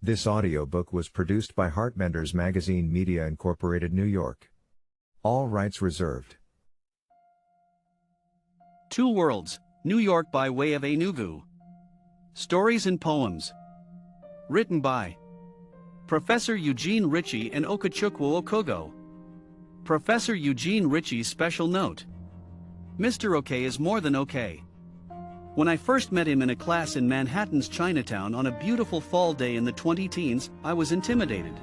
This audiobook was produced by Heartmenders Magazine Media Incorporated, New York. All rights reserved. Two Worlds, New York by way of Enugu. Stories and Poems. Written by Professor Eugene Ritche and Okechukwu Okugo. Professor Eugene Ritche's special note. Mr. OK is more than okay. When I first met him in a class in Manhattan's Chinatown on a beautiful fall day in the 20-teens, I was intimidated.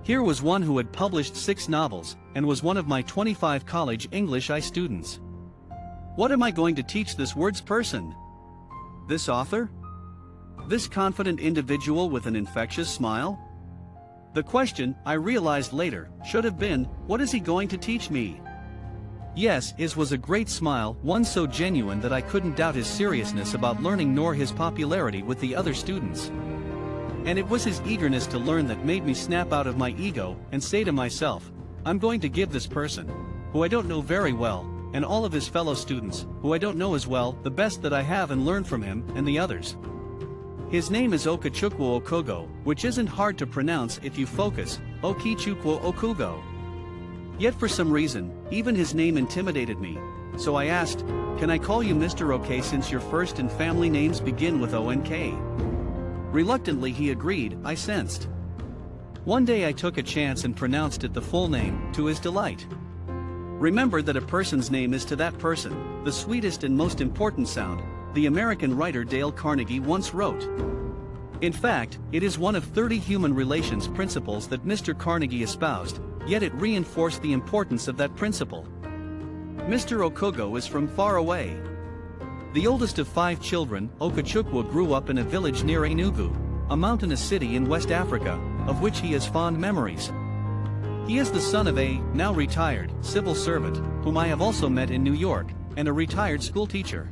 Here was one who had published 6 novels, and was one of my 25 college English I students. What am I going to teach this words person? This author? This confident individual with an infectious smile? The question, I realized later, should have been, what is he going to teach me? Yes, his was a great smile, one so genuine that I couldn't doubt his seriousness about learning nor his popularity with the other students. And it was his eagerness to learn that made me snap out of my ego and say to myself, I'm going to give this person, who I don't know very well, and all of his fellow students, who I don't know as well, the best that I have and learn from him and the others. His name is Okechukwu Okugo, which isn't hard to pronounce if you focus, Okechukwu Okugo. Yet for some reason, even his name intimidated me, so I asked, can I call you Mr. OK since your first and family names begin with O and K? Reluctantly he agreed, I sensed. One day I took a chance and pronounced it the full name, to his delight. Remember that a person's name is to that person, the sweetest and most important sound, the American writer Dale Carnegie once wrote. In fact, it is one of 30 human relations principles that Mr. Carnegie espoused, yet it reinforced the importance of that principle. Mr. Okugo is from far away. The oldest of 5 children, Okechukwu grew up in a village near Enugu, a mountainous city in West Africa, of which he has fond memories. He is the son of a, now retired, civil servant, whom I have also met in New York, and a retired schoolteacher.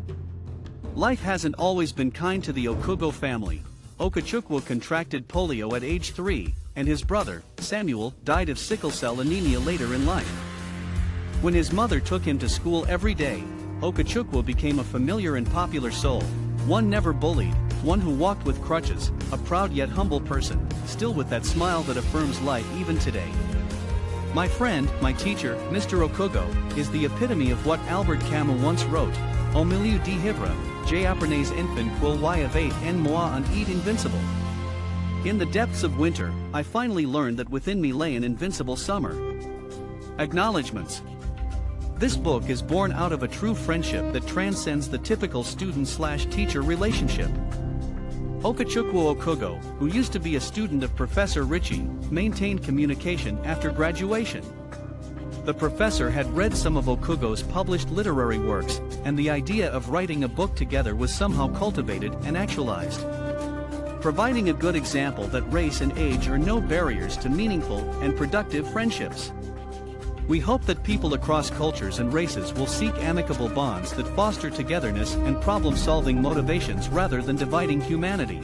Life hasn't always been kind to the Okugo family. Okechukwu contracted polio at age 3, and his brother, Samuel, died of sickle cell anemia later in life. When his mother took him to school every day, Okechukwu became a familiar and popular soul, one never bullied, one who walked with crutches, a proud yet humble person, still with that smile that affirms life even today. My friend, my teacher, Mr. Okugo, is the epitome of what Albert Camus once wrote, Au milieu de hivra, j'apprenais enfin qu'il y avait en moi un être invincible. In the depths of winter, I finally learned that within me lay an invincible summer. Acknowledgements. This book is born out of a true friendship that transcends the typical student-slash-teacher relationship. Okechukwu Okugo, who used to be a student of Professor Ritchie, maintained communication after graduation. The professor had read some of Okugo's published literary works, and the idea of writing a book together was somehow cultivated and actualized. Providing a good example that race and age are no barriers to meaningful and productive friendships. We hope that people across cultures and races will seek amicable bonds that foster togetherness and problem-solving motivations rather than dividing humanity.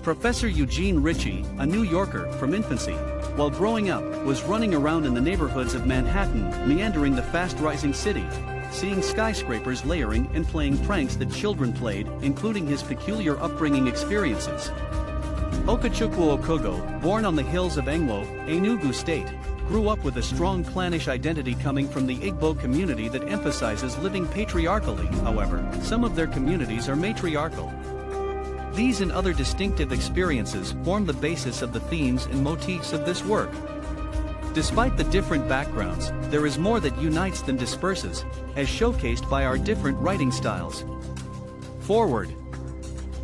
Professor Eugene Ritche, a New Yorker from infancy, while growing up, was running around in the neighborhoods of Manhattan, meandering the fast-rising city, seeing skyscrapers layering and playing pranks that children played, including his peculiar upbringing experiences. Okechukwu Okugo, born on the hills of Engwo, Enugu State, grew up with a strong clannish identity coming from the Igbo community that emphasizes living patriarchally. However, some of their communities are matriarchal. These and other distinctive experiences form the basis of the themes and motifs of this work. Despite the different backgrounds, there is more that unites than disperses, as showcased by our different writing styles. Forward.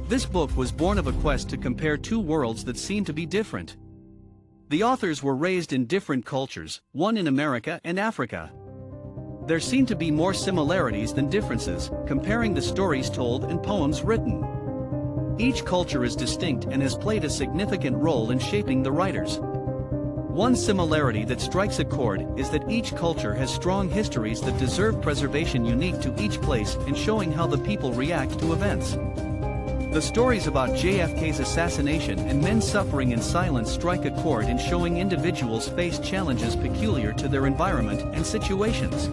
This book was born of a quest to compare two worlds that seem to be different. The authors were raised in different cultures, one in America and Africa. There seem to be more similarities than differences, comparing the stories told and poems written. Each culture is distinct and has played a significant role in shaping the writers. One similarity that strikes a chord is that each culture has strong histories that deserve preservation unique to each place and showing how the people react to events. The stories about JFK's assassination and men suffering in silence strike a chord in showing individuals face challenges peculiar to their environment and situations.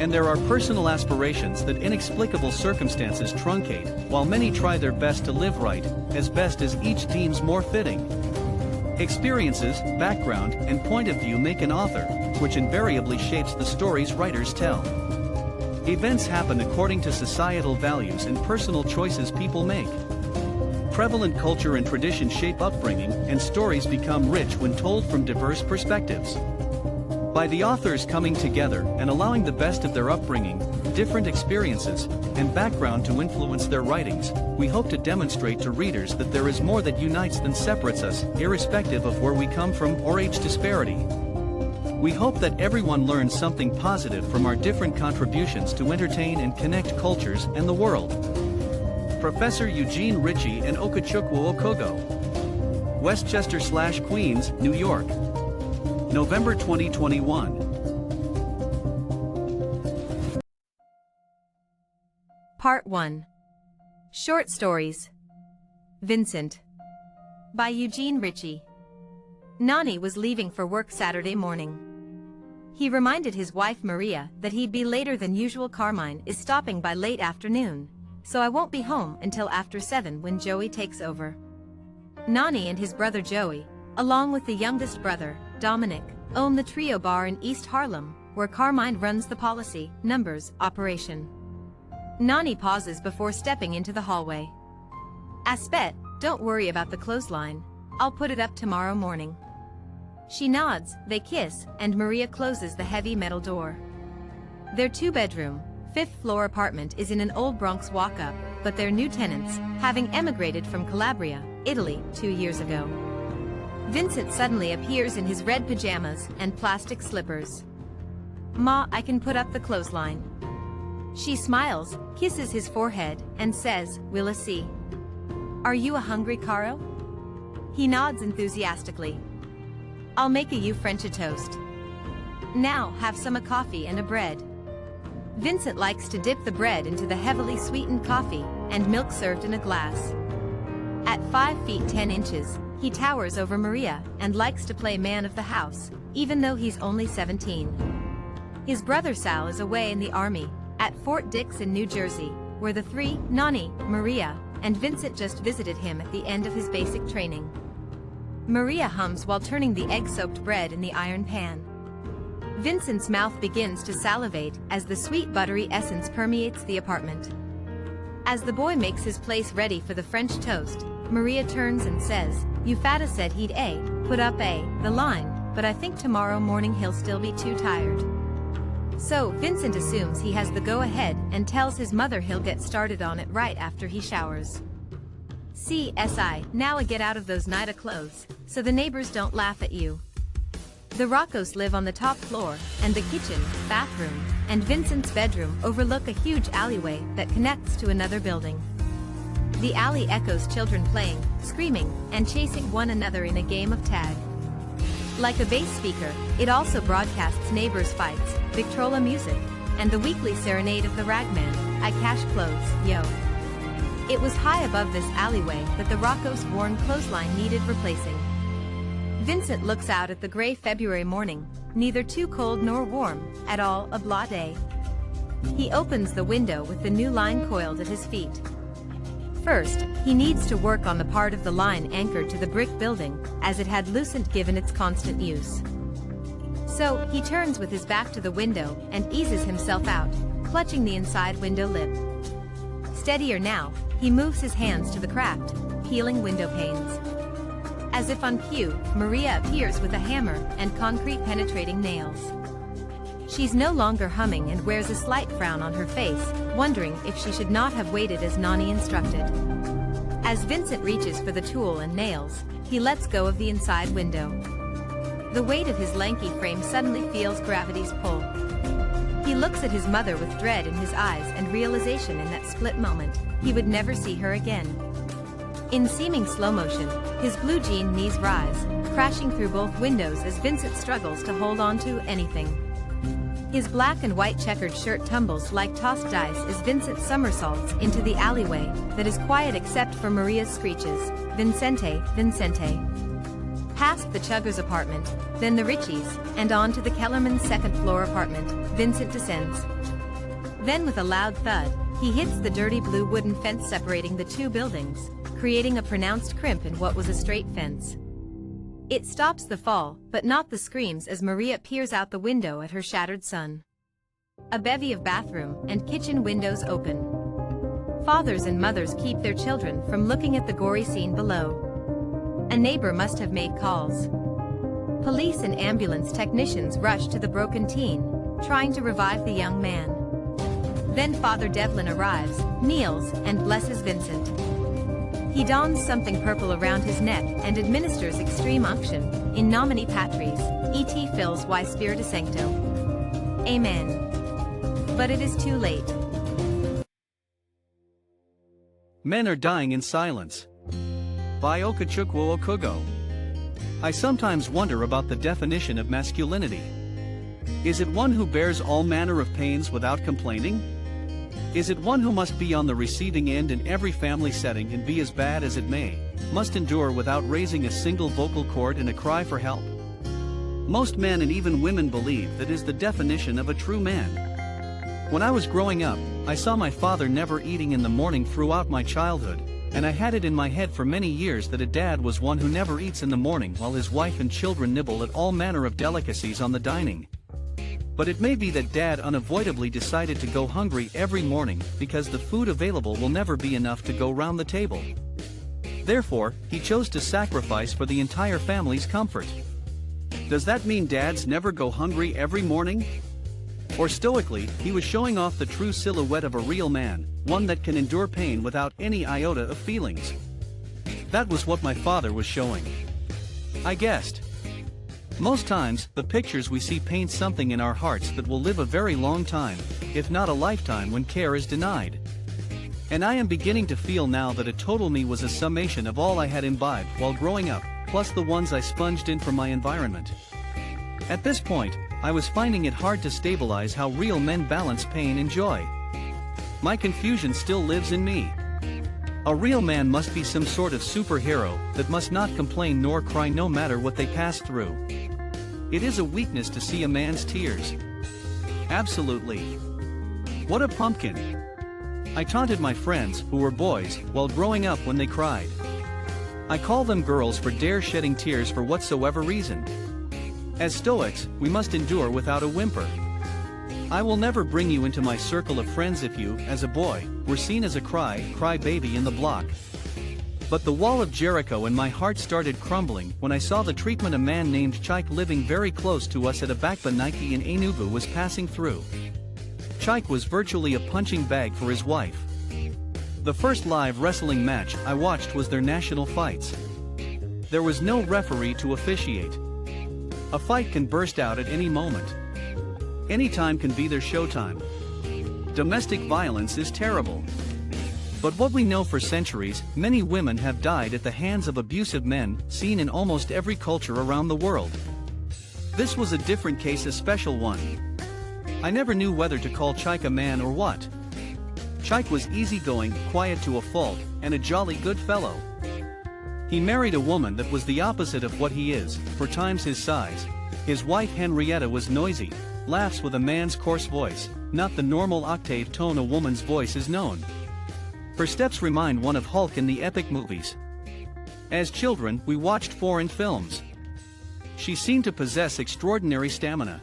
And there are personal aspirations that inexplicable circumstances truncate, while many try their best to live right, as best as each deems more fitting. Experiences, background, and point of view make an author, which invariably shapes the stories writers tell. Events happen according to societal values and personal choices people make. Prevalent culture and tradition shape upbringing, and stories become rich when told from diverse perspectives. By the authors coming together and allowing the best of their upbringing, different experiences, and background to influence their writings, we hope to demonstrate to readers that there is more that unites than separates us, irrespective of where we come from or age disparity. We hope that everyone learns something positive from our different contributions to entertain and connect cultures and the world. Professor Eugene Ritche and Okechukwu Okugo. Westchester/Queens, New York. November 2021. Part 1. Short Stories. Vincent. By Eugene Ritche. Nani was leaving for work Saturday morning. He reminded his wife Maria that he'd be later than usual. Carmine is stopping by late afternoon, so I won't be home until after 7 when Joey takes over. Nani and his brother Joey, along with the youngest brother, Dominic, own the Trio Bar in East Harlem, where Carmine runs the policy, numbers, operation. Nani pauses before stepping into the hallway. Aspet, don't worry about the clothesline. I'll put it up tomorrow morning. She nods, they kiss, and Maria closes the heavy metal door. Their 2-bedroom, 5th-floor apartment is in an old Bronx walk-up, but their new tenants, having emigrated from Calabria, Italy, 2 years ago. Vincent suddenly appears in his red pajamas and plastic slippers. Ma, I can put up the clothesline. She smiles, kisses his forehead, and says, We'll see. Are you a hungry, Caro? He nods enthusiastically. I'll make you French toast. Now, have some coffee and a bread. Vincent likes to dip the bread into the heavily sweetened coffee, and milk served in a glass. At 5 feet 10 inches, he towers over Maria and likes to play man of the house, even though he's only 17. His brother Sal is away in the army, at Fort Dix in New Jersey, where the three, Nani, Maria, and Vincent just visited him at the end of his basic training. Maria hums while turning the egg-soaked bread in the iron pan. Vincent's mouth begins to salivate as the sweet buttery essence permeates the apartment. As the boy makes his place ready for the French toast, Maria turns and says, You fatta said he'd put up the line, but I think tomorrow morning he'll still be too tired. So, Vincent assumes he has the go-ahead and tells his mother he'll get started on it right after he showers. CSI, now get out of those Nida clothes, so the neighbors don't laugh at you. The Roccos live on the top floor, and the kitchen, bathroom, and Vincent's bedroom overlook a huge alleyway that connects to another building. The alley echoes children playing, screaming, and chasing one another in a game of tag. Like a bass speaker, it also broadcasts neighbors' fights, Victrola music, and the weekly serenade of the ragman, I cash clothes, yo. It was high above this alleyway that the Roccos' worn clothesline needed replacing. Vincent looks out at the gray February morning, neither too cold nor warm, at all a blah day. He opens the window with the new line coiled at his feet. First, he needs to work on the part of the line anchored to the brick building, as it had loosened given its constant use. So, he turns with his back to the window and eases himself out, clutching the inside window lip. Steadier now, he moves his hands to the cracked, peeling window panes. As if on cue, Maria appears with a hammer and concrete penetrating nails. She's no longer humming and wears a slight frown on her face, wondering if she should not have waited as Nani instructed. As Vincent reaches for the tool and nails, he lets go of the inside window. The weight of his lanky frame suddenly feels gravity's pull. He looks at his mother with dread in his eyes and realization in that split moment, he would never see her again. In seeming slow motion, his blue jean knees rise, crashing through both windows as Vincent struggles to hold on to anything. His black and white checkered shirt tumbles like tossed dice as Vincent somersaults into the alleyway that is quiet except for Maria's screeches, Vincente, Vincente. Past the Chuggers' apartment, then the Ritchies, and on to the Kellerman's second-floor apartment, Vincent descends, Then with a loud thud, he hits the dirty blue wooden fence separating the two buildings, creating a pronounced crimp in what was a straight fence. It stops the fall, but not the screams as Maria peers out the window at her shattered son. A bevy of bathroom and kitchen windows open. Fathers and mothers keep their children from looking at the gory scene below. A neighbor must have made calls. Police and ambulance technicians rush to the broken teen, trying to revive the young man. Then Father Devlin arrives, kneels, and blesses Vincent. He dons something purple around his neck and administers extreme unction, in nomine Patris, et Fils y Spiritus Sancto. Amen. But it is too late. Men Are Dying in Silence. By Okechukwu Okugo. I sometimes wonder about the definition of masculinity. Is it one who bears all manner of pains without complaining? Is it one who must be on the receiving end in every family setting and be as bad as it may, must endure without raising a single vocal cord in a cry for help? Most men and even women believe that is the definition of a true man. When I was growing up, I saw my father never eating in the morning throughout my childhood, and I had it in my head for many years that a dad was one who never eats in the morning while his wife and children nibble at all manner of delicacies on the dining. But it may be that Dad unavoidably decided to go hungry every morning because the food available will never be enough to go round the table. Therefore, he chose to sacrifice for the entire family's comfort. Does that mean dads never go hungry every morning? Or stoically, he was showing off the true silhouette of a real man, one that can endure pain without any iota of feelings? That was what my father was showing. I guessed. Most times, the pictures we see paint something in our hearts that will live a very long time, if not a lifetime when care is denied. And I am beginning to feel now that a total me was a summation of all I had imbibed while growing up, plus the ones I sponged in from my environment. At this point, I was finding it hard to stabilize how real men balance pain and joy. My confusion still lives in me. A real man must be some sort of superhero that must not complain nor cry no matter what they pass through. It is a weakness to see a man's tears. Absolutely. What a pumpkin. I taunted my friends, who were boys, while growing up when they cried. I call them girls for dare shedding tears for whatsoever reason. As Stoics, we must endure without a whimper. I will never bring you into my circle of friends if you, as a boy, were seen as a cry baby in the block. But the wall of Jericho in my heart started crumbling when I saw the treatment a man named Chike living very close to us at a Bakba Nike in Enugu was passing through. Chike was virtually a punching bag for his wife. The first live wrestling match I watched was their national fights. There was no referee to officiate. A fight can burst out at any moment. Any time can be their showtime. Domestic violence is terrible. But what we know for centuries, many women have died at the hands of abusive men, seen in almost every culture around the world. This was a different case, a special one. I never knew whether to call Chike a man or what. Chike was easygoing, quiet to a fault, and a jolly good fellow. He married a woman that was the opposite of what he is, 4 times his size. His wife Henrietta was noisy, laughs with a man's coarse voice, not the normal octave tone a woman's voice is known. Her steps remind one of Hulk in the epic movies. As children, we watched foreign films. She seemed to possess extraordinary stamina.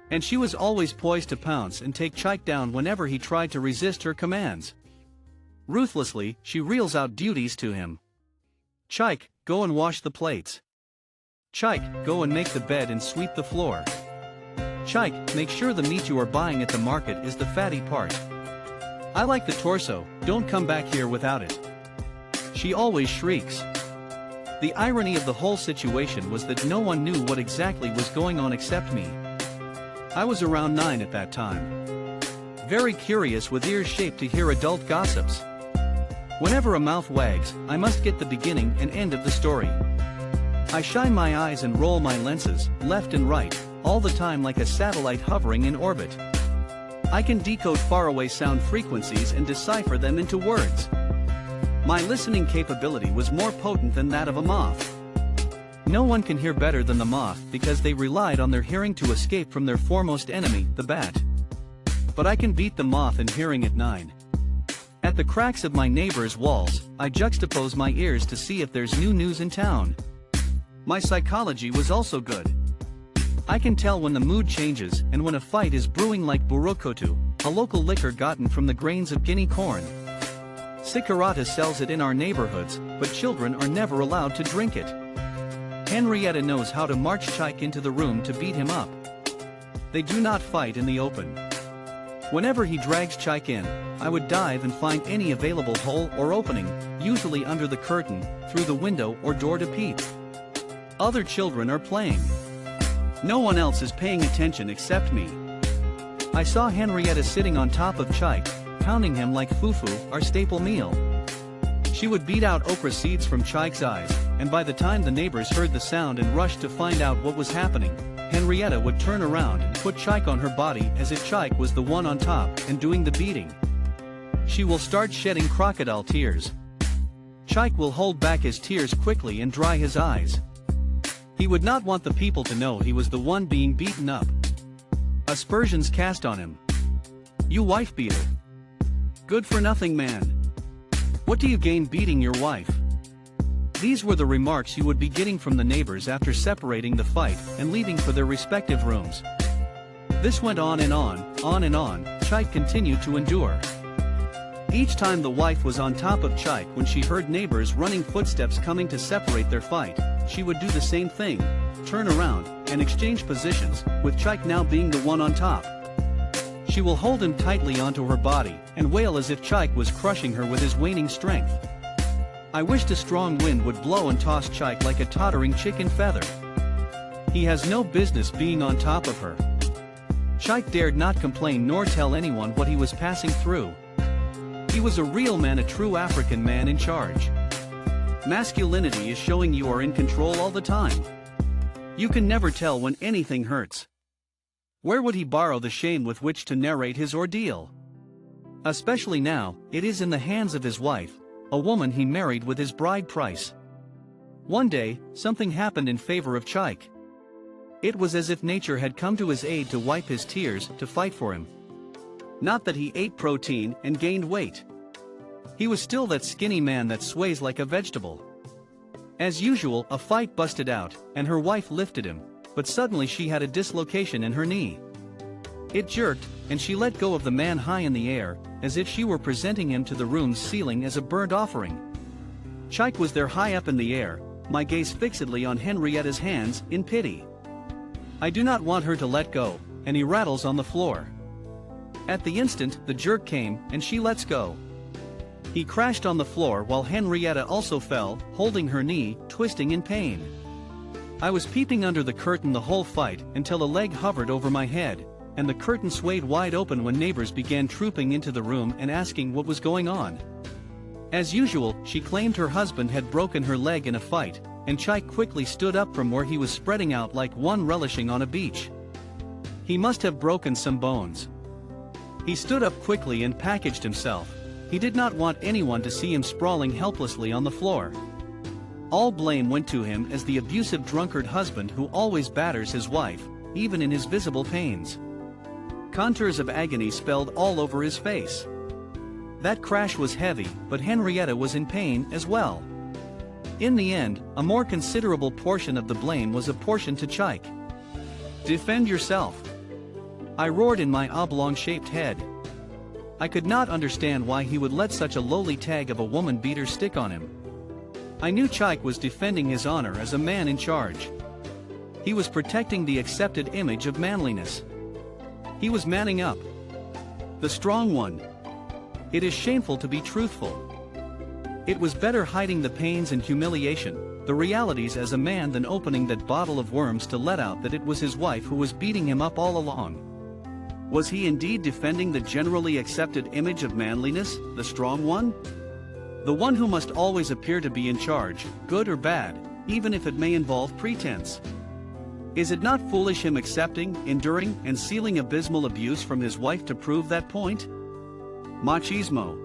And she was always poised to pounce and take Chike down whenever he tried to resist her commands. Ruthlessly, she reels out duties to him. Chike, go and wash the plates. Chike, go and make the bed and sweep the floor. Chike, make sure the meat you are buying at the market is the fatty part. I like the torso, don't come back here without it. She always shrieks. The irony of the whole situation was that no one knew what exactly was going on except me. I was around 9 at that time. Very curious with ears shaped to hear adult gossips. Whenever a mouth wags, I must get the beginning and end of the story. I shine my eyes and roll my lenses, left and right, all the time like a satellite hovering in orbit. I can decode faraway sound frequencies and decipher them into words. My listening capability was more potent than that of a moth. No one can hear better than the moth because they relied on their hearing to escape from their foremost enemy, the bat. but I can beat the moth in hearing at 9. At the cracks of my neighbor's walls, I juxtapose my ears to see if there's new news in town. My psychology was also good. I can tell when the mood changes and when a fight is brewing, like burokotu, a local liquor gotten from the grains of Guinea corn. Sikarata sells it in our neighborhoods, but children are never allowed to drink it. Henrietta knows how to march Chike into the room to beat him up. They do not fight in the open. Whenever he drags Chike in, I would dive and find any available hole or opening, usually under the curtain, through the window or door, to peep. Other children are playing. No one else is paying attention except me. I saw Henrietta sitting on top of Chike, pounding him like fufu, our staple meal. She would beat out okra seeds from Chike's eyes, and by the time the neighbors heard the sound and rushed to find out what was happening, Henrietta would turn around and put Chike on her body as if Chike was the one on top and doing the beating. She will start shedding crocodile tears. Chike will hold back his tears quickly and dry his eyes. He would not want the people to know he was the one being beaten up. Aspersions cast on him. "You wife beater. Good for nothing man. What do you gain beating your wife?" These were the remarks you would be getting from the neighbors after separating the fight and leaving for their respective rooms. This went on and on and on. Chike continued to endure. Each time the wife was on top of Chike when she heard neighbors running footsteps coming to separate their fight, she would do the same thing, turn around, and exchange positions, with Chike now being the one on top. She will hold him tightly onto her body, and wail as if Chike was crushing her with his waning strength. I wished a strong wind would blow and toss Chike like a tottering chicken feather. He has no business being on top of her. Chike dared not complain nor tell anyone what he was passing through. He was a real man, a true African man in charge. Masculinity is showing you are in control all the time. You can never tell when anything hurts. Where would he borrow the shame with which to narrate his ordeal? Especially now, it is in the hands of his wife, a woman he married with his bride price. One day, something happened in favor of Chike. It was as if nature had come to his aid to wipe his tears, to fight for him. Not that he ate protein and gained weight. He was still that skinny man that sways like a vegetable. As usual, a fight busted out, and her wife lifted him, but suddenly she had a dislocation in her knee. It jerked, and she let go of the man high in the air, as if she were presenting him to the room's ceiling as a burnt offering. Chike was there high up in the air, my gaze fixedly on Henrietta's hands, in pity. I do not want her to let go, and he rattles on the floor. At the instant, the jerk came, and she lets go. He crashed on the floor while Henrietta also fell, holding her knee, twisting in pain. I was peeping under the curtain the whole fight until a leg hovered over my head, and the curtain swayed wide open when neighbors began trooping into the room and asking what was going on. As usual, she claimed her husband had broken her leg in a fight, and Chike quickly stood up from where he was spreading out like one relishing on a beach. He must have broken some bones. He stood up quickly and packaged himself. He did not want anyone to see him sprawling helplessly on the floor. All blame went to him as the abusive drunkard husband who always batters his wife, even in his visible pains. Contours of agony spelled all over his face. That crash was heavy, but Henrietta was in pain as well. In the end, a more considerable portion of the blame was apportioned to Chike. "Defend yourself," I roared in my oblong-shaped head. I could not understand why he would let such a lowly tag of a woman beater stick on him. I knew Chike was defending his honor as a man in charge. He was protecting the accepted image of manliness. He was manning up. The strong one. It is shameful to be truthful. It was better hiding the pains and humiliation, the realities as a man, than opening that bottle of worms to let out that it was his wife who was beating him up all along. Was he indeed defending the generally accepted image of manliness, the strong one? The one who must always appear to be in charge, good or bad, even if it may involve pretense. Is it not foolish him accepting, enduring, and sealing abysmal abuse from his wife to prove that point? Machismo.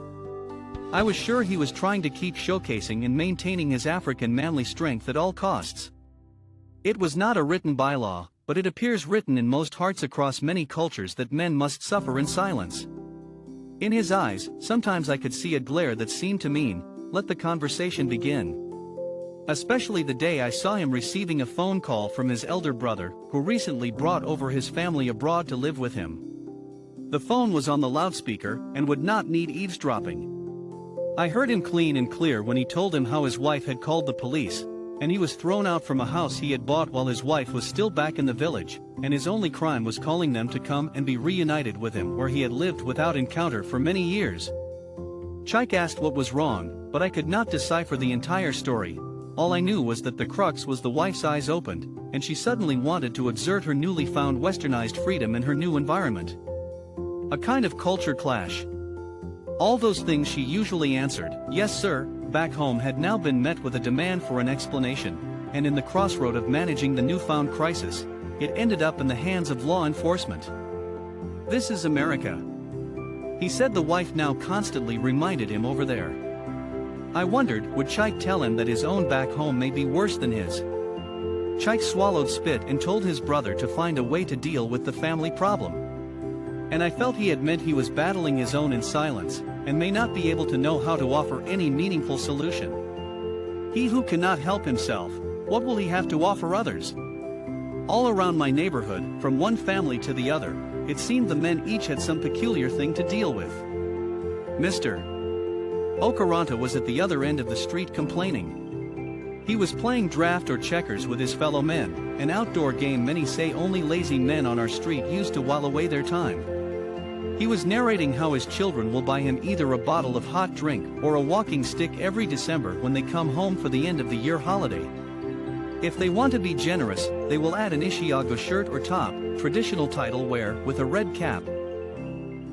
I was sure he was trying to keep showcasing and maintaining his African manly strength at all costs. It was not a written bylaw, but it appears written in most hearts across many cultures that men must suffer in silence. In his eyes, sometimes I could see a glare that seemed to mean, let the conversation begin. Especially the day I saw him receiving a phone call from his elder brother, who recently brought over his family abroad to live with him. The phone was on the loudspeaker and would not need eavesdropping. I heard him clean and clear when he told him how his wife had called the police, and he was thrown out from a house he had bought while his wife was still back in the village, and his only crime was calling them to come and be reunited with him where he had lived without encounter for many years. Chike asked what was wrong, but I could not decipher the entire story. All I knew was that the crux was the wife's eyes opened, and she suddenly wanted to exert her newly found westernized freedom in her new environment. A kind of culture clash. All those things she usually answered, yes sir, back home had now been met with a demand for an explanation, and in the crossroad of managing the newfound crisis, it ended up in the hands of law enforcement. This is America. He said the wife now constantly reminded him over there. I wondered, would Chike tell him that his own back home may be worse than his? Chike swallowed spit and told his brother to find a way to deal with the family problem. And I felt he had meant he was battling his own in silence, and may not be able to know how to offer any meaningful solution. He who cannot help himself, what will he have to offer others? All around my neighborhood, from one family to the other, it seemed the men each had some peculiar thing to deal with. Mr. Okaranta was at the other end of the street complaining. He was playing draft or checkers with his fellow men, an outdoor game many say only lazy men on our street used to while away their time. He was narrating how his children will buy him either a bottle of hot drink or a walking stick every December when they come home for the end of the year holiday. If they want to be generous, they will add an Ishiago shirt or top, traditional title wear, with a red cap.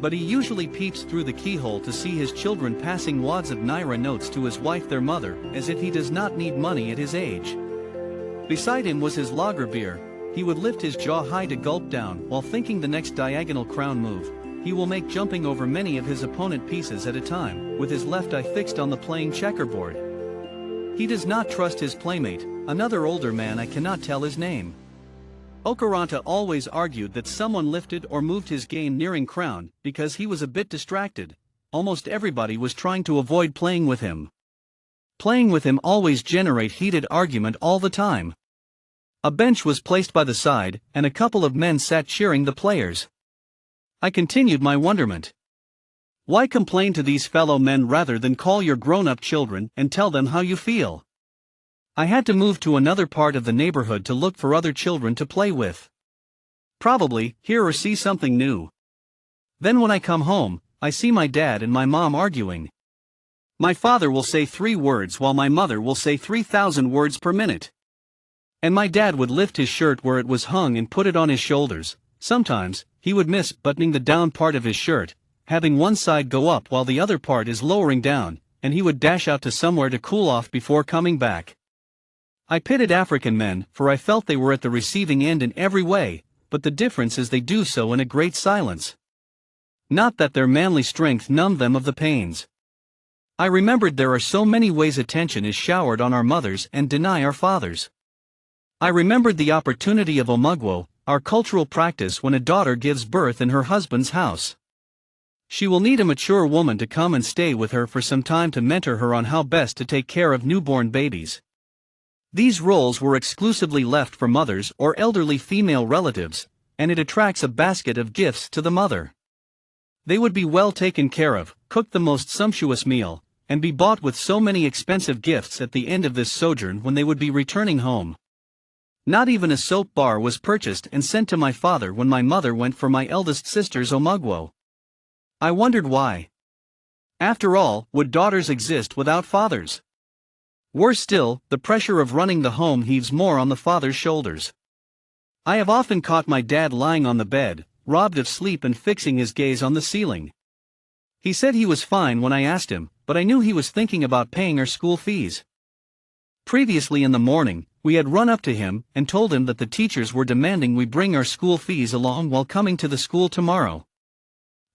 But he usually peeps through the keyhole to see his children passing wads of Naira notes to his wife their mother, as if he does not need money at his age. Beside him was his lager beer. He would lift his jaw high to gulp down while thinking the next diagonal crown move he will make, jumping over many of his opponent pieces at a time, with his left eye fixed on the playing checkerboard. He does not trust his playmate, another older man I cannot tell his name. Okaranta always argued that someone lifted or moved his game nearing crown because he was a bit distracted. Almost everybody was trying to avoid playing with him. Playing with him always generate heated argument all the time. A bench was placed by the side, and a couple of men sat cheering the players. I continued my wonderment. Why complain to these fellow men rather than call your grown-up children and tell them how you feel? I had to move to another part of the neighborhood to look for other children to play with. Probably hear or see something new. Then when I come home, I see my dad and my mom arguing. My father will say 3 words while my mother will say 3,000 words per minute. And my dad would lift his shirt where it was hung and put it on his shoulders. Sometimes, he would miss buttoning the down part of his shirt, having one side go up while the other part is lowering down, and he would dash out to somewhere to cool off before coming back. I pitied African men, for I felt they were at the receiving end in every way, but the difference is they do so in a great silence. Not that their manly strength numbed them of the pains. I remembered there are so many ways attention is showered on our mothers and deny our fathers. I remembered the opportunity of Omugwo, our cultural practice when a daughter gives birth in her husband's house. She will need a mature woman to come and stay with her for some time to mentor her on how best to take care of newborn babies. These roles were exclusively left for mothers or elderly female relatives, and it attracts a basket of gifts to the mother. They would be well taken care of, cook the most sumptuous meal, and be bought with so many expensive gifts at the end of this sojourn when they would be returning home. Not even a soap bar was purchased and sent to my father when my mother went for my eldest sister's Omugwo. I wondered why. After all, would daughters exist without fathers? Worse still, the pressure of running the home heaves more on the father's shoulders. I have often caught my dad lying on the bed, robbed of sleep and fixing his gaze on the ceiling. He said he was fine when I asked him, but I knew he was thinking about paying our school fees. Previously in the morning, we had run up to him and told him that the teachers were demanding we bring our school fees along while coming to the school tomorrow.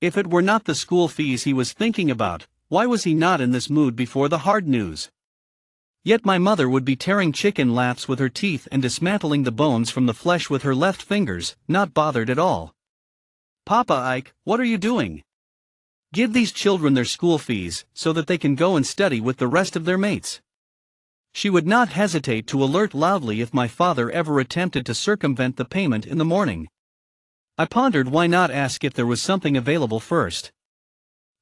If it were not the school fees he was thinking about, why was he not in this mood before the hard news? Yet my mother would be tearing chicken laps with her teeth and dismantling the bones from the flesh with her left fingers, not bothered at all. "Papa Ike, what are you doing? Give these children their school fees, so that they can go and study with the rest of their mates." She would not hesitate to alert loudly if my father ever attempted to circumvent the payment in the morning. I pondered why not ask if there was something available first.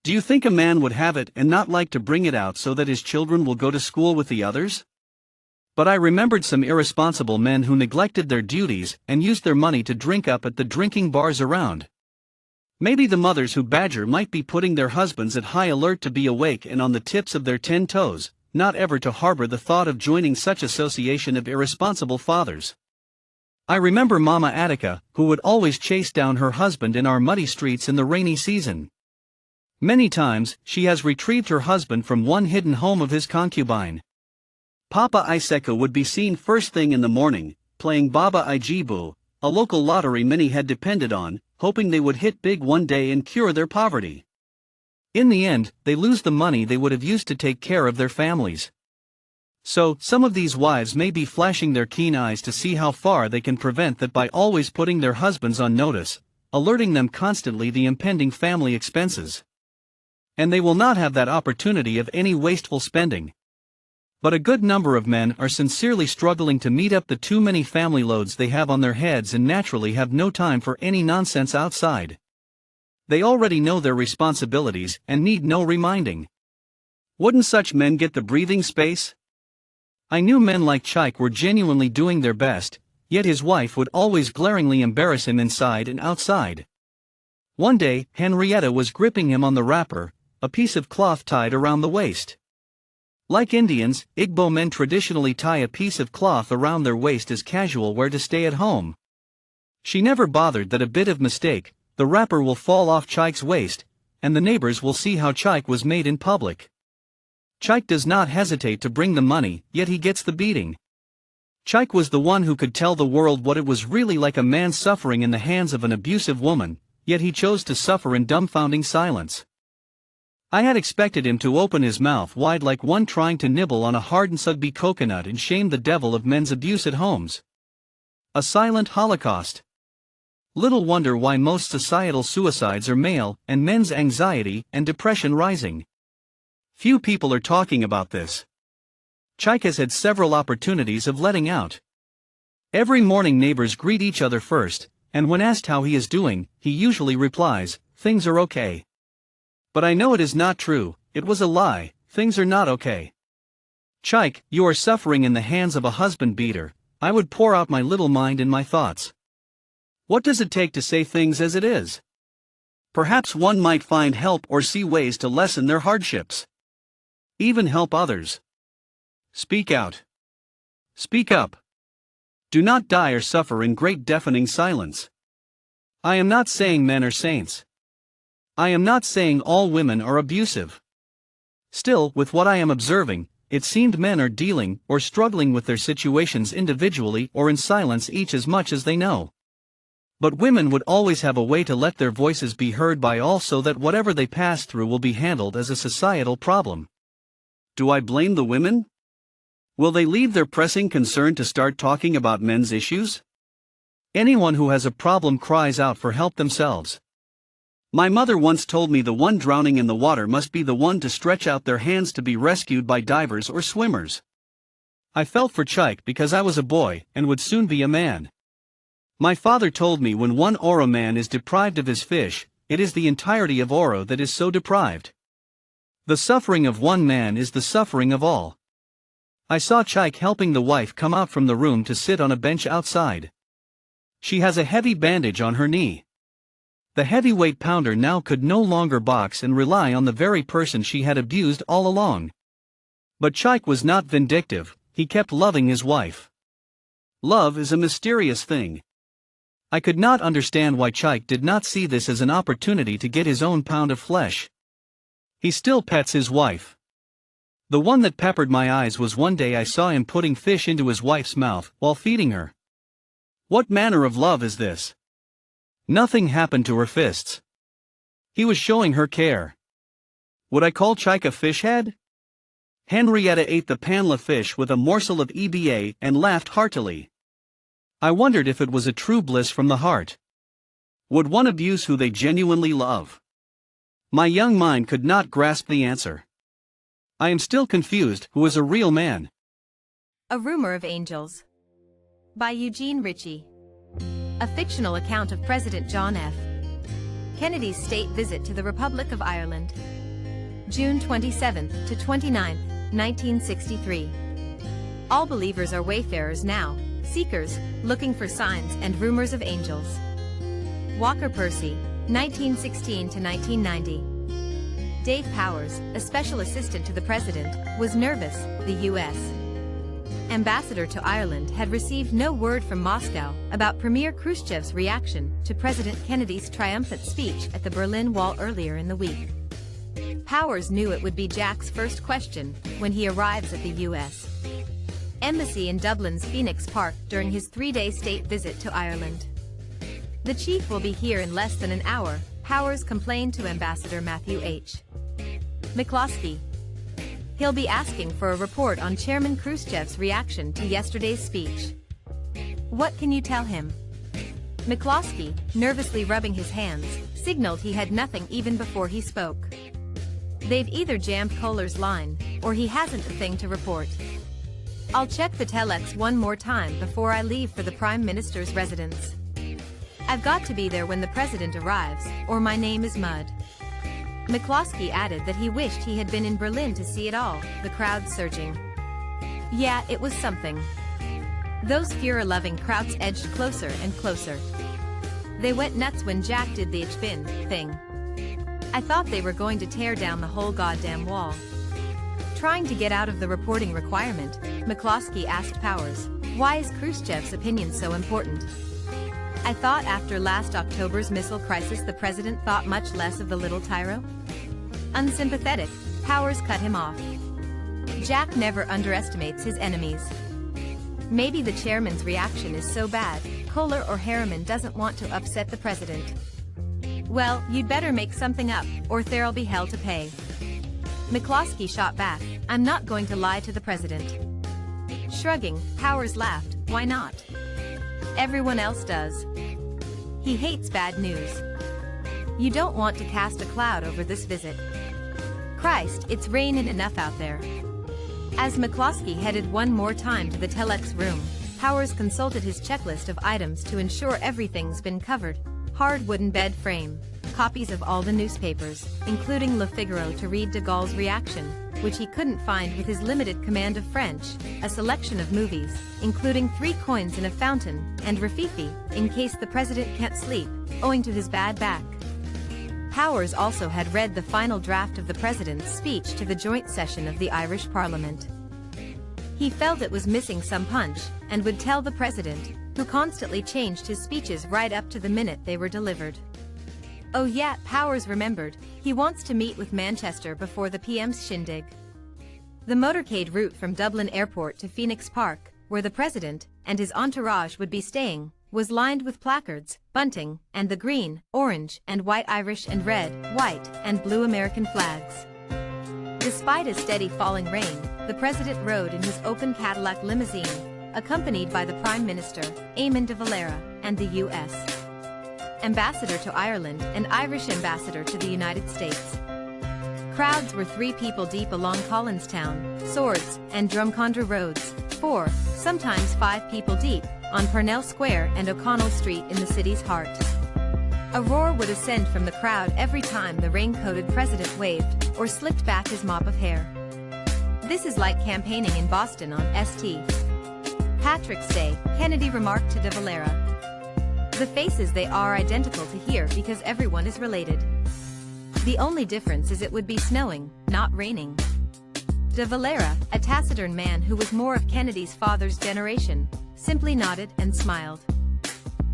Do you think a man would have it and not like to bring it out so that his children will go to school with the others? But I remembered some irresponsible men who neglected their duties and used their money to drink up at the drinking bars around. Maybe the mothers who badger might be putting their husbands at high alert to be awake and on the tips of their 10 toes, not ever to harbor the thought of joining such association of irresponsible fathers. I remember Mama Attica, who would always chase down her husband in our muddy streets in the rainy season. Many times, she has retrieved her husband from one hidden home of his concubine. Papa Iseka would be seen first thing in the morning, playing Baba Ijibu, a local lottery many had depended on, hoping they would hit big one day and cure their poverty. In the end, they lose the money they would have used to take care of their families. So, some of these wives may be flashing their keen eyes to see how far they can prevent that by always putting their husbands on notice, alerting them constantly the impending family expenses. And they will not have that opportunity of any wasteful spending. But a good number of men are sincerely struggling to meet up the too many family loads they have on their heads and naturally have no time for any nonsense outside. They already know their responsibilities and need no reminding. Wouldn't such men get the breathing space? I knew men like Chike were genuinely doing their best, yet his wife would always glaringly embarrass him inside and outside. One day, Henrietta was gripping him on the wrapper, a piece of cloth tied around the waist. Like Indians, Igbo men traditionally tie a piece of cloth around their waist as casual wear to stay at home. She never bothered that a bit of mistake, the wrapper will fall off Chike's waist, and the neighbors will see how Chike was made in public. Chike does not hesitate to bring the money, yet he gets the beating. Chike was the one who could tell the world what it was really like a man suffering in the hands of an abusive woman, yet he chose to suffer in dumbfounding silence. I had expected him to open his mouth wide like one trying to nibble on a hardened sugby coconut and shame the devil of men's abuse at homes. A silent holocaust. Little wonder why most societal suicides are male, and men's anxiety and depression rising. Few people are talking about this. Chike has had several opportunities of letting out. Every morning neighbors greet each other first, and when asked how he is doing, he usually replies, "Things are okay." But I know it is not true, it was a lie, things are not okay. "Chike, you are suffering in the hands of a husband beater," I would pour out my little mind and my thoughts. What does it take to say things as it is? Perhaps one might find help or see ways to lessen their hardships. Even help others. Speak out. Speak up. Do not die or suffer in great deafening silence. I am not saying men are saints. I am not saying all women are abusive. Still, with what I am observing, it seemed men are dealing or struggling with their situations individually or in silence each as much as they know. But women would always have a way to let their voices be heard by all so that whatever they pass through will be handled as a societal problem. Do I blame the women? Will they leave their pressing concern to start talking about men's issues? Anyone who has a problem cries out for help themselves. My mother once told me the one drowning in the water must be the one to stretch out their hands to be rescued by divers or swimmers. I felt for Chike because I was a boy and would soon be a man. My father told me when one Oro man is deprived of his fish, it is the entirety of Oro that is so deprived. The suffering of one man is the suffering of all. I saw Chike helping the wife come out from the room to sit on a bench outside. She has a heavy bandage on her knee. The heavyweight pounder now could no longer box and rely on the very person she had abused all along. But Chike was not vindictive, he kept loving his wife. Love is a mysterious thing. I could not understand why Chike did not see this as an opportunity to get his own pound of flesh. He still pets his wife. The one that peppered my eyes was one day I saw him putting fish into his wife's mouth while feeding her. What manner of love is this? Nothing happened to her fists. He was showing her care. Would I call Chike a fish head? Henrietta ate the panla fish with a morsel of EBA and laughed heartily. I wondered if it was a true bliss from the heart. Would one abuse who they genuinely love? My young mind could not grasp the answer. I am still confused. Who is a real man? A Rumor of Angels. By Eugene Ritche. A fictional account of President John F. Kennedy's state visit to the Republic of Ireland. June 27 to 29, 1963. All believers are wayfarers now, seekers, looking for signs and rumors of angels. Walker Percy, 1916 to 1990. Dave Powers, a special assistant to the president, was nervous. The U.S. ambassador to Ireland had received no word from Moscow about Premier Khrushchev's reaction to President Kennedy's triumphant speech at the Berlin Wall earlier in the week. Powers knew it would be Jack's first question when he arrives at the U.S. Embassy in Dublin's Phoenix Park during his 3-day state visit to Ireland. The chief will be here in less than an hour, Powers complained to Ambassador Matthew H. McCloskey. He'll be asking for a report on Chairman Khrushchev's reaction to yesterday's speech. What can you tell him? McCloskey, nervously rubbing his hands, signaled he had nothing even before he spoke. They've either jammed Kohler's line, or he hasn't a thing to report. I'll check the telex one more time before I leave for the Prime Minister's residence. I've got to be there when the President arrives, or my name is mud. McCloskey added that he wished he had been in Berlin to see it all, the crowd surging. Yeah, it was something. Those Führer-loving Krauts edged closer and closer. They went nuts when Jack did the Ich bin thing. I thought they were going to tear down the whole goddamn wall. Trying to get out of the reporting requirement, McCloskey asked Powers, why is Khrushchev's opinion so important? I thought after last October's missile crisis the president thought much less of the little tyro? Unsympathetic, Powers cut him off. Jack never underestimates his enemies. Maybe the chairman's reaction is so bad, Kohler or Harriman doesn't want to upset the president. Well, you'd better make something up, or there'll be hell to pay. McCloskey shot back, I'm not going to lie to the president. Shrugging, Powers laughed, why not? Everyone else does. He hates bad news. You don't want to cast a cloud over this visit. Christ, it's raining enough out there. As McCloskey headed one more time to the telex room, Powers consulted his checklist of items to ensure everything's been covered. Hard wooden bed frame, copies of all the newspapers, including Le Figaro to read de Gaulle's reaction, which he couldn't find with his limited command of French, a selection of movies, including 3 coins in a fountain, and Rafifi, in case the president can't sleep, owing to his bad back. Powers also had read the final draft of the president's speech to the joint session of the Irish Parliament. He felt it was missing some punch, and would tell the president, who constantly changed his speeches right up to the minute they were delivered. Oh yeah, Powers remembered, he wants to meet with Manchester before the PM's shindig. The motorcade route from Dublin Airport to Phoenix Park, where the president and his entourage would be staying, was lined with placards, bunting, and the green, orange, and white Irish and red, white, and blue American flags. Despite a steady falling rain, the president rode in his open Cadillac limousine, accompanied by the Prime Minister, Eamon de Valera, and the U.S. Ambassador to Ireland and Irish Ambassador to the United States. Crowds were 3 people deep along Collinstown, Swords, and Drumcondra roads, 4, sometimes 5 people deep, on Parnell Square and O'Connell Street in the city's heart. A roar would ascend from the crowd every time the rain-coated president waved or slicked back his mop of hair. This is like campaigning in Boston on St. Patrick's Day, Kennedy remarked to de Valera. The faces they are identical to here because everyone is related. The only difference is it would be snowing, not raining. De Valera, a taciturn man who was more of Kennedy's father's generation, simply nodded and smiled.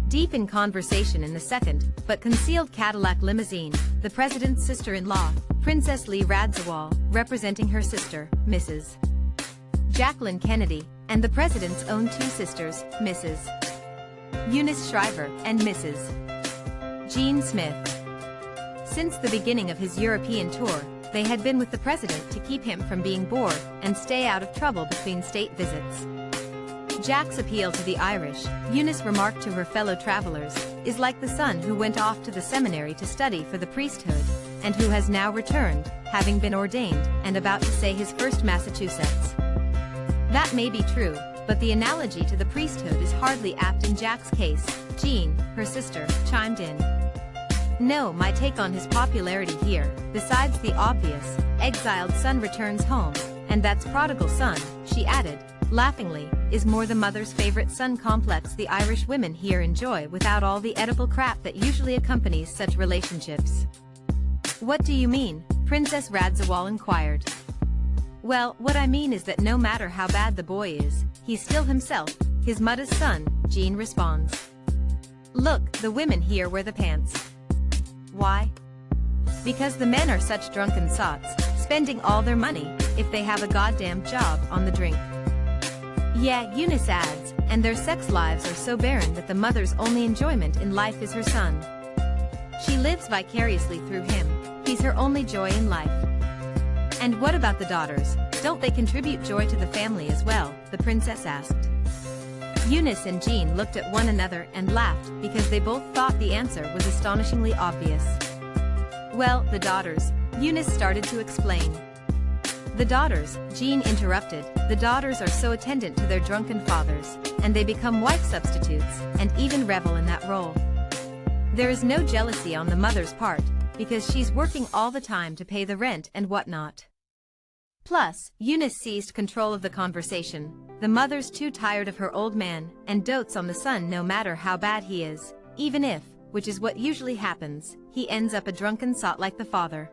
Deep in conversation in the second, but concealed Cadillac limousine, the president's sister-in-law, Princess Lee Radzawal, representing her sister, Mrs. Jacqueline Kennedy, and the president's own 2 sisters, Mrs. Eunice Shriver and Mrs. Jean Smith. Since the beginning of his European tour, they had been with the president to keep him from being bored and stay out of trouble between state visits. Jack's appeal to the Irish, Eunice remarked to her fellow travelers, is like the son who went off to the seminary to study for the priesthood, and who has now returned, having been ordained, and about to say his first Massachusetts. That may be true, but the analogy to the priesthood is hardly apt in Jack's case. Jean, her sister, chimed in. No, my take on his popularity here, besides the obvious, exiled son returns home, and that's prodigal son, she added, laughingly, is more the mother's favorite son complex the Irish women here enjoy without all the edible crap that usually accompanies such relationships. What do you mean? Princess Radzawal inquired. Well, what I mean is that no matter how bad the boy is, he's still himself, his mother's son, Jean responds. Look, the women here wear the pants. Why? Because the men are such drunken sots, spending all their money, if they have a goddamn job, on the drink. Yeah, Eunice adds, and their sex lives are so barren that the mother's only enjoyment in life is her son. She lives vicariously through him, he's her only joy in life. And what about the daughters, don't they contribute joy to the family as well, the princess asked. Eunice and Jean looked at one another and laughed because they both thought the answer was astonishingly obvious. Well, the daughters, Eunice started to explain. The daughters, Jean interrupted, the daughters are so attendant to their drunken fathers, and they become wife substitutes, and even revel in that role. There is no jealousy on the mother's part, because she's working all the time to pay the rent and whatnot. Plus, Eunice seized control of the conversation. The mother's too tired of her old man, and dotes on the son no matter how bad he is, even if, which is what usually happens, he ends up a drunken sot like the father.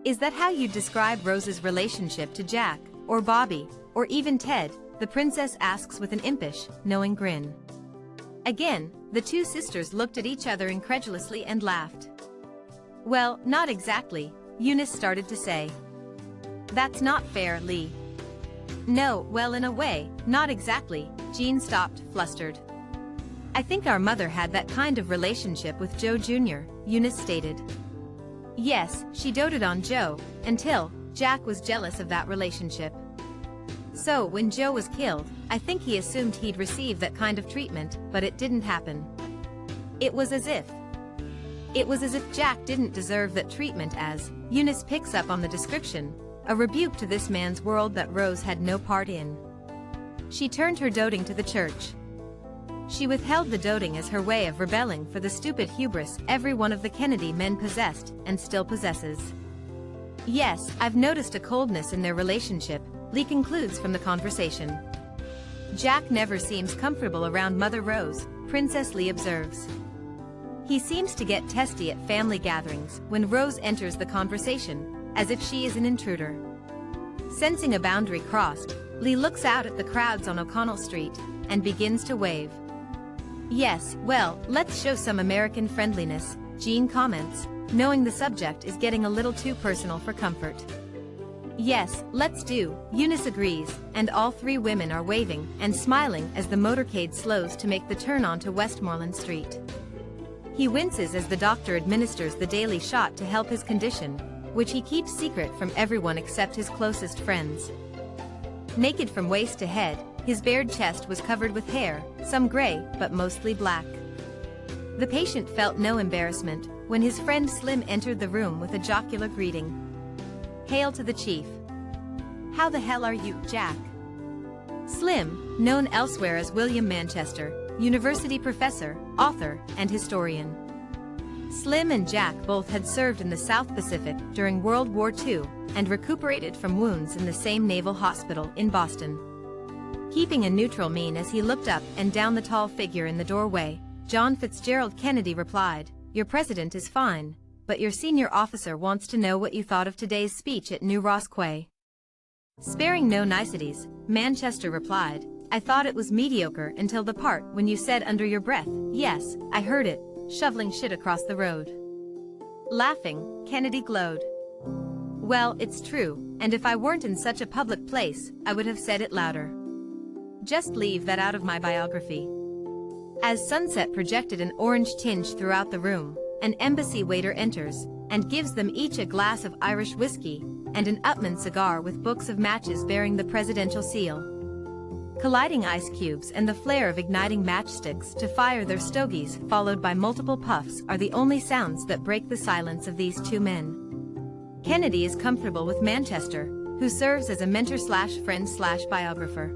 Is that how you'd describe Rose's relationship to Jack, or Bobby, or even Ted? The princess asks with an impish, knowing grin. Again, the two sisters looked at each other incredulously and laughed. Well, not exactly, Eunice started to say. That's not fair, Lee. No, well, in a way, not exactly, Jean stopped, flustered. I think our mother had that kind of relationship with Joe Jr., Eunice stated. Yes, she doted on Joe, until Jack was jealous of that relationship. So when Joe was killed, I think he assumed he'd receive that kind of treatment, but it didn't happen. It was as if Jack didn't deserve that treatment as, Eunice picks up on the description, a rebuke to this man's world that Rose had no part in. She turned her doting to the church. She withheld the doting as her way of rebelling for the stupid hubris every one of the Kennedy men possessed, and still possesses. Yes, I've noticed a coldness in their relationship, Lee concludes from the conversation. Jack never seems comfortable around Mother Rose, Princess Lee observes. He seems to get testy at family gatherings when Rose enters the conversation, as if she is an intruder. Sensing a boundary crossed, Lee looks out at the crowds on O'Connell Street, and begins to wave. Yes, well, let's show some American friendliness, Jean comments, knowing the subject is getting a little too personal for comfort. Yes, let's do, Eunice agrees, and all three women are waving and smiling as the motorcade slows to make the turn onto Westmoreland Street. He winces as the doctor administers the daily shot to help his condition, which he keeps secret from everyone except his closest friends. Naked from waist to head, his bared chest was covered with hair, some gray, but mostly black. The patient felt no embarrassment when his friend Slim entered the room with a jocular greeting. Hail to the chief. How the hell are you, Jack? Slim, known elsewhere as William Manchester, university professor, author, and historian. Slim and Jack both had served in the South Pacific during World War II and recuperated from wounds in the same naval hospital in Boston. Keeping a neutral mien as he looked up and down the tall figure in the doorway, John Fitzgerald Kennedy replied, Your president is fine, but your senior officer wants to know what you thought of today's speech at New Ross Quay. Sparing no niceties, Manchester replied, I thought it was mediocre until the part when you said under your breath, yes, I heard it, shoveling shit across the road. Laughing, Kennedy glowed. Well, it's true, and if I weren't in such a public place, I would have said it louder. Just leave that out of my biography. As sunset projected an orange tinge throughout the room, an embassy waiter enters, and gives them each a glass of Irish whiskey and an Upmann cigar with books of matches bearing the presidential seal. Colliding ice cubes and the flare of igniting matchsticks to fire their stogies, followed by multiple puffs, are the only sounds that break the silence of these two men. Kennedy is comfortable with Manchester, who serves as a mentor/friend/biographer.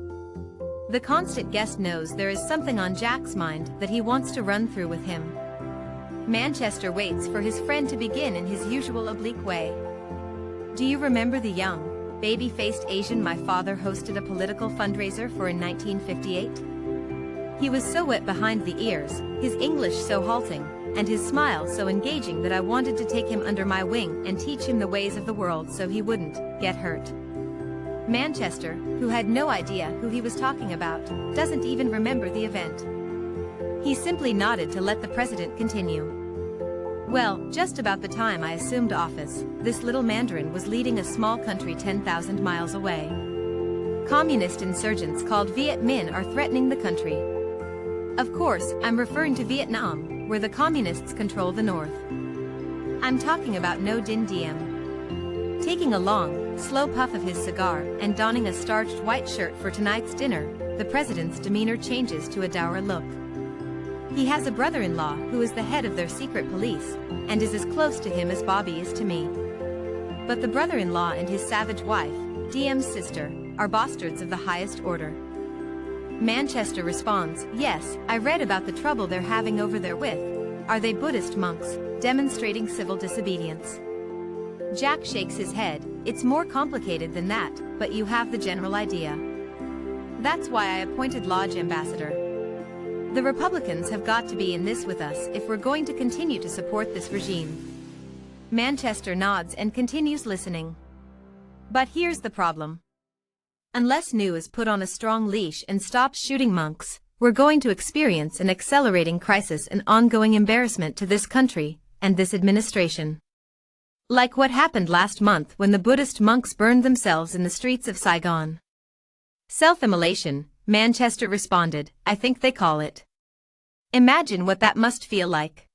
The constant guest knows there is something on Jack's mind that he wants to run through with him. Manchester waits for his friend to begin in his usual oblique way. Do you remember the young, baby-faced Asian my father hosted a political fundraiser for in 1958? He was so wet behind the ears, his English so halting, and his smile so engaging that I wanted to take him under my wing and teach him the ways of the world so he wouldn't get hurt. Manchester, who had no idea who he was talking about, doesn't even remember the event. He simply nodded to let the president continue. Well, just about the time I assumed office, this little Mandarin was leading a small country 10,000 miles away. Communist insurgents called Viet Minh are threatening the country. Of course, I'm referring to Vietnam, where the communists control the north. I'm talking about No Din Diem. Taking a long, slow puff of his cigar and donning a starched white shirt for tonight's dinner, the president's demeanor changes to a dour look. He has a brother-in-law who is the head of their secret police, and is as close to him as Bobby is to me. But the brother-in-law and his savage wife, DM's sister, are bastards of the highest order. Manchester responds, yes, I read about the trouble they're having over there with. Are they Buddhist monks, demonstrating civil disobedience? Jack shakes his head, it's more complicated than that, but you have the general idea. That's why I appointed Lodge Ambassador. The Republicans have got to be in this with us if we're going to continue to support this regime. Manchester nods and continues listening. But here's the problem. Unless New is put on a strong leash and stops shooting monks, we're going to experience an accelerating crisis and ongoing embarrassment to this country and this administration. Like what happened last month when the Buddhist monks burned themselves in the streets of Saigon. Self-immolation, Manchester responded, I think they call it. Imagine what that must feel like.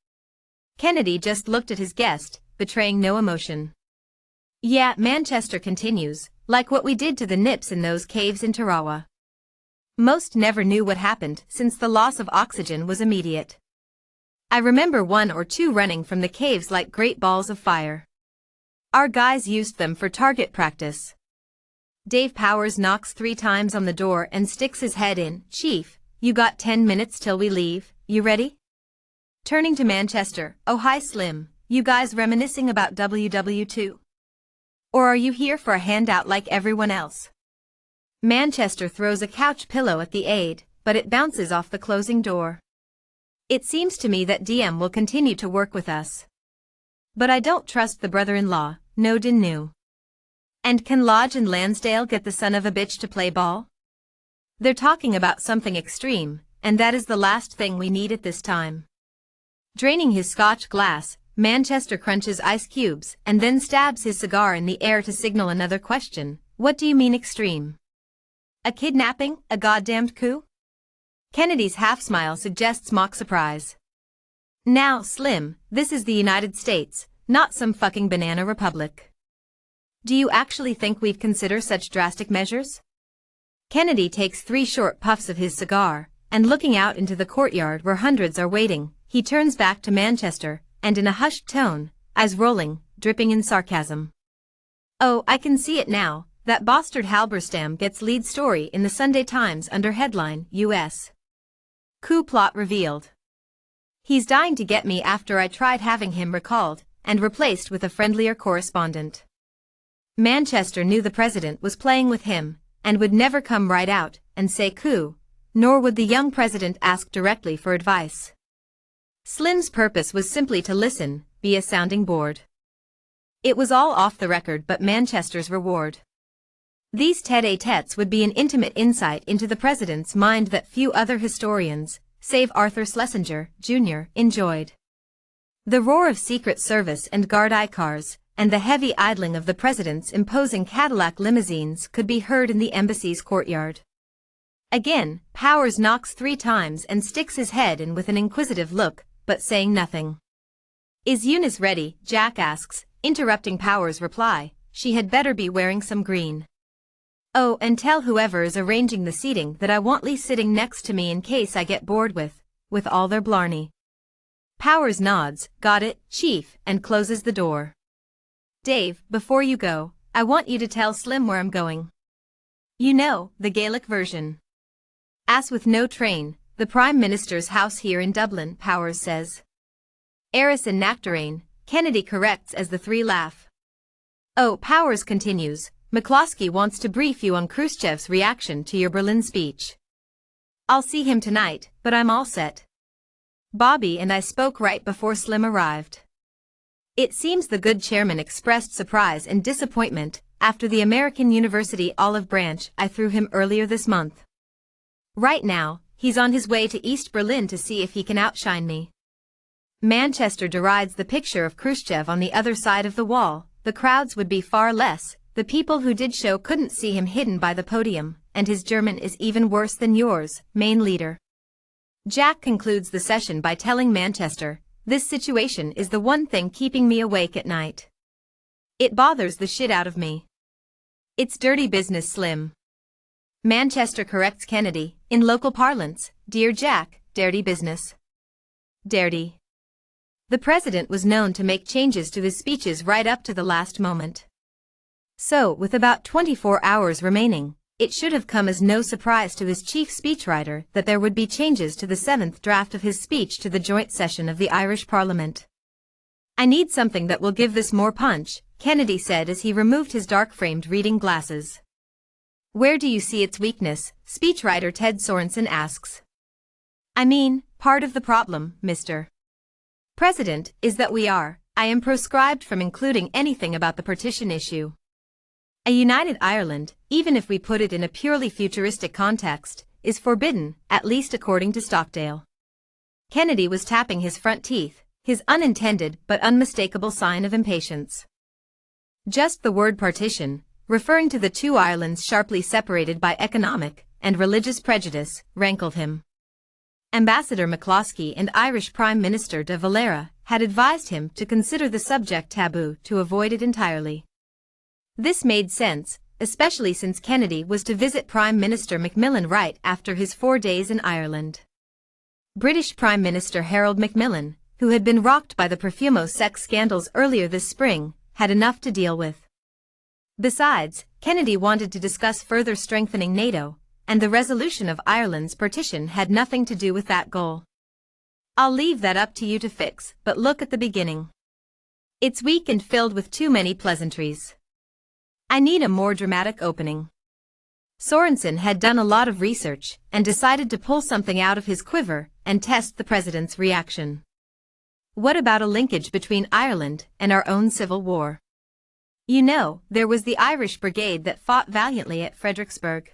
Kennedy just looked at his guest, betraying no emotion. Yeah, Manchester continues, like what we did to the Nips in those caves in Tarawa. Most never knew what happened since the loss of oxygen was immediate. I remember 1 or 2 running from the caves like great balls of fire. Our guys used them for target practice. Dave Powers knocks 3 times on the door and sticks his head in. Chief, you got 10 minutes till we leave, you ready? Turning to Manchester, oh hi Slim, you guys reminiscing about WW2? Or are you here for a handout like everyone else? Manchester throws a couch pillow at the aide, but it bounces off the closing door. It seems to me that DM will continue to work with us. But I don't trust the brother-in-law, No Din New. And can Lodge and Lansdale get the son of a bitch to play ball? They're talking about something extreme, and that is the last thing we need at this time. Draining his scotch glass, Manchester crunches ice cubes and then stabs his cigar in the air to signal another question. What do you mean extreme? A kidnapping, a goddamned coup? Kennedy's half-smile suggests mock surprise. Now, Slim, this is the United States, not some fucking banana republic. Do you actually think we'd consider such drastic measures? Kennedy takes 3 short puffs of his cigar, and looking out into the courtyard where hundreds are waiting, he turns back to Manchester, and in a hushed tone, eyes rolling, dripping in sarcasm. Oh, I can see it now, that bastard Halberstam gets lead story in the Sunday Times under headline, U.S. Coup plot revealed. He's dying to get me after I tried having him recalled, and replaced with a friendlier correspondent. Manchester knew the president was playing with him, and would never come right out and say coup, nor would the young president ask directly for advice. Slim's purpose was simply to listen, be a sounding board. It was all off the record but Manchester's reward. These tête-à-têtes would be an intimate insight into the president's mind that few other historians, save Arthur Schlesinger, Jr., enjoyed. The roar of Secret Service and Guard cars, and the heavy idling of the president's imposing Cadillac limousines could be heard in the embassy's courtyard. Again, Powers knocks 3 times and sticks his head in with an inquisitive look, but saying nothing. Is Eunice ready? Jack asks, interrupting Power's reply. She had better be wearing some green. Oh, and tell whoever is arranging the seating that I want Lee sitting next to me in case I get bored with all their blarney. Powers nods, got it, Chief, and closes the door. Dave, before you go, I want you to tell Slim where I'm going. You know, the Gaelic version. As with no train, the Prime Minister's house here in Dublin, Powers says. Eris and Nectarine, Kennedy corrects as the three laugh. Oh, Powers continues, McCloskey wants to brief you on Khrushchev's reaction to your Berlin speech. I'll see him tonight, but I'm all set. Bobby and I spoke right before Slim arrived. It seems the good chairman expressed surprise and disappointment after the American University olive branch I threw him earlier this month. Right now, he's on his way to East Berlin to see if he can outshine me. Manchester derides the picture of Khrushchev on the other side of the wall. The crowds would be far less, the people who did show couldn't see him hidden by the podium, and his German is even worse than yours, main leader. Jack concludes the session by telling Manchester, this situation is the one thing keeping me awake at night. It bothers the shit out of me. It's dirty business, Slim. Manchester corrects Kennedy, in local parlance, dear Jack, dirty business. Dirty. The president was known to make changes to his speeches right up to the last moment. So, with about 24 hours remaining, it should have come as no surprise to his chief speechwriter that there would be changes to the 7th draft of his speech to the joint session of the Irish Parliament. I need something that will give this more punch, Kennedy said as he removed his dark-framed reading glasses. Where do you see its weakness? Speechwriter Ted Sorensen asks. I mean, part of the problem, Mr. President, is that I am proscribed from including anything about the partition issue. A united Ireland, even if we put it in a purely futuristic context, is forbidden, at least according to Stockdale. Kennedy was tapping his front teeth, his unintended but unmistakable sign of impatience. Just the word partition, referring to the two Irelands sharply separated by economic and religious prejudice, rankled him. Ambassador McCloskey and Irish Prime Minister de Valera had advised him to consider the subject taboo to avoid it entirely. This made sense, especially since Kennedy was to visit Prime Minister Macmillan right after his 4 days in Ireland. British Prime Minister Harold Macmillan, who had been rocked by the Profumo sex scandals earlier this spring, had enough to deal with. Besides, Kennedy wanted to discuss further strengthening NATO, and the resolution of Ireland's partition had nothing to do with that goal. I'll leave that up to you to fix, but look at the beginning. It's weak and filled with too many pleasantries. I need a more dramatic opening. Sorensen had done a lot of research and decided to pull something out of his quiver and test the president's reaction. What about a linkage between Ireland and our own civil war? You know, there was the Irish Brigade that fought valiantly at Fredericksburg.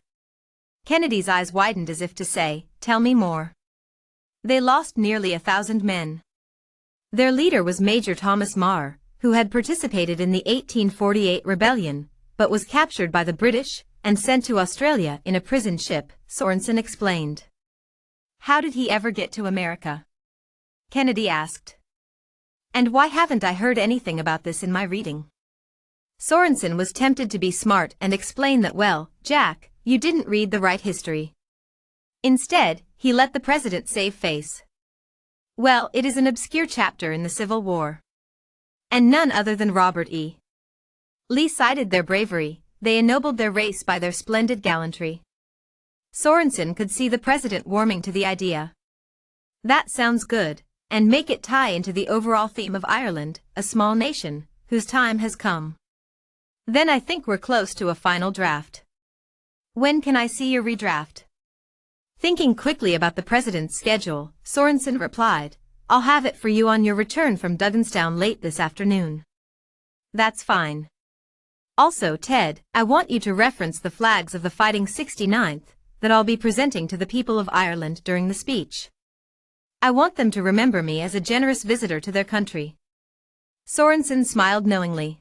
Kennedy's eyes widened as if to say, tell me more. They lost nearly 1,000 men. Their leader was Major Thomas Marr, who had participated in the 1848 rebellion, but was captured by the British and sent to Australia in a prison ship, Sorensen explained. How did he ever get to America? Kennedy asked. And why haven't I heard anything about this in my reading? Sorensen was tempted to be smart and explain that, well, Jack, you didn't read the right history. Instead, he let the president save face. Well, it is an obscure chapter in the Civil War. And none other than Robert E. Lee cited their bravery, they ennobled their race by their splendid gallantry. Sorensen could see the president warming to the idea. That sounds good, and make it tie into the overall theme of Ireland, a small nation, whose time has come. Then I think we're close to a final draft. When can I see your redraft? Thinking quickly about the president's schedule, Sorensen replied, I'll have it for you on your return from Dugganstown late this afternoon. That's fine. Also, Ted, I want you to reference the flags of the Fighting 69th that I'll be presenting to the people of Ireland during the speech. I want them to remember me as a generous visitor to their country. Sorensen smiled knowingly.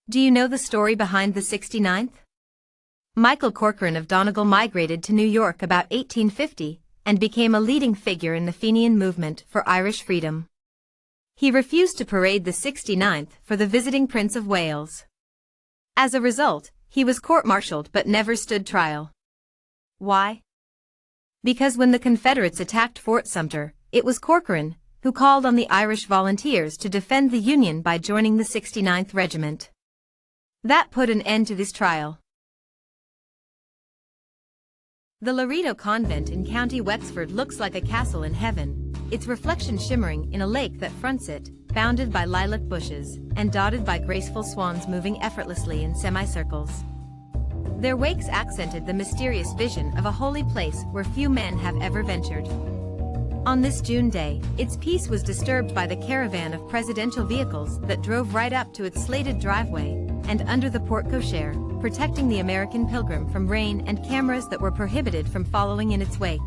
Do you know the story behind the 69th? Michael Corcoran of Donegal migrated to New York about 1850 and became a leading figure in the Fenian movement for Irish freedom. He refused to parade the 69th for the visiting Prince of Wales. As a result, he was court-martialed but never stood trial. Why? Because when the Confederates attacked Fort Sumter, it was Corcoran who called on the Irish volunteers to defend the Union by joining the 69th Regiment. That put an end to this trial. The Laredo Convent in County Wexford looks like a castle in heaven, its reflection shimmering in a lake that fronts it, bounded by lilac bushes, and dotted by graceful swans moving effortlessly in semicircles. Their wakes accented the mysterious vision of a holy place where few men have ever ventured. On this June day, its peace was disturbed by the caravan of presidential vehicles that drove right up to its slated driveway, and under the porte-cochere, protecting the American pilgrim from rain and cameras that were prohibited from following in its wake.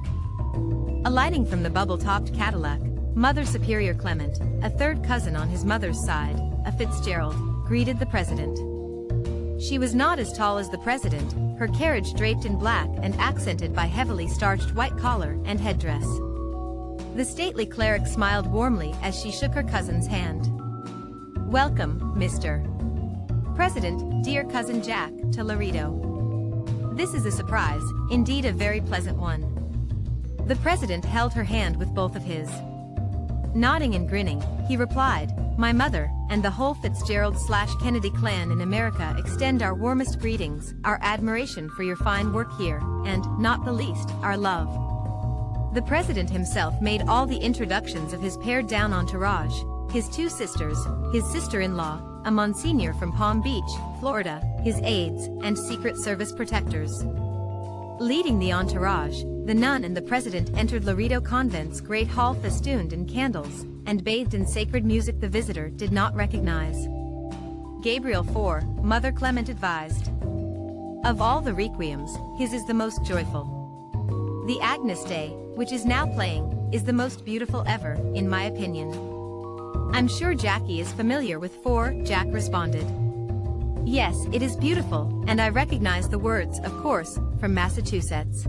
Alighting from the bubble-topped Cadillac, Mother Superior Clement, a third cousin on his mother's side, a Fitzgerald, greeted the president. She was not as tall as the president, her carriage draped in black and accented by heavily starched white collar and headdress. The stately cleric smiled warmly as she shook her cousin's hand. "Welcome, Mr. President, dear Cousin Jack, to Laredo. This is a surprise, indeed a very pleasant one." The president held her hand with both of his. Nodding and grinning, he replied, "My mother, and the whole Fitzgerald/Kennedy clan in America extend our warmest greetings, our admiration for your fine work here, and, not the least, our love." The president himself made all the introductions of his pared-down entourage, his two sisters, his sister-in-law, a Monsignor from Palm Beach, Florida, his aides, and Secret Service protectors. Leading the entourage, the nun and the president entered Laredo Convent's great hall festooned in candles, and bathed in sacred music the visitor did not recognize. Gabriel 4, Mother Clement advised. Of all the requiems, his is the most joyful. The Agnus Dei, which is now playing, is the most beautiful ever, in my opinion. I'm sure Jackie is familiar with 4, Jack responded. Yes, it is beautiful, and I recognize the words, of course, from Massachusetts.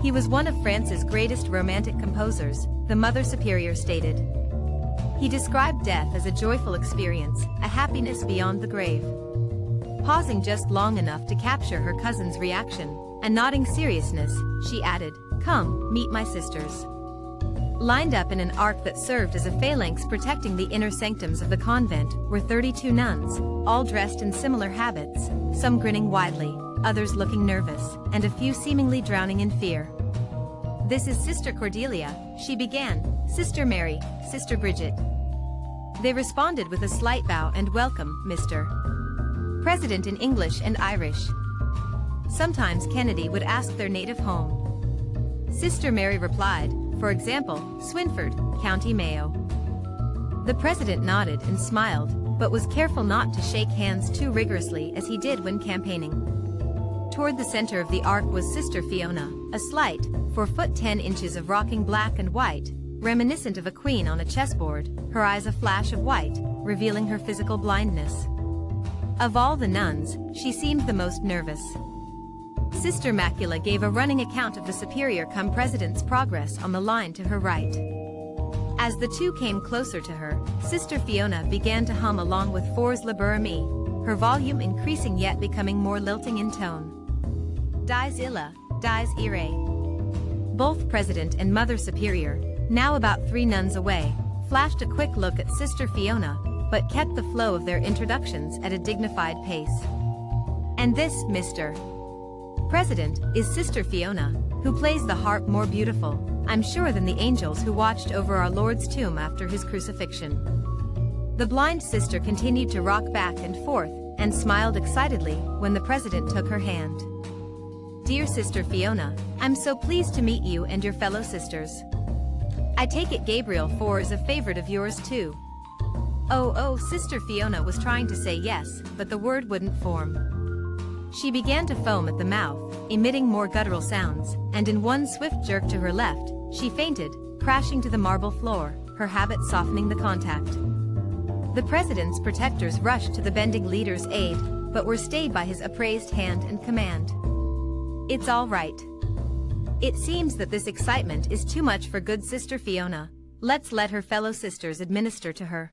He was one of France's greatest romantic composers, the Mother Superior stated. He described death as a joyful experience, a happiness beyond the grave. Pausing just long enough to capture her cousin's reaction, and nodding seriousness, she added, "Come, meet my sisters." Lined up in an arc that served as a phalanx protecting the inner sanctums of the convent were 32 nuns, all dressed in similar habits, some grinning widely, others looking nervous, and a few seemingly drowning in fear. "This is Sister Cordelia," she began, "Sister Mary, Sister Bridget." They responded with a slight bow and "Welcome, Mr. President" in English and Irish. Sometimes Kennedy would ask their native home. Sister Mary replied, for example, Swinford, County Mayo. The president nodded and smiled, but was careful not to shake hands too rigorously as he did when campaigning. Toward the center of the arc was Sister Fiona, a slight, 4 foot 10 inches of rocking black and white, reminiscent of a queen on a chessboard, her eyes a flash of white, revealing her physical blindness. Of all the nuns, she seemed the most nervous. Sister Macula gave a running account of the superior cum president's progress on the line to her right. As the two came closer to her, Sister Fiona began to hum along with Four's Liber Me, her volume increasing yet becoming more lilting in tone. Dies illa, dies ire. Both President and Mother Superior, now about 3 nuns away, flashed a quick look at Sister Fiona, but kept the flow of their introductions at a dignified pace. "And this, Mr. President, is Sister Fiona, who plays the harp more beautiful, I'm sure, than the angels who watched over our Lord's tomb after his crucifixion." The blind sister continued to rock back and forth, and smiled excitedly when the president took her hand. "Dear Sister Fiona, I'm so pleased to meet you and your fellow sisters. I take it Gabriel 4 is a favorite of yours too." Oh, Sister Fiona was trying to say yes, but the word wouldn't form. She began to foam at the mouth, emitting more guttural sounds, and in one swift jerk to her left, she fainted, crashing to the marble floor, her habit softening the contact. The president's protectors rushed to the bending leader's aid, but were stayed by his upraised hand and command. "It's all right. It seems that this excitement is too much for good Sister Fiona. Let's let her fellow sisters administer to her.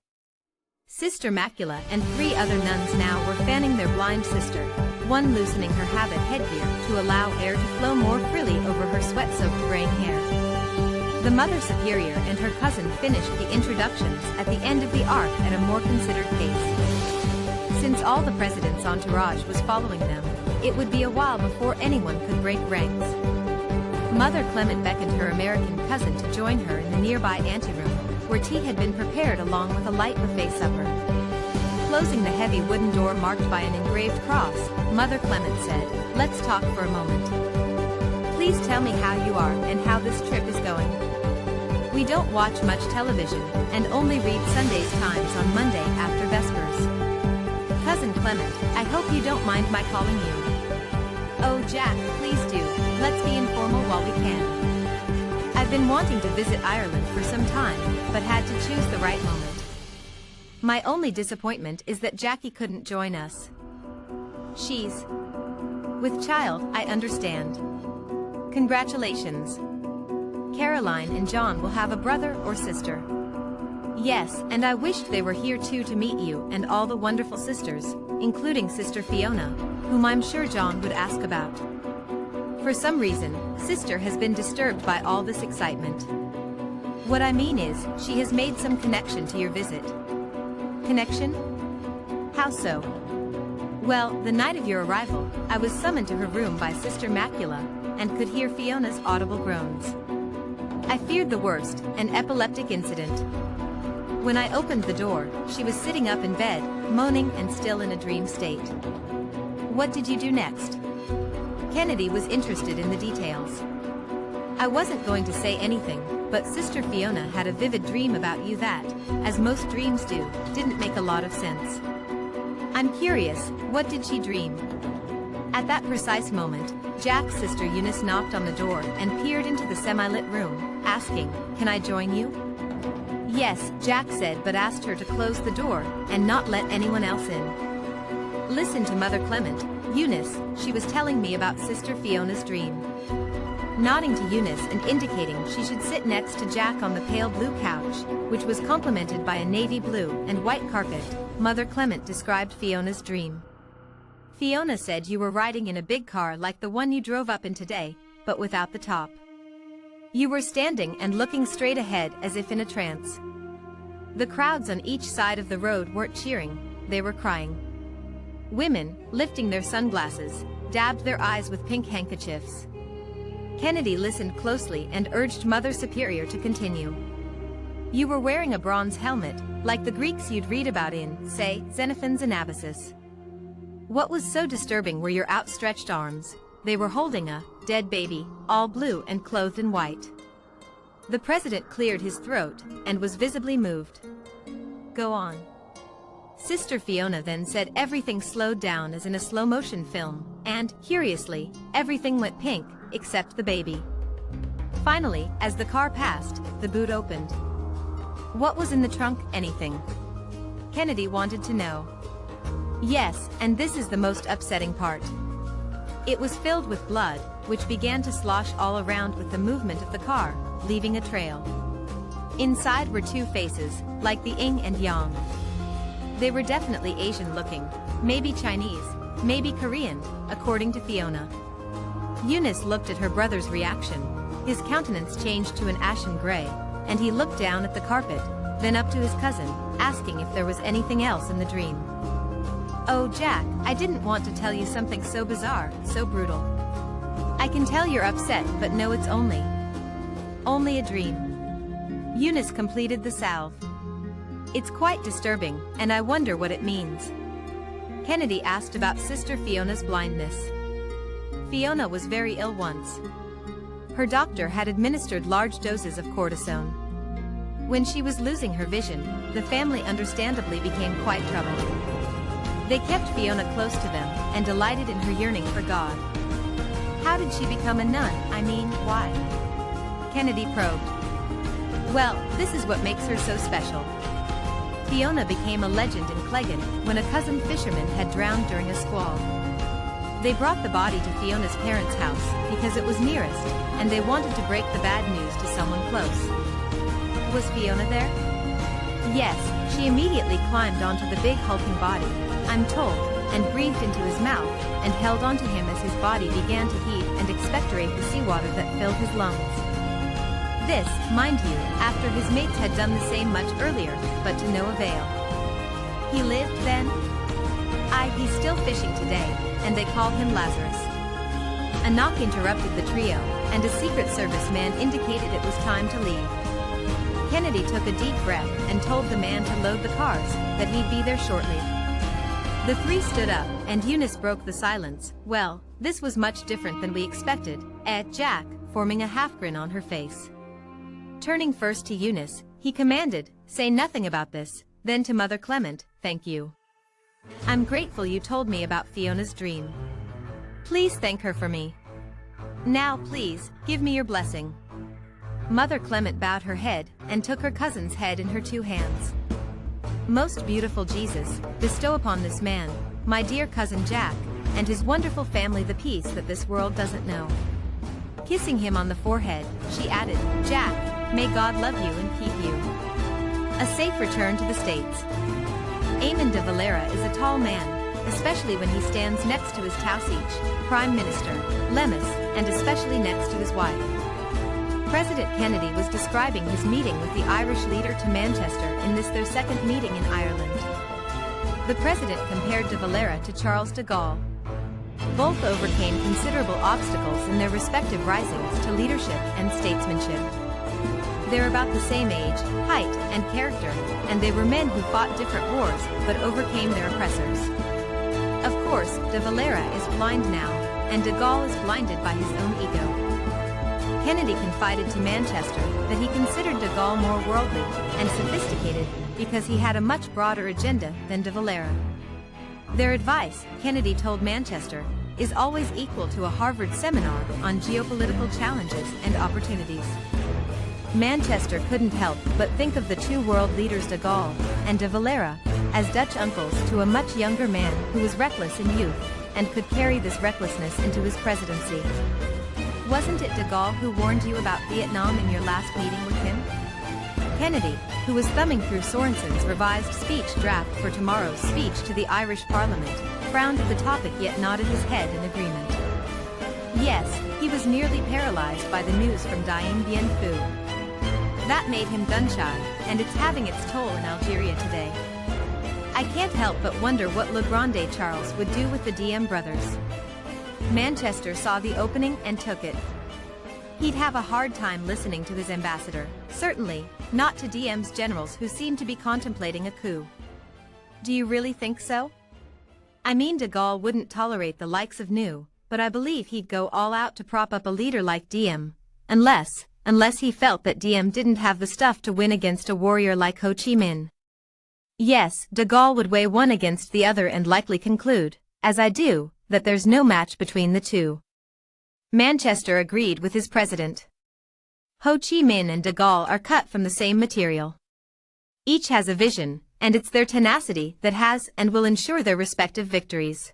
Sister Macula and 3 other nuns now were fanning their blind sister, one loosening her habit headgear to allow air to flow more freely over her sweat-soaked graying hair. The Mother Superior and her cousin finished the introductions at the end of the arc at a more considered pace. Since all the president's entourage was following them, it would be a while before anyone could break ranks. Mother Clement beckoned her American cousin to join her in the nearby anteroom, where tea had been prepared along with a light buffet supper. Closing the heavy wooden door marked by an engraved cross, Mother Clement said, "Let's talk for a moment. Please tell me how you are and how this trip is going. We don't watch much television, and only read Sunday's Times on Monday after Vespers. Cousin Clement, I hope you don't mind my calling you." "Oh Jack, please do, let's be informal while we can. I've been wanting to visit Ireland for some time, but had to choose the right moment. My only disappointment is that Jackie couldn't join us. She's with child, I understand. Congratulations. Caroline and John will have a brother or sister." "Yes, and I wished they were here too to meet you and all the wonderful sisters, including Sister Fiona, whom I'm sure John would ask about. For some reason, Sister has been disturbed by all this excitement. What I mean is, she has made some connection to your visit." "Connection? How so?" "Well, the night of your arrival, I was summoned to her room by Sister Macula, and could hear Fiona's audible groans. I feared the worst, an epileptic incident. When I opened the door, she was sitting up in bed, moaning and still in a dream state." "What did you do next?" Kennedy was interested in the details. "I wasn't going to say anything, but Sister Fiona had a vivid dream about you that, as most dreams do, didn't make a lot of sense." "I'm curious, what did she dream?" At that precise moment, Jack's sister Eunice knocked on the door and peered into the semi-lit room, asking, "Can I join you?" "Yes," Jack said, but asked her to close the door and not let anyone else in. "Listen to Mother Clement, Eunice, she was telling me about Sister Fiona's dream." Nodding to Eunice and indicating she should sit next to Jack on the pale blue couch, which was complemented by a navy blue and white carpet, Mother Clement described Fiona's dream. "Fiona said you were riding in a big car like the one you drove up in today, but without the top. You were standing and looking straight ahead as if in a trance. The crowds on each side of the road weren't cheering, they were crying. Women, lifting their sunglasses, dabbed their eyes with pink handkerchiefs." Kennedy listened closely and urged Mother Superior to continue. "You were wearing a bronze helmet, like the Greeks you'd read about in, say, Xenophon's Anabasis. What was so disturbing were your outstretched arms. They were holding a dead baby, all blue and clothed in white." The president cleared his throat and was visibly moved. "Go on." Sister Fiona then said everything slowed down as in a slow-motion film, and, curiously, everything went pink, except the baby. Finally, as the car passed, the boot opened. "What was in the trunk? Anything?" Kennedy wanted to know. "Yes, and this is the most upsetting part. It was filled with blood, which began to slosh all around with the movement of the car, leaving a trail. Inside were 2 faces, like the yin and yang. They were definitely Asian-looking, maybe Chinese, maybe Korean, according to Fiona." Eunice looked at her brother's reaction. His countenance changed to an ashen gray, and he looked down at the carpet, then up to his cousin, asking if there was anything else in the dream. "Oh Jack, I didn't want to tell you something so bizarre, so brutal. I can tell you're upset, but no, it's only a dream." Eunice completed the salve. "It's quite disturbing, and I wonder what it means." Kennedy asked about Sister Fiona's blindness. "Fiona was very ill once. Her doctor had administered large doses of cortisone. When she was losing her vision, the family understandably became quite troubled. They kept Fiona close to them and delighted in her yearning for God." "How did she become a nun? I mean, why?" Kennedy probed. "Well, this is what makes her so special. Fiona became a legend in Cleggan when a cousin fisherman had drowned during a squall. They brought the body to Fiona's parents' house because it was nearest, and they wanted to break the bad news to someone close. Was Fiona there? Yes, she immediately climbed onto the big hulking body, I'm told, and breathed into his mouth, and held onto him as his body began to heave and expectorate the seawater that filled his lungs. This, mind you, after his mates had done the same much earlier, but to no avail. He lived then? Aye, he's still fishing today, and they call him Lazarus. A knock interrupted the trio, and a Secret Service man indicated it was time to leave. Kennedy took a deep breath and told the man to load the cars, that he'd be there shortly. The three stood up, and Eunice broke the silence. Well, this was much different than we expected, Jack, forming a half-grin on her face. Turning first to Eunice, he commanded, say nothing about this, then to Mother Clement, thank you. I'm grateful you told me about Fiona's dream. Please thank her for me. Now please, give me your blessing. Mother Clement bowed her head, and took her cousin's head in her two hands. Most beautiful Jesus, bestow upon this man, my dear cousin Jack, and his wonderful family the peace that this world doesn't know. Kissing him on the forehead, she added, Jack, may God love you and keep you. A safe return to the States. Eamon de Valera is a tall man, especially when he stands next to his Tausige, Prime Minister, Lemus, and especially next to his wife. President Kennedy was describing his meeting with the Irish leader to Manchester in this their second meeting in Ireland. The president compared de Valera to Charles de Gaulle. Both overcame considerable obstacles in their respective risings to leadership and statesmanship. They're about the same age, height, and character, and they were men who fought different wars but overcame their oppressors. Of course, de Valera is blind now, and de Gaulle is blinded by his own ego. Kennedy confided to Manchester that he considered de Gaulle more worldly and sophisticated because he had a much broader agenda than de Valera. Their advice, Kennedy told Manchester, is always equal to a Harvard seminar on geopolitical challenges and opportunities. Manchester couldn't help but think of the two world leaders de Gaulle and de Valera as Dutch uncles to a much younger man who was reckless in youth and could carry this recklessness into his presidency. Wasn't it de Gaulle who warned you about Vietnam in your last meeting with him? Kennedy, who was thumbing through Sorensen's revised speech draft for tomorrow's speech to the Irish Parliament, frowned at the topic yet nodded his head in agreement. Yes, he was nearly paralyzed by the news from Dien Bien Phu. That made him gun-shy, and it's having its toll in Algeria today. I can't help but wonder what Le Grande Charles would do with the DM brothers. Manchester saw the opening and took it. He'd have a hard time listening to his ambassador, certainly, not to DM's generals who seemed to be contemplating a coup. Do you really think so? I mean, de Gaulle wouldn't tolerate the likes of New, but I believe he'd go all out to prop up a leader like DM, unless he felt that DM didn't have the stuff to win against a warrior like Ho Chi Minh. Yes, de Gaulle would weigh one against the other and likely conclude, as I do, that there's no match between the two. Manchester agreed with his president. Ho Chi Minh and de Gaulle are cut from the same material. Each has a vision, and it's their tenacity that has and will ensure their respective victories.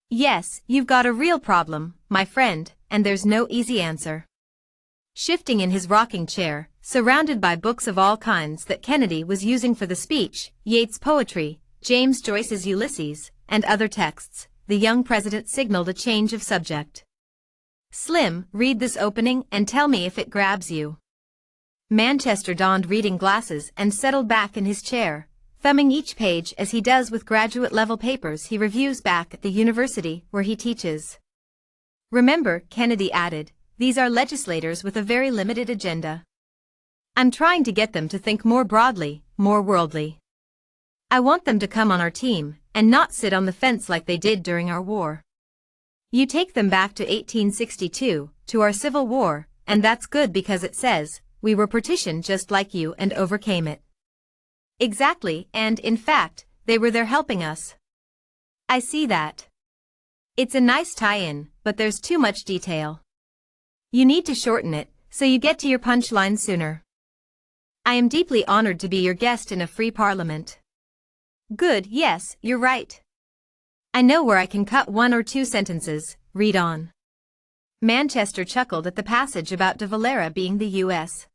Yes, you've got a real problem, my friend, and there's no easy answer. Shifting in his rocking chair, surrounded by books of all kinds that Kennedy was using for the speech, Yeats' poetry, James Joyce's Ulysses, and other texts, the young president signaled a change of subject. Slim, read this opening and tell me if it grabs you. Manchester donned reading glasses and settled back in his chair, thumbing each page as he does with graduate-level papers he reviews back at the university where he teaches. Remember, Kennedy added, these are legislators with a very limited agenda. I'm trying to get them to think more broadly, more worldly. I want them to come on our team, and not sit on the fence like they did during our war. You take them back to 1862, to our Civil War, and that's good because it says, we were partitioned just like you and overcame it. Exactly, and in fact, they were there helping us. I see that. It's a nice tie-in, but there's too much detail. You need to shorten it, so you get to your punchline sooner. I am deeply honored to be your guest in a free parliament. Good, yes, you're right. I know where I can cut one or two sentences, read on. Manchester chuckled at the passage about de Valera being the U.S.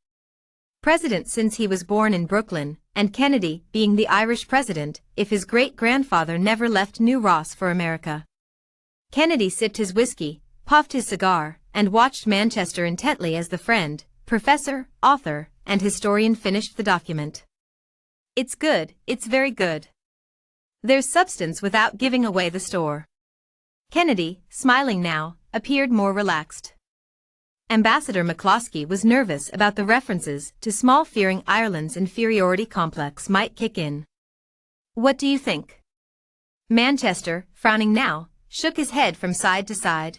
President since he was born in Brooklyn, and Kennedy being the Irish president if his great-grandfather never left New Ross for America. Kennedy sipped his whiskey, puffed his cigar, and watched Manchester intently as the friend, professor, author, and historian finished the document. It's good, it's very good. There's substance without giving away the store. Kennedy, smiling now, appeared more relaxed. Ambassador McCloskey was nervous about the references to Small, fearing Ireland's inferiority complex might kick in. What do you think? Manchester, frowning now, shook his head from side to side.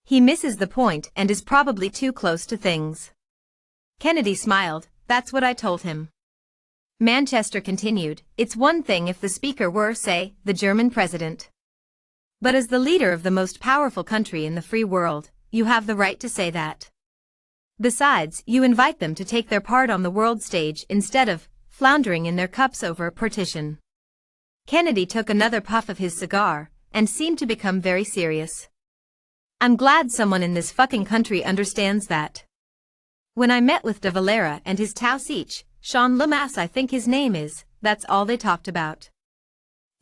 He misses the point and is probably too close to things. Kennedy smiled, that's what I told him. Manchester continued, it's one thing if the speaker were, say, the German president. But as the leader of the most powerful country in the free world, you have the right to say that. Besides, you invite them to take their part on the world stage instead of floundering in their cups over a partition. Kennedy took another puff of his cigar, and seemed to become very serious. I'm glad someone in this fucking country understands that. When I met with de Valera and his Tausich, Sean Lemass I think his name is, that's all they talked about.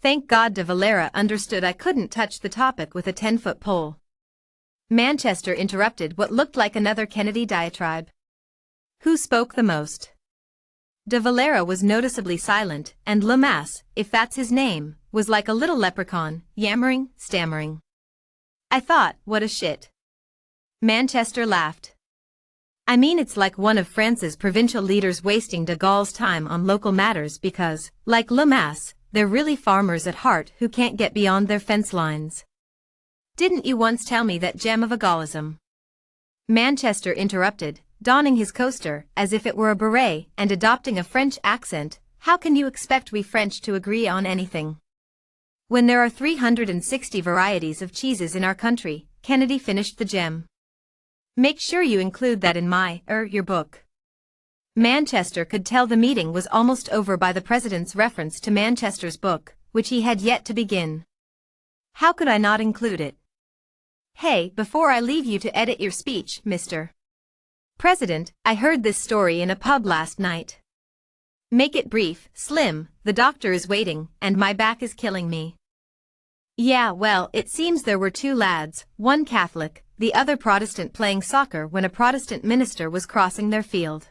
Thank God de Valera understood I couldn't touch the topic with a 10-foot pole. Manchester interrupted what looked like another Kennedy diatribe. Who spoke the most? De Valera was noticeably silent, and Lemass, if that's his name, was like a little leprechaun, yammering, stammering. I thought, what a shit. Manchester laughed. I mean it's like one of France's provincial leaders wasting de Gaulle's time on local matters because, like Lemass, they're really farmers at heart who can't get beyond their fence lines. Didn't you once tell me that gem of a Gaullism? Manchester interrupted, donning his coaster as if it were a beret and adopting a French accent. How can you expect we French to agree on anything? When there are 360 varieties of cheeses in our country, Kennedy finished the gem. Make sure you include that in your book. Manchester could tell the meeting was almost over by the president's reference to Manchester's book, which he had yet to begin. How could I not include it? Hey, before I leave you to edit your speech, Mr. President, I heard this story in a pub last night. Make it brief, Slim, the doctor is waiting, and my back is killing me. Yeah, well, it seems there were two lads, one Catholic, the other Protestant, playing soccer when a Protestant minister was crossing their field.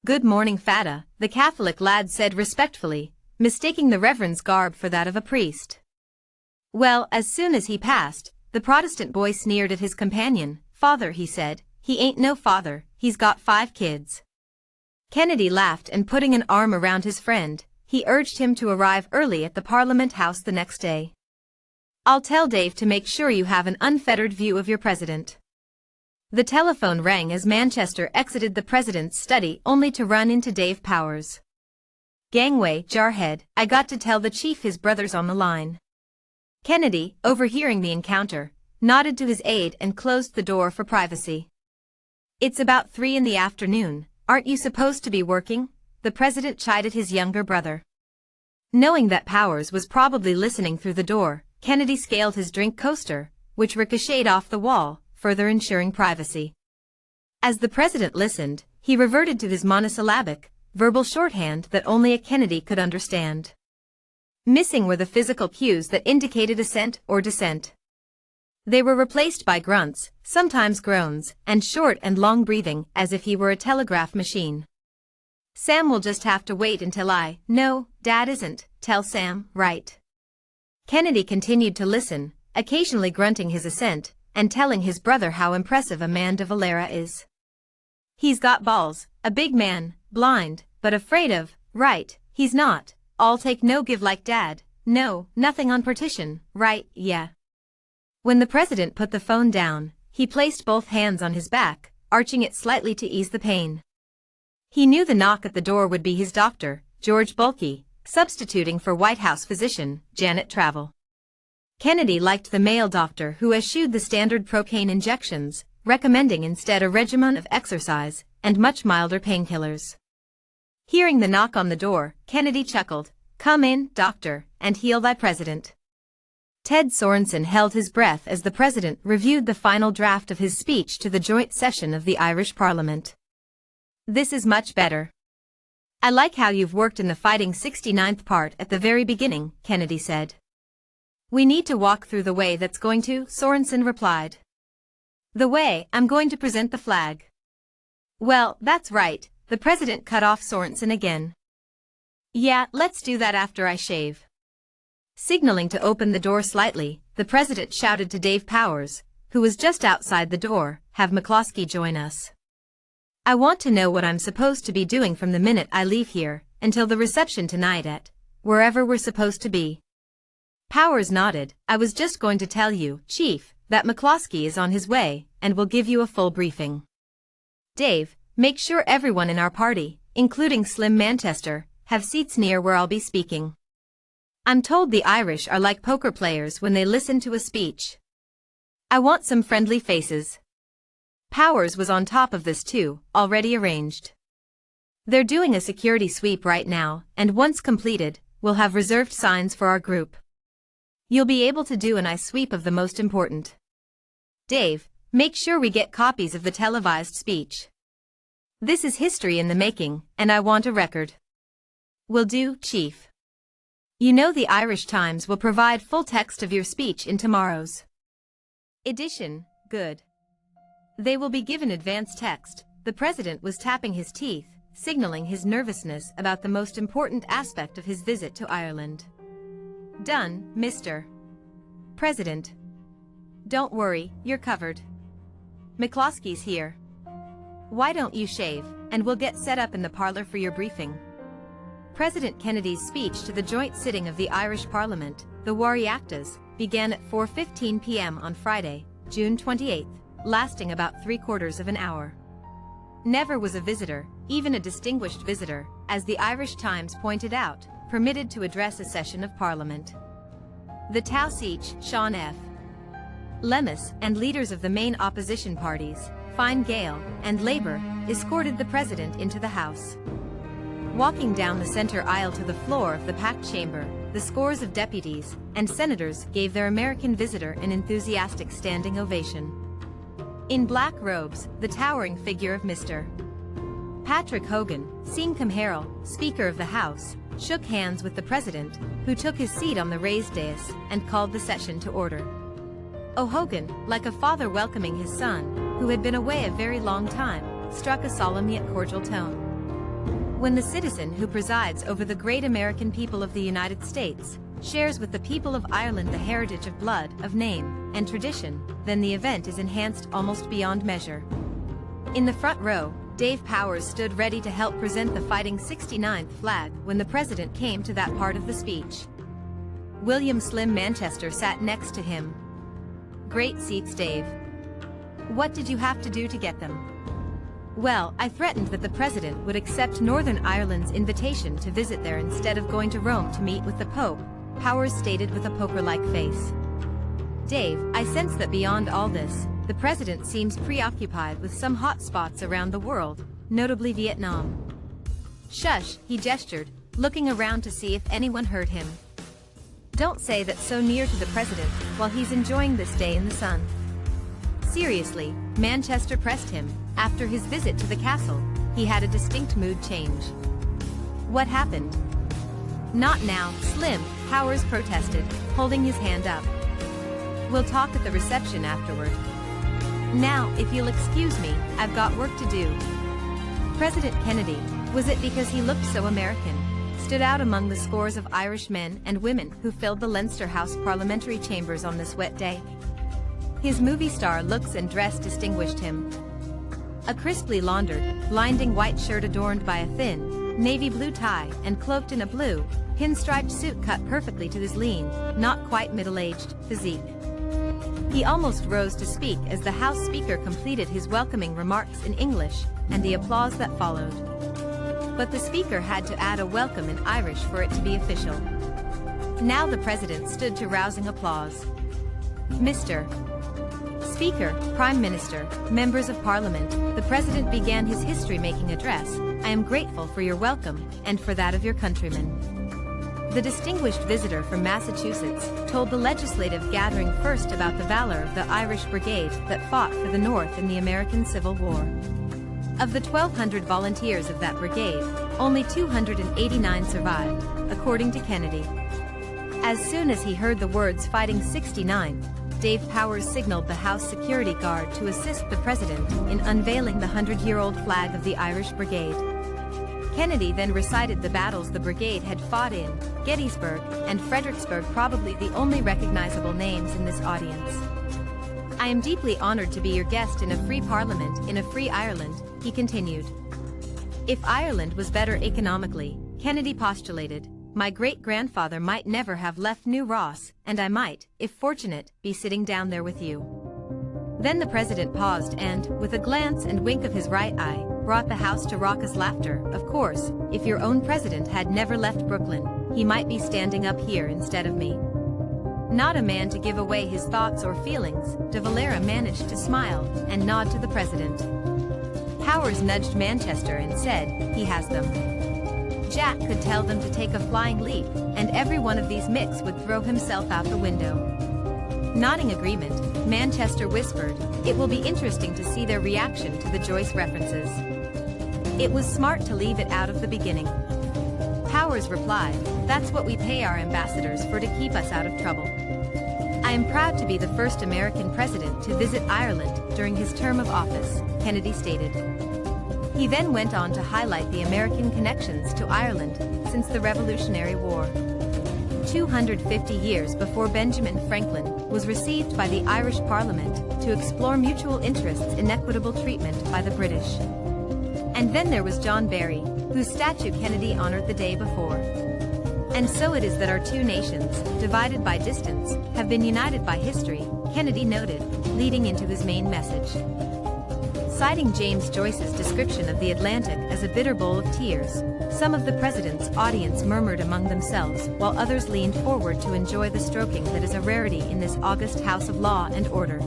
Good morning, Fada, the Catholic lad said respectfully, mistaking the reverend's garb for that of a priest. Well, as soon as he passed, the Protestant boy sneered at his companion. Father, he said, he ain't no father, he's got 5 kids. Kennedy laughed and putting an arm around his friend, he urged him to arrive early at the Parliament House the next day. I'll tell Dave to make sure you have an unfettered view of your president. The telephone rang as Manchester exited the president's study only to run into Dave Powers. Gangway, Jarhead, I got to tell the chief his brother's on the line. Kennedy, overhearing the encounter, nodded to his aide and closed the door for privacy. It's about 3 in the afternoon, aren't you supposed to be working? The president chided his younger brother. Knowing that Powers was probably listening through the door, Kennedy scaled his drink coaster, which ricocheted off the wall, further ensuring privacy. As the president listened, he reverted to his monosyllabic, verbal shorthand that only a Kennedy could understand. Missing were the physical cues that indicated assent or dissent. They were replaced by grunts, sometimes groans, and short and long breathing as if he were a telegraph machine. Sam will just have to wait until no, Dad isn't, tell Sam, right? Kennedy continued to listen, occasionally grunting his assent, and telling his brother how impressive a man de Valera is. He's got balls, a big man, blind, but afraid of, right, he's not, all take no give like Dad, no, nothing on partition, right, yeah. When the president put the phone down, he placed both hands on his back, arching it slightly to ease the pain. He knew the knock at the door would be his doctor, George Bulkey, substituting for White House physician, Janet Travel. Kennedy liked the male doctor who eschewed the standard procaine injections, recommending instead a regimen of exercise and much milder painkillers. Hearing the knock on the door, Kennedy chuckled, "Come in, doctor, and heal thy president." Ted Sorensen held his breath as the president reviewed the final draft of his speech to the joint session of the Irish Parliament. This is much better. I like how you've worked in the fighting 69th part at the very beginning, Kennedy said. We need to walk through the way that's going to, Sorensen replied. The way I'm going to present the flag. Well, that's right, the president cut off Sorensen again. Yeah, let's do that after I shave. Signaling to open the door slightly, the president shouted to Dave Powers, who was just outside the door, have McCloskey join us. I want to know what I'm supposed to be doing from the minute I leave here, until the reception tonight at, wherever we're supposed to be. Powers nodded. I was just going to tell you, Chief, that McCloskey is on his way, and will give you a full briefing. Dave, make sure everyone in our party, including Slim Manchester, have seats near where I'll be speaking. I'm told the Irish are like poker players when they listen to a speech. I want some friendly faces. Powers was on top of this too, already arranged. They're doing a security sweep right now, and once completed, we'll have reserved signs for our group. You'll be able to do a nice sweep of the most important. Dave, make sure we get copies of the televised speech. This is history in the making, and I want a record. Will do, Chief. You know the Irish Times will provide full text of your speech in tomorrow's edition. Good. They will be given advance text. The president was tapping his teeth, signaling his nervousness about the most important aspect of his visit to Ireland. Done, Mr. President. Don't worry, you're covered. McCloskey's here. Why don't you shave, and we'll get set up in the parlor for your briefing. President Kennedy's speech to the joint sitting of the Irish Parliament, the Wareachtas, began at 4:15 p.m. on Friday, June 28, lasting about 3/4 of an hour. Never was a visitor, even a distinguished visitor, as the Irish Times pointed out, permitted to address a session of Parliament. The Taoiseach, Sean F. Lemus, and leaders of the main opposition parties, Fine Gael, and Labour, escorted the president into the House. Walking down the center aisle to the floor of the packed chamber, the scores of deputies and senators gave their American visitor an enthusiastic standing ovation. In black robes, the towering figure of Mr. Patrick Hogan, Seacombe Harrell, Speaker of the House, shook hands with the president, who took his seat on the raised dais and called the session to order. O'Hogan, like a father welcoming his son, who had been away a very long time, struck a solemn yet cordial tone. When the citizen who presides over the great American people of the United States shares with the people of Ireland the heritage of blood, of name, and tradition, then the event is enhanced almost beyond measure. In the front row, Dave Powers stood ready to help present the fighting 69th flag when the president came to that part of the speech. William Slim Manchester sat next to him. Great seats, Dave. What did you have to do to get them? Well, I threatened that the president would accept Northern Ireland's invitation to visit there instead of going to Rome to meet with the Pope, Powers stated with a poker-like face. Dave, I sense that beyond all this, the president seems preoccupied with some hot spots around the world, notably Vietnam. Shush, he gestured, looking around to see if anyone heard him. Don't say that so near to the president while he's enjoying this day in the sun. Seriously, Manchester pressed him. After his visit to the castle, he had a distinct mood change. What happened? Not now, Slim, Powers protested, holding his hand up. We'll talk at the reception afterward. Now, if you'll excuse me, I've got work to do. President Kennedy, was it because he looked so American, stood out among the scores of Irish men and women who filled the Leinster House parliamentary chambers on this wet day? His movie star looks and dress distinguished him. A crisply laundered, blinding white shirt adorned by a thin, navy blue tie and cloaked in a blue, pinstriped suit cut perfectly to his lean, not quite middle-aged, physique. He almost rose to speak as the House Speaker completed his welcoming remarks in English, and the applause that followed. But the Speaker had to add a welcome in Irish for it to be official. Now the President stood to rousing applause. Mr. Speaker, Prime Minister, members of Parliament, the President began his history-making address. I am grateful for your welcome, and for that of your countrymen. The distinguished visitor from Massachusetts told the legislative gathering first about the valor of the Irish Brigade that fought for the North in the American Civil War. Of the 1,200 volunteers of that brigade, only 289 survived, according to Kennedy. As soon as he heard the words "Fighting 69," Dave Powers signaled the House Security Guard to assist the president in unveiling the 100-year-old flag of the Irish Brigade. Kennedy then recited the battles the brigade had fought in Gettysburg and Fredericksburg, probably the only recognizable names in this audience. "I am deeply honored to be your guest in a free parliament in a free Ireland," he continued. If Ireland was better economically, Kennedy postulated, my great-grandfather might never have left New Ross, and I might, if fortunate, be sitting down there with you. Then the president paused and, with a glance and wink of his right eye, brought the house to raucous laughter. Of course, if your own president had never left Brooklyn, he might be standing up here instead of me. Not a man to give away his thoughts or feelings, de Valera managed to smile and nod to the president. Powers nudged Manchester and said, he has them. Jack could tell them to take a flying leap, and every one of these micks would throw himself out the window. Nodding agreement, Manchester whispered, it will be interesting to see their reaction to the Joyce references. It was smart to leave it out of the beginning. Powers replied, that's what we pay our ambassadors for, to keep us out of trouble. I am proud to be the first American president to visit Ireland during his term of office, Kennedy stated. He then went on to highlight the American connections to Ireland since the Revolutionary War. 250 years before Benjamin Franklin was received by the Irish Parliament to explore mutual interests in equitable treatment by the British. And then there was John Barry, whose statue Kennedy honored the day before. And so it is that our two nations, divided by distance, have been united by history, Kennedy noted, leading into his main message. Citing James Joyce's description of the Atlantic as a bitter bowl of tears, some of the president's audience murmured among themselves, while others leaned forward to enjoy the stroking that is a rarity in this august house of law and order.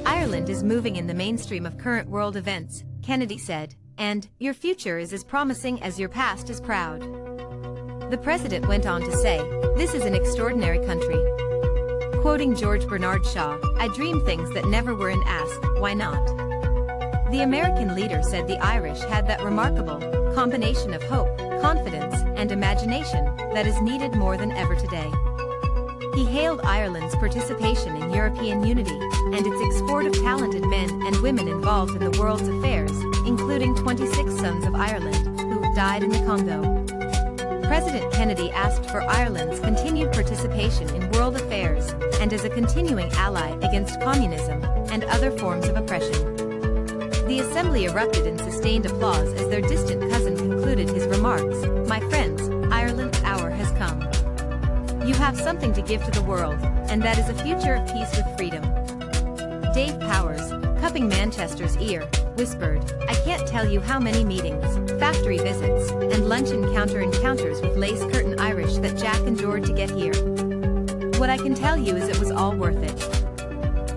Ireland is moving in the mainstream of current world events, Kennedy said, and your future is as promising as your past is proud. The president went on to say, this is an extraordinary country. Quoting George Bernard Shaw, I dream things that never were and ask, why not? The American leader said the Irish had that remarkable combination of hope, confidence, and imagination that is needed more than ever today. He hailed Ireland's participation in European unity and its export of talented men and women involved in the world's affairs, including 26 sons of Ireland who died in the Congo. President Kennedy asked for Ireland's continued participation in world affairs and as a continuing ally against communism and other forms of oppression. The assembly erupted in sustained applause as their distant cousin concluded his remarks, my friends, Ireland's hour has come. You have something to give to the world, and that is a future of peace with freedom. Dave Powers, cupping Manchester's ear, whispered, I can't tell you how many meetings, factory visits, and lunch encounters with lace curtain Irish that Jack endured to get here. What I can tell you is it was all worth it.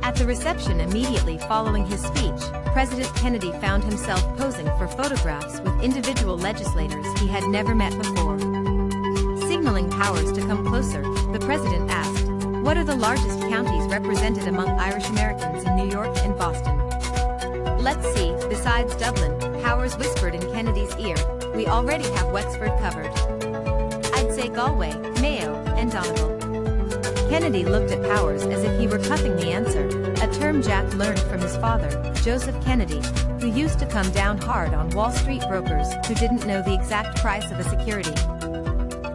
At the reception immediately following his speech, President Kennedy found himself posing for photographs with individual legislators he had never met before. Signaling Powers to come closer, the president asked, what are the largest counties represented among Irish Americans in New York and Boston? Let's see, besides Dublin, Powers whispered in Kennedy's ear, we already have Wexford covered. I'd say Galway, Mayo, and Donegal. Kennedy looked at Powers as if he were cuffing the answer, a term Jack learned from his father, Joseph Kennedy, who used to come down hard on Wall Street brokers who didn't know the exact price of a security.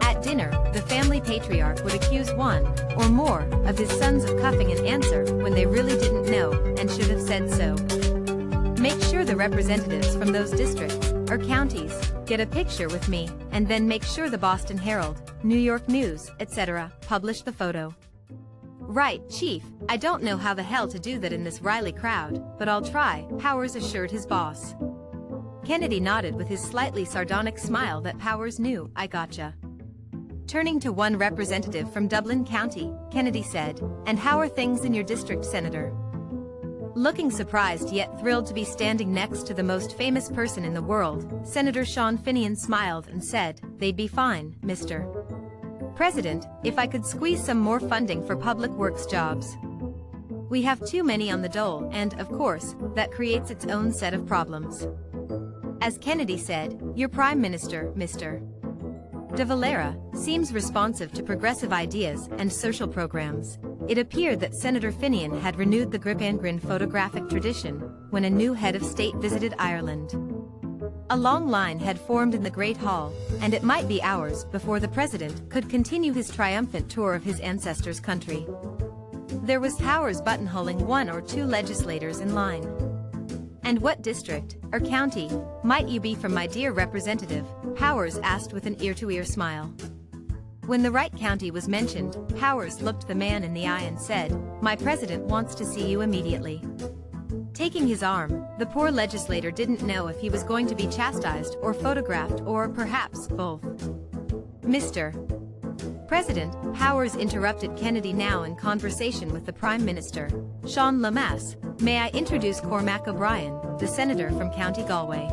At dinner, the family patriarch would accuse one, or more, of his sons of cuffing an answer when they really didn't know and should have said so. Make sure the representatives from those districts, or counties, get a picture with me, and then make sure the Boston Herald, New York News, etc., publish the photo. Right, Chief, I don't know how the hell to do that in this Riley crowd, but I'll try, Powers assured his boss. Kennedy nodded with his slightly sardonic smile that Powers knew, I gotcha. Turning to one representative from Dublin County, Kennedy said, and how are things in your district, Senator? Looking surprised yet thrilled to be standing next to the most famous person in the world, Senator Sean Finian smiled and said, they'd be fine, Mr. President, if I could squeeze some more funding for public works jobs. We have too many on the dole and, of course, that creates its own set of problems. As Kennedy said, your Prime Minister, Mr. De Valera, seems responsive to progressive ideas and social programs. It appeared that Senator Finian had renewed the grip and grin photographic tradition when a new head of state visited Ireland. A long line had formed in the Great Hall, and it might be hours before the president could continue his triumphant tour of his ancestors' country. There was Powers buttonholing one or two legislators in line. "And what district, or county, might you be from, my dear representative?" Powers asked with an ear-to-ear smile. When the right county was mentioned, Powers looked the man in the eye and said, "My president wants to see you immediately." Taking his arm, the poor legislator didn't know if he was going to be chastised or photographed or perhaps both. "Mr. President," Powers interrupted Kennedy, now in conversation with the Prime Minister, Sean Lamass, "may I introduce Cormac O'Brien, the senator from County Galway?"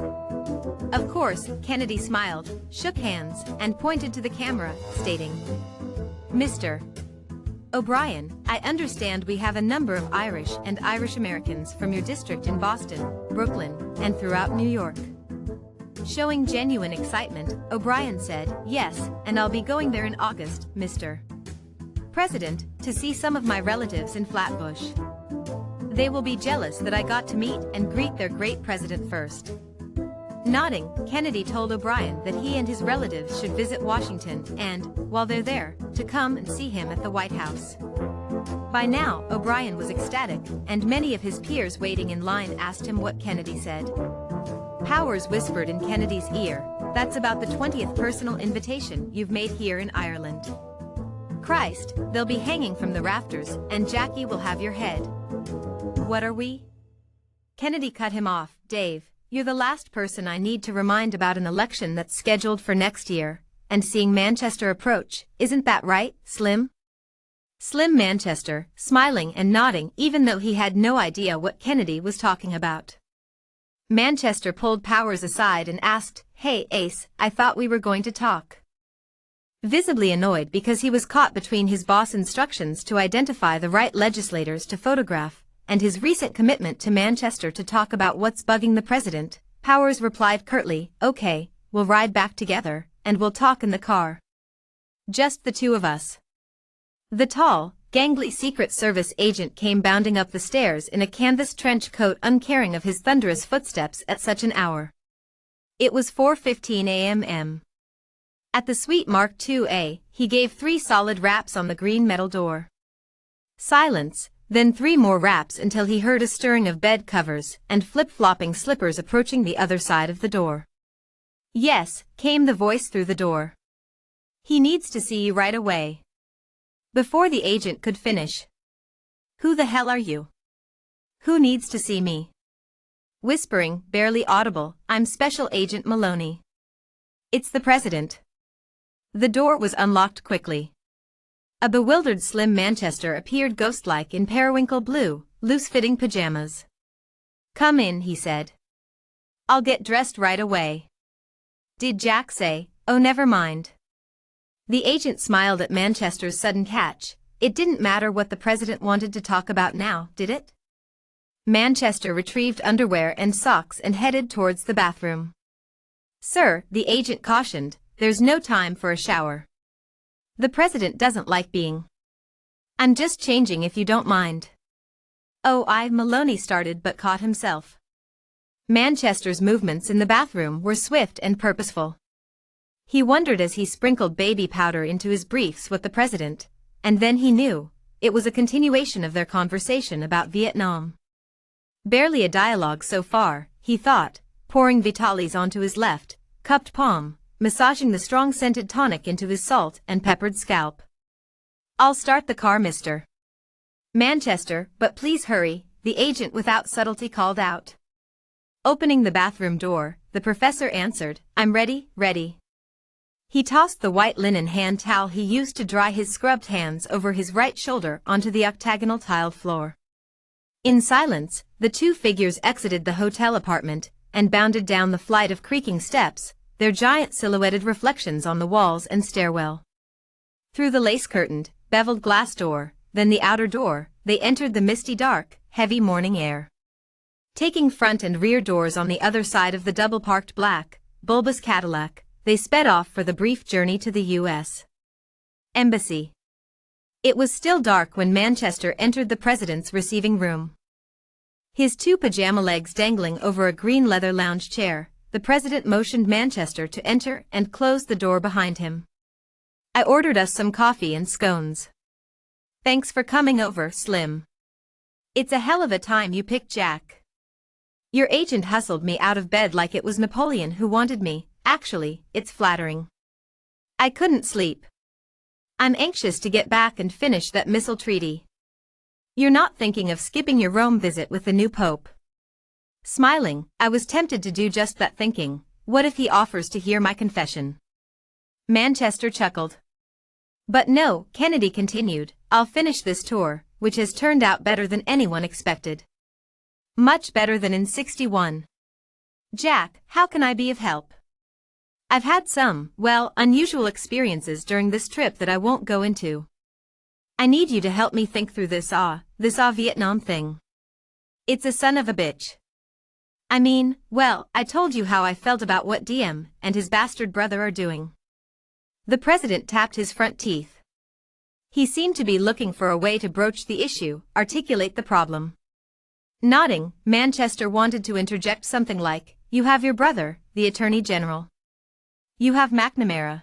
Of course, Kennedy smiled, shook hands, and pointed to the camera, stating, "Mr. O'Brien, I understand we have a number of Irish and Irish Americans from your district in Boston, Brooklyn, and throughout New York." Showing genuine excitement, O'Brien said, "Yes, and I'll be going there in August, Mr. President, to see some of my relatives in Flatbush. They will be jealous that I got to meet and greet their great president first." Nodding, Kennedy told O'Brien that he and his relatives should visit Washington and, while they're there, to come and see him at the White House. By now, O'Brien was ecstatic, and many of his peers waiting in line asked him what Kennedy said. Powers whispered in Kennedy's ear, "That's about the 20th personal invitation you've made here in Ireland. Christ, they'll be hanging from the rafters, and Jackie will have your head." "What are we?" Kennedy cut him off. "Dave, you're the last person I need to remind about an election that's scheduled for next year, and seeing Manchester approach, isn't that right, Slim?" Slim Manchester, smiling and nodding even though he had no idea what Kennedy was talking about. Manchester pulled Powers aside and asked, "Hey, Ace, I thought we were going to talk." Visibly annoyed because he was caught between his boss' instructions to identify the right legislators to photograph and his recent commitment to Manchester to talk about what's bugging the president, Powers replied curtly, "Okay, we'll ride back together, and we'll talk in the car. Just the two of us." The tall, gangly Secret Service agent came bounding up the stairs in a canvas trench coat, uncaring of his thunderous footsteps at such an hour. It was 4:15 a.m. At the suite marked 2A, he gave 3 solid raps on the green metal door. Silence, then 3 more raps until he heard a stirring of bed covers and flip-flopping slippers approaching the other side of the door. "Yes," came the voice through the door. "He needs to see you right away." Before the agent could finish, "Who the hell are you? Who needs to see me?" Whispering, barely audible, "I'm Special Agent Maloney. It's the president." The door was unlocked quickly. A bewildered Slim Manchester appeared ghost-like in periwinkle blue, loose-fitting pajamas. "Come in," he said. "I'll get dressed right away." "Did Jack say, oh never mind?" The agent smiled at Manchester's sudden catch. It didn't matter what the president wanted to talk about now, did it? Manchester retrieved underwear and socks and headed towards the bathroom. "Sir," the agent cautioned, "there's no time for a shower. The president doesn't like being." "I'm just changing if you don't mind." "Oh, Maloney started but caught himself." Manchester's movements in the bathroom were swift and purposeful. He wondered as he sprinkled baby powder into his briefs what the president, and then he knew, it was a continuation of their conversation about Vietnam. Barely a dialogue so far, he thought, pouring Vitalis onto his left, cupped palm, massaging the strong scented tonic into his salt and peppered scalp. "I'll start the car, Mr. Manchester, but please hurry," the agent without subtlety called out. Opening the bathroom door, the professor answered, "I'm ready, ready." He tossed the white linen hand towel he used to dry his scrubbed hands over his right shoulder onto the octagonal tiled floor. In silence, the two figures exited the hotel apartment and bounded down the flight of creaking steps, their giant silhouetted reflections on the walls and stairwell. Through the lace-curtained, beveled glass door, then the outer door, they entered the misty dark, heavy morning air. Taking front and rear doors on the other side of the double-parked black, bulbous Cadillac, they sped off for the brief journey to the U.S. Embassy. It was still dark when Manchester entered the president's receiving room. His two pajama legs dangling over a green leather lounge chair, the president motioned Manchester to enter and closed the door behind him. I ordered us some coffee and scones. Thanks for coming over, Slim. It's a hell of a time you picked, Jack. Your agent hustled me out of bed like it was Napoleon who wanted me. Actually, it's flattering. I couldn't sleep. I'm anxious to get back and finish that missile treaty. You're not thinking of skipping your Rome visit with the new pope? Smiling, I was tempted to do just that, thinking, what if he offers to hear my confession? Manchester chuckled. But no, Kennedy continued, I'll finish this tour, which has turned out better than anyone expected. Much better than in '61. Jack, how can I be of help? I've had some, well, unusual experiences during this trip that I won't go into. I need you to help me think through this Vietnam thing. It's a son of a bitch. I mean, well, I told you how I felt about what DM and his bastard brother are doing. The president tapped his front teeth. He seemed to be looking for a way to broach the issue, articulate the problem. Nodding, Manchester wanted to interject something like, you have your brother, the Attorney General. You have McNamara.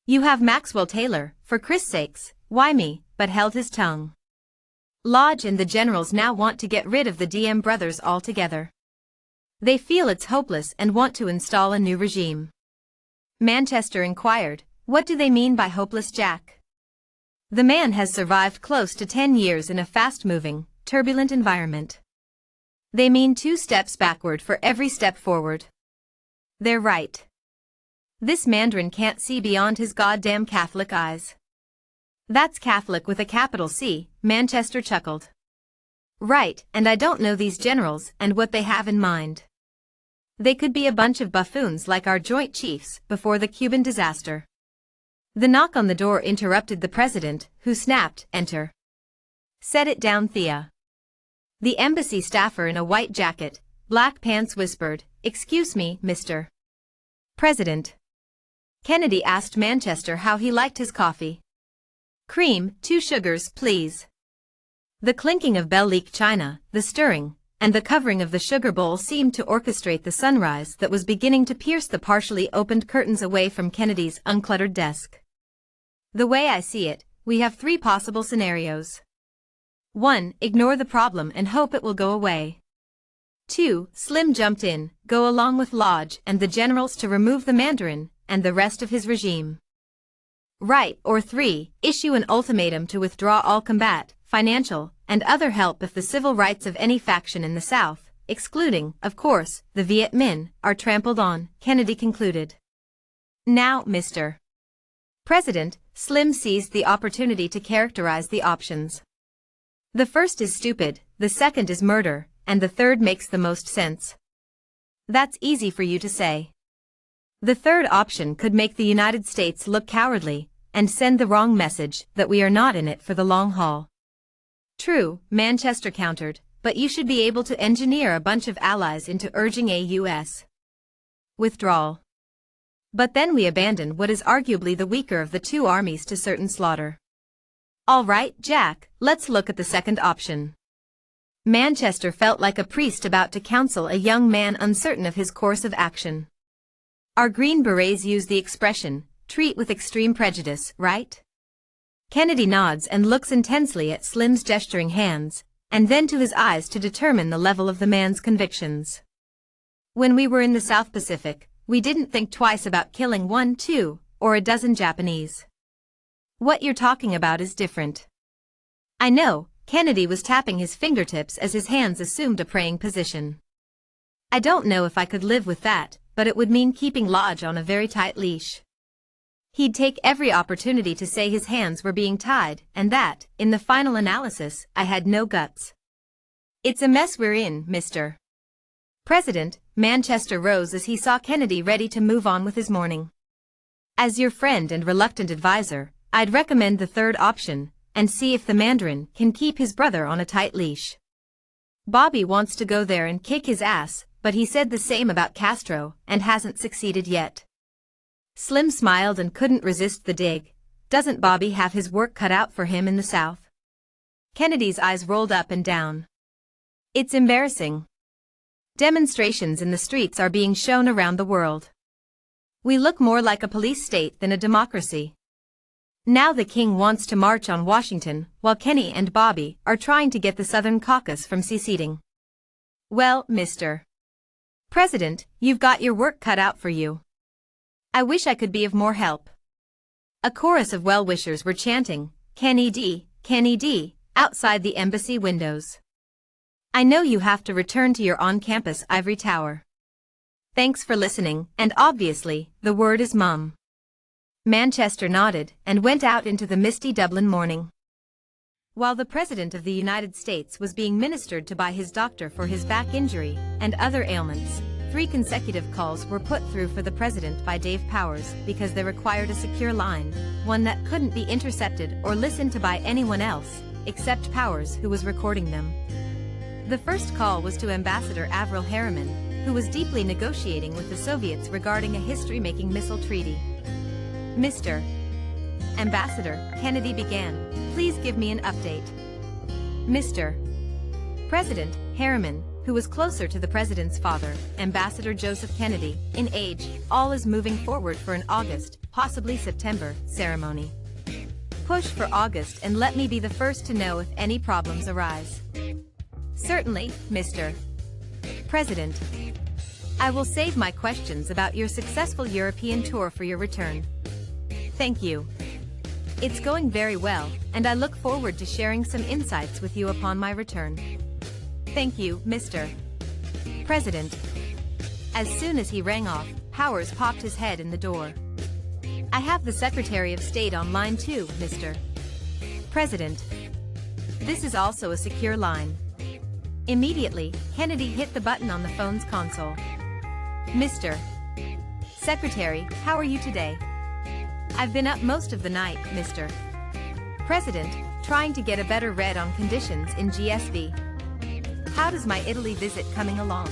You have Maxwell Taylor, for Christ's sakes, why me, but held his tongue. Lodge and the generals now want to get rid of the DM brothers altogether. They feel it's hopeless and want to install a new regime. Manchester inquired, what do they mean by hopeless, Jack? The man has survived close to 10 years in a fast-moving, turbulent environment. They mean 2 steps backward for every step forward. They're right. This Mandarin can't see beyond his goddamn Catholic eyes. That's Catholic with a capital C, Manchester chuckled. Right, and I don't know these generals and what they have in mind. They could be a bunch of buffoons like our Joint Chiefs before the Cuban disaster. The knock on the door interrupted the president, who snapped, enter. Set it down, Thea. The embassy staffer in a white jacket, black pants whispered, excuse me, Mr. President. Kennedy asked Manchester how he liked his coffee. Cream, 2 sugars, please. The clinking of Belle-Lique china, the stirring, and the covering of the sugar bowl seemed to orchestrate the sunrise that was beginning to pierce the partially opened curtains away from Kennedy's uncluttered desk. The way I see it, we have 3 possible scenarios. 1. Ignore the problem and hope it will go away. 2. Slim jumped in, go along with Lodge and the generals to remove the Mandarin and the rest of his regime. Right, or 3. Issue an ultimatum to withdraw all combat, financial, and other help if the civil rights of any faction in the South, excluding, of course, the Viet Minh, are trampled on, Kennedy concluded. Now, Mr. President, Slim seized the opportunity to characterize the options. The first is stupid, the second is murder, and the third makes the most sense. That's easy for you to say. The third option could make the United States look cowardly, and send the wrong message that we are not in it for the long haul. True, Manchester countered, but you should be able to engineer a bunch of allies into urging a U.S. withdrawal. But then we abandon what is arguably the weaker of the 2 armies to certain slaughter. All right, Jack, let's look at the second option. Manchester felt like a priest about to counsel a young man uncertain of his course of action. Our Green Berets use the expression, treat with extreme prejudice, right? Kennedy nods and looks intensely at Slim's gesturing hands, and then to his eyes to determine the level of the man's convictions. When we were in the South Pacific, we didn't think twice about killing 1, 2, or a dozen Japanese. What you're talking about is different. I know, Kennedy was tapping his fingertips as his hands assumed a praying position. I don't know if I could live with that, but it would mean keeping Lodge on a very tight leash. He'd take every opportunity to say his hands were being tied, and that, in the final analysis, I had no guts. It's a mess we're in, Mr. President. Manchester rose as he saw Kennedy ready to move on with his morning. As your friend and reluctant advisor, I'd recommend the third option, and see if the Mandarin can keep his brother on a tight leash. Bobby wants to go there and kick his ass, but he said the same about Castro and hasn't succeeded yet. Slim smiled and couldn't resist the dig. Doesn't Bobby have his work cut out for him in the South? Kennedy's eyes rolled up and down. It's embarrassing. Demonstrations in the streets are being shown around the world. We look more like a police state than a democracy. Now the king wants to march on Washington, while Kenny and Bobby are trying to get the Southern Caucus from seceding. Well, Mr. President, you've got your work cut out for you. I wish I could be of more help. A chorus of well-wishers were chanting, Kennedy, Kennedy, outside the embassy windows. I know you have to return to your on-campus ivory tower. Thanks for listening, and obviously, the word is Mum. Manchester nodded and went out into the misty Dublin morning. While the President of the United States was being ministered to by his doctor for his back injury and other ailments, 3 consecutive calls were put through for the President by Dave Powers because they required a secure line, one that couldn't be intercepted or listened to by anyone else, except Powers, who was recording them. The first call was to Ambassador Avril Harriman, who was deeply negotiating with the Soviets regarding a history-making missile treaty. Mr. Ambassador, Kennedy began, please give me an update. Mr. President, Harriman, who was closer to the President's father, Ambassador Joseph Kennedy, in age, all is moving forward for an August, possibly September, ceremony. Push for August and let me be the first to know if any problems arise. Certainly, Mr. President. I will save my questions about your successful European tour for your return. Thank you. It's going very well, and I look forward to sharing some insights with you upon my return. Thank you, Mr. President. As soon as he rang off, Powers popped his head in the door. I have the Secretary of State on line too, Mr. President. This is also a secure line. Immediately, Kennedy hit the button on the phone's console. Mr. Secretary, how are you today? I've been up most of the night, Mr. President, trying to get a better read on conditions in GSV. How does my Italy visit coming along?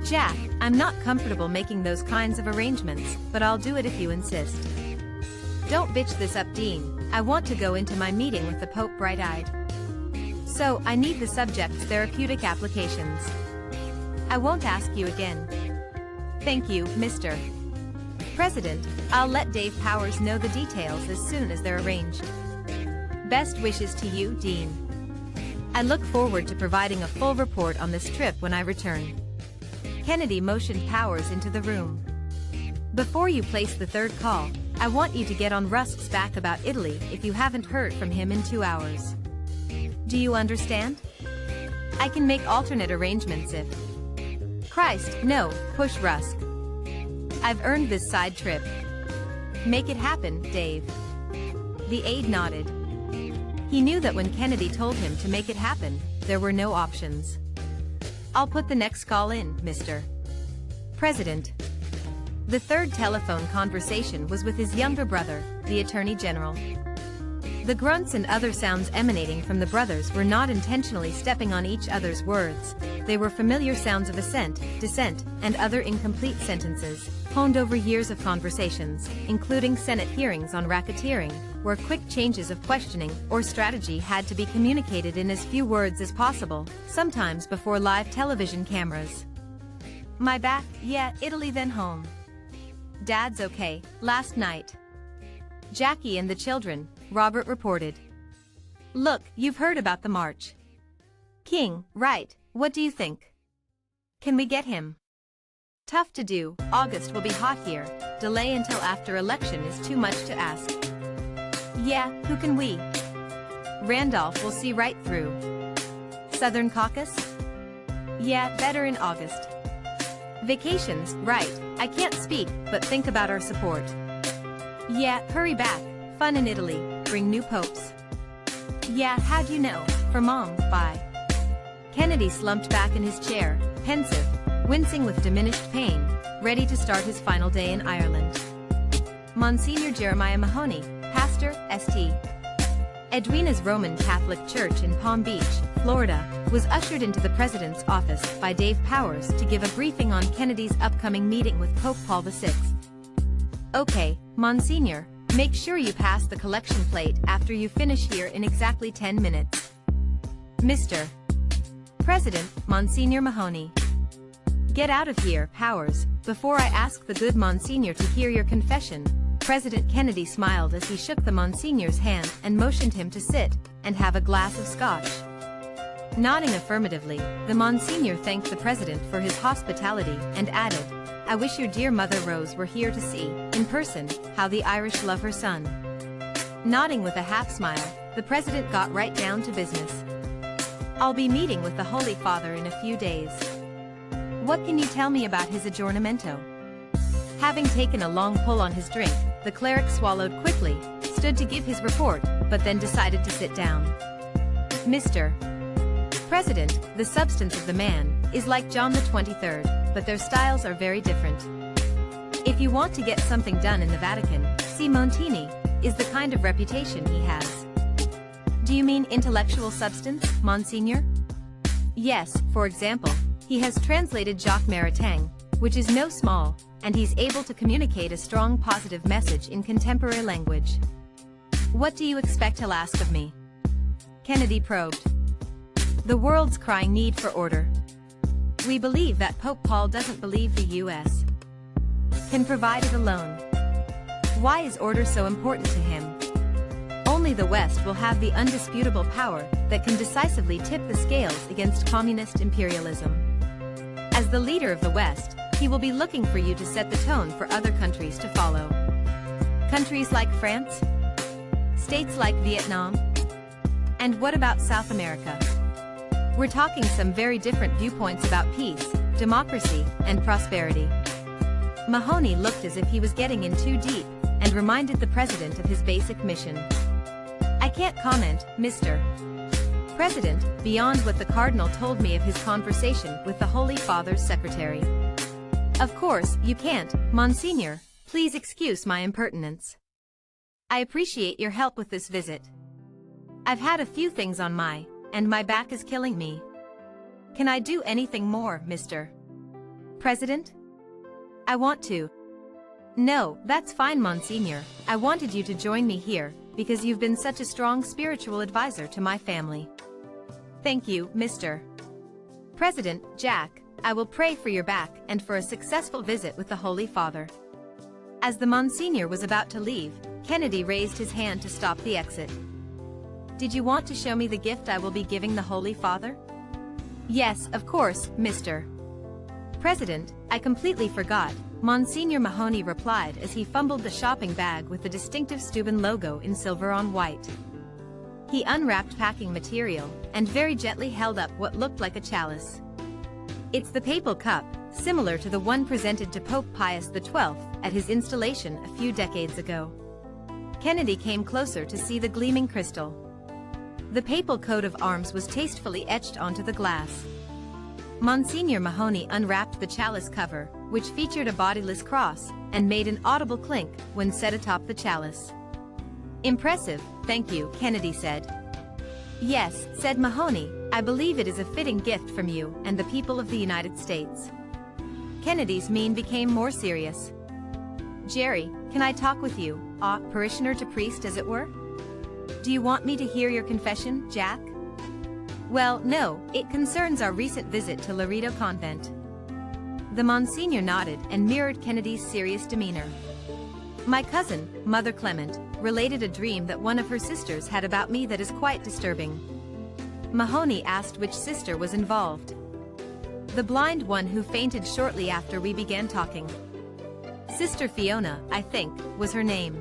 Jack, I'm not comfortable making those kinds of arrangements, but I'll do it if you insist. Don't bitch this up, Dean. I want to go into my meeting with the Pope bright-eyed. So, I need the subject's therapeutic applications. I won't ask you again. Thank you, Mr. President. I'll let Dave Powers know the details as soon as they're arranged. Best wishes to you, Dean. I look forward to providing a full report on this trip when I return. Kennedy motioned Powers into the room. Before you place the third call, I want you to get on Rusk's back about Italy if you haven't heard from him in 2 hours. Do you understand? I can make alternate arrangements if... Christ, no, push Rusk. I've earned this side trip. Make it happen, Dave. The aide nodded. He knew that when Kennedy told him to make it happen, there were no options. I'll put the next call in, Mr. President. The third telephone conversation was with his younger brother, the Attorney General. The grunts and other sounds emanating from the brothers were not intentionally stepping on each other's words. They were familiar sounds of assent, dissent, and other incomplete sentences, honed over years of conversations, including Senate hearings on racketeering, where quick changes of questioning or strategy had to be communicated in as few words as possible, sometimes before live television cameras. My back, yeah, Italy then home. Dad's okay, last night. Jackie and the children, Robert reported. Look, you've heard about the march. King, right, what do you think? Can we get him? Tough to do, August will be hot here, delay until after election is too much to ask. Yeah, who can we? Randolph will see right through. Southern Caucus? Yeah, better in August. Vacations, right, I can't speak, but think about our support. Yeah, hurry back, fun in Italy, bring new popes. Yeah, how'd you know? For Mom, bye. Kennedy slumped back in his chair, pensive, wincing with diminished pain, ready to start his final day in Ireland. Monsignor Jeremiah Mahoney, pastor, St. Edwina's Roman Catholic Church in Palm Beach, Florida, was ushered into the president's office by Dave Powers to give a briefing on Kennedy's upcoming meeting with Pope Paul VI. "Okay, Monsignor, make sure you pass the collection plate after you finish here in exactly 10 minutes. Mr. President, Monsignor Mahoney." "Get out of here, Powers, before I ask the good Monsignor to hear your confession." President Kennedy smiled as he shook the Monsignor's hand and motioned him to sit and have a glass of scotch. Nodding affirmatively, the Monsignor thanked the president for his hospitality and added, "I wish your dear mother Rose were here to see, in person, how the Irish love her son." Nodding with a half smile, the president got right down to business. "I'll be meeting with the Holy Father in a few days. What can you tell me about his aggiornamento?" Having taken a long pull on his drink, the cleric swallowed quickly, stood to give his report, but then decided to sit down. "Mr. President, the substance of the man is like John the 23rd, but their styles are very different. If you want to get something done in the Vatican, see Montini, is the kind of reputation he has." "Do you mean intellectual substance, Monsignor?" "Yes, for example, he has translated Jacques Maritain, which is no small, and he's able to communicate a strong positive message in contemporary language." "What do you expect he'll ask of me?" Kennedy probed. "The world's crying need for order. We believe that Pope Paul doesn't believe the U.S. can provide it alone. Why is order so important to him? Only the West will have the undisputable power that can decisively tip the scales against communist imperialism. As the leader of the West, he will be looking for you to set the tone for other countries to follow. Countries like France? States like Vietnam? And what about South America? We're talking some very different viewpoints about peace, democracy, and prosperity." Mahoney looked as if he was getting in too deep, and reminded the president of his basic mission. "I can't comment, Mr. President, beyond what the Cardinal told me of his conversation with the Holy Father's secretary." "Of course, you can't, Monsignor. Please excuse my impertinence. I appreciate your help with this visit. I've had a few things on and my back is killing me. Can I do anything more, Mr. President?" "I want to." "No, that's fine, Monsignor. I wanted you to join me here, because you've been such a strong spiritual advisor to my family." "Thank you, Mr. President. Jack, I will pray for your back and for a successful visit with the Holy Father." As the Monsignor was about to leave, Kennedy raised his hand to stop the exit. "Did you want to show me the gift I will be giving the Holy Father?" "Yes, of course, Mr. President, I completely forgot," Monsignor Mahoney replied as he fumbled the shopping bag with the distinctive Steuben logo in silver on white. He unwrapped packing material and very gently held up what looked like a chalice. "It's the papal cup, similar to the one presented to Pope Pius XII at his installation a few decades ago." Kennedy came closer to see the gleaming crystal. The papal coat of arms was tastefully etched onto the glass. Monsignor Mahoney unwrapped the chalice cover, which featured a bodiless cross, and made an audible clink when set atop the chalice. "Impressive, thank you," Kennedy said. "Yes," said Mahoney, "I believe it is a fitting gift from you and the people of the United States." Kennedy's mien became more serious. "Jerry, can I talk with you, parishioner to priest as it were? Do you want me to hear your confession, Jack?" "Well, no, it concerns our recent visit to Loreto Convent." The Monsignor nodded and mirrored Kennedy's serious demeanor. "My cousin, Mother Clement, related a dream that one of her sisters had about me that is quite disturbing." Mahoney asked which sister was involved. "The blind one who fainted shortly after we began talking. Sister Fiona, I think, was her name."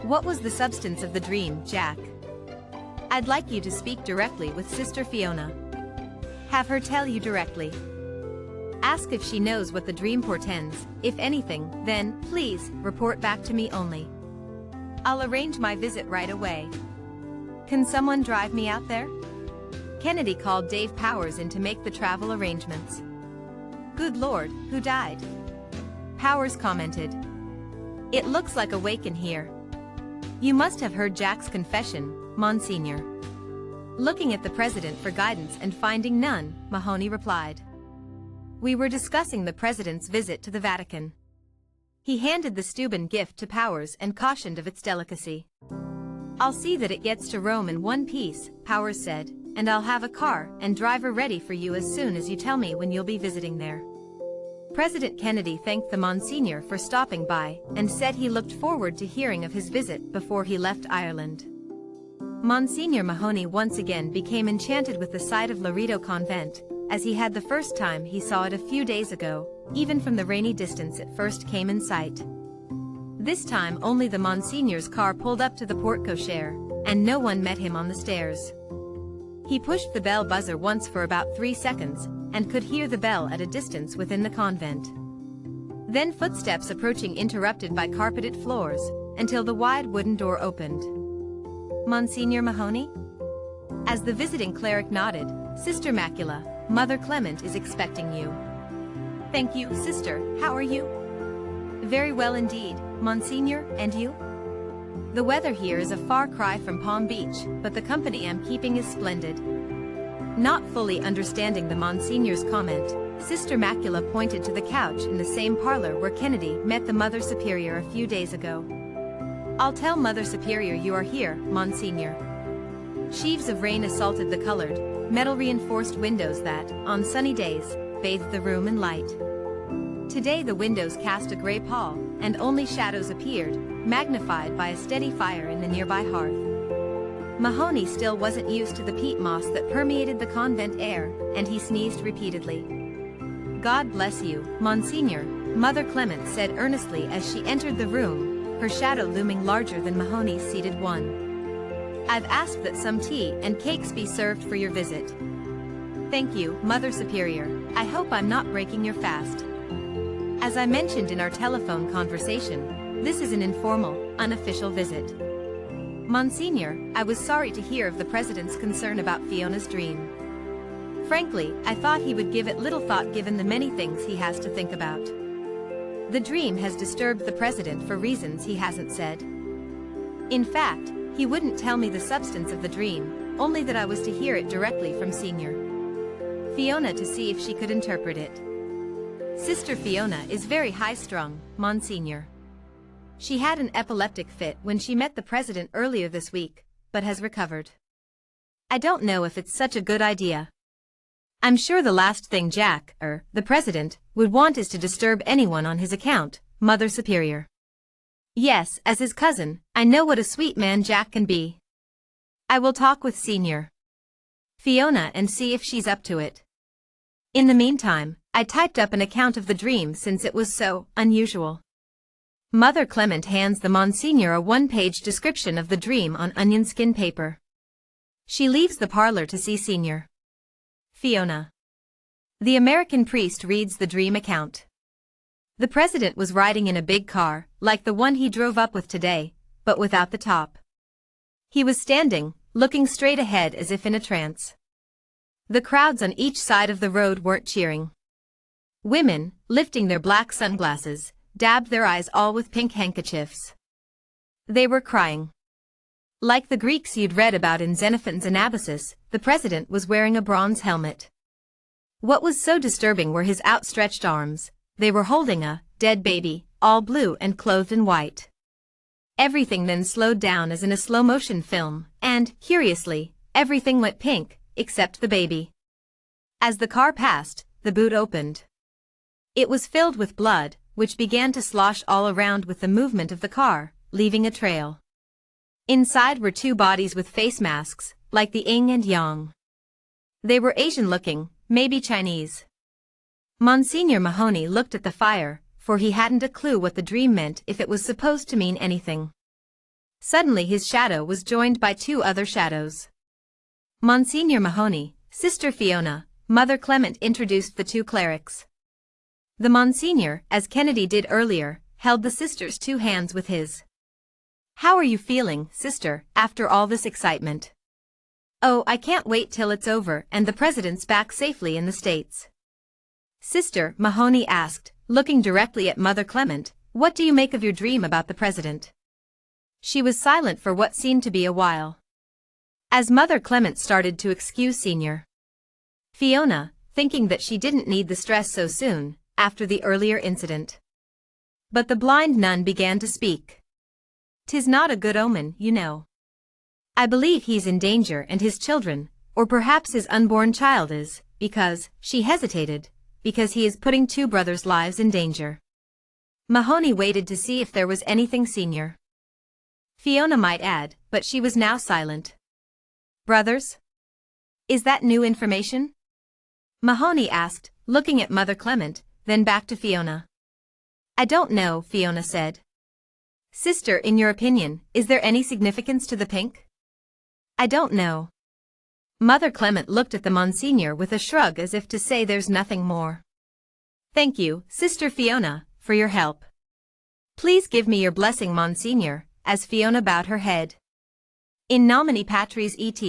"What was the substance of the dream, Jack?" "I'd like you to speak directly with Sister Fiona. Have her tell you directly. Ask if she knows what the dream portends. If anything, then, please, report back to me only. I'll arrange my visit right away. Can someone drive me out there?" Kennedy called Dave Powers in to make the travel arrangements. "Good Lord, who died?" Powers commented. "It looks like a wake in here. You must have heard Jack's confession, Monsignor." Looking at the president for guidance and finding none, Mahoney replied. We were discussing the president's visit to the Vatican. He handed the Steuben gift to Powers and cautioned of its delicacy. I'll see that it gets to Rome in one piece, Powers said, and I'll have a car and driver ready for you as soon as you tell me when you'll be visiting there. President Kennedy thanked the Monsignor for stopping by and said he looked forward to hearing of his visit before he left Ireland. Monsignor Mahoney once again became enchanted with the sight of Loreto Convent, as he had the first time he saw it a few days ago, even from the rainy distance it first came in sight. This time only the Monsignor's car pulled up to the porte cochere, and no one met him on the stairs. He pushed the bell buzzer once for about 3 seconds, and could hear the bell at a distance within the convent. Then footsteps approaching interrupted by carpeted floors, until the wide wooden door opened. Monsignor Mahoney? As the visiting cleric nodded, Sister Macula, Mother Clement is expecting you. Thank you, Sister, how are you? Very well indeed, Monsignor, and you? The weather here is a far cry from Palm Beach, but the company I'm keeping is splendid. Not fully understanding the Monsignor's comment, Sister Macula pointed to the couch in the same parlor where Kennedy met the Mother Superior a few days ago. I'll tell Mother Superior you are here, Monsignor. Sheaves of rain assaulted the colored, metal-reinforced windows that, on sunny days, bathed the room in light. Today the windows cast a gray pall, and only shadows appeared, magnified by a steady fire in the nearby hearth. Mahoney still wasn't used to the peat moss that permeated the convent air, and he sneezed repeatedly. God bless you, Monsignor, Mother Clement said earnestly as she entered the room, her shadow looming larger than Mahoney's seated one. I've asked that some tea and cakes be served for your visit. Thank you, Mother Superior. I hope I'm not breaking your fast. As I mentioned in our telephone conversation, this is an informal, unofficial visit. Monsignor, I was sorry to hear of the President's concern about Fiona's dream. Frankly, I thought he would give it little thought given the many things he has to think about. The dream has disturbed the President for reasons he hasn't said. In fact, he wouldn't tell me the substance of the dream, only that I was to hear it directly from Senior Fiona to see if she could interpret it. Sister Fiona is very high-strung, Monsignor. She had an epileptic fit when she met the President earlier this week, but has recovered. I don't know if it's such a good idea. I'm sure the last thing Jack, the President, would want is to disturb anyone on his account, Mother Superior. Yes, as his cousin, I know what a sweet man Jack can be. I will talk with Senior Fiona and see if she's up to it. In the meantime, I typed up an account of the dream since it was so unusual. Mother Clement hands the Monsignor a one-page description of the dream on onion skin paper. She leaves the parlor to see Senior Fiona. The American priest reads the dream account. The President was riding in a big car, like the one he drove up with today, but without the top. He was standing, looking straight ahead as if in a trance. The crowds on each side of the road weren't cheering. Women, lifting their black sunglasses, dabbed their eyes all with pink handkerchiefs. They were crying. Like the Greeks you'd read about in Xenophon's Anabasis, the President was wearing a bronze helmet. What was so disturbing were his outstretched arms. They were holding a dead baby, all blue and clothed in white. Everything then slowed down as in a slow-motion film, and, curiously, everything went pink, except the baby. As the car passed, the boot opened. It was filled with blood, which began to slosh all around with the movement of the car, leaving a trail. Inside were two bodies with face masks, like the yin and yang. They were Asian-looking, maybe Chinese. Monsignor Mahoney looked at the fire, for he hadn't a clue what the dream meant if it was supposed to mean anything. Suddenly his shadow was joined by two other shadows. Monsignor Mahoney, Sister Fiona, Mother Clement introduced the two clerics. The Monsignor, as Kennedy did earlier, held the sister's two hands with his. How are you feeling, sister, after all this excitement? Oh, I can't wait till it's over and the President's back safely in the States. Sister Mahoney asked, looking directly at Mother Clement, what do you make of your dream about the President? She was silent for what seemed to be a while. As Mother Clement started to excuse Senior Fiona, thinking that she didn't need the stress so soon, after the earlier incident. But the blind nun began to speak. "'Tis not a good omen, you know. I believe he's in danger and his children, or perhaps his unborn child is, because," she hesitated, "because he is putting two brothers' lives in danger." Mahoney waited to see if there was anything Senior Fiona might add, but she was now silent. "Brothers? Is that new information?" Mahoney asked, looking at Mother Clement, then back to Fiona. "I don't know," Fiona said. "Sister, in your opinion, is there any significance to the pink?" "I don't know." Mother Clement looked at the Monsignor with a shrug as if to say there's nothing more. "Thank you, Sister Fiona, for your help. Please give me your blessing, Monsignor," as Fiona bowed her head. "In nomine Patris et."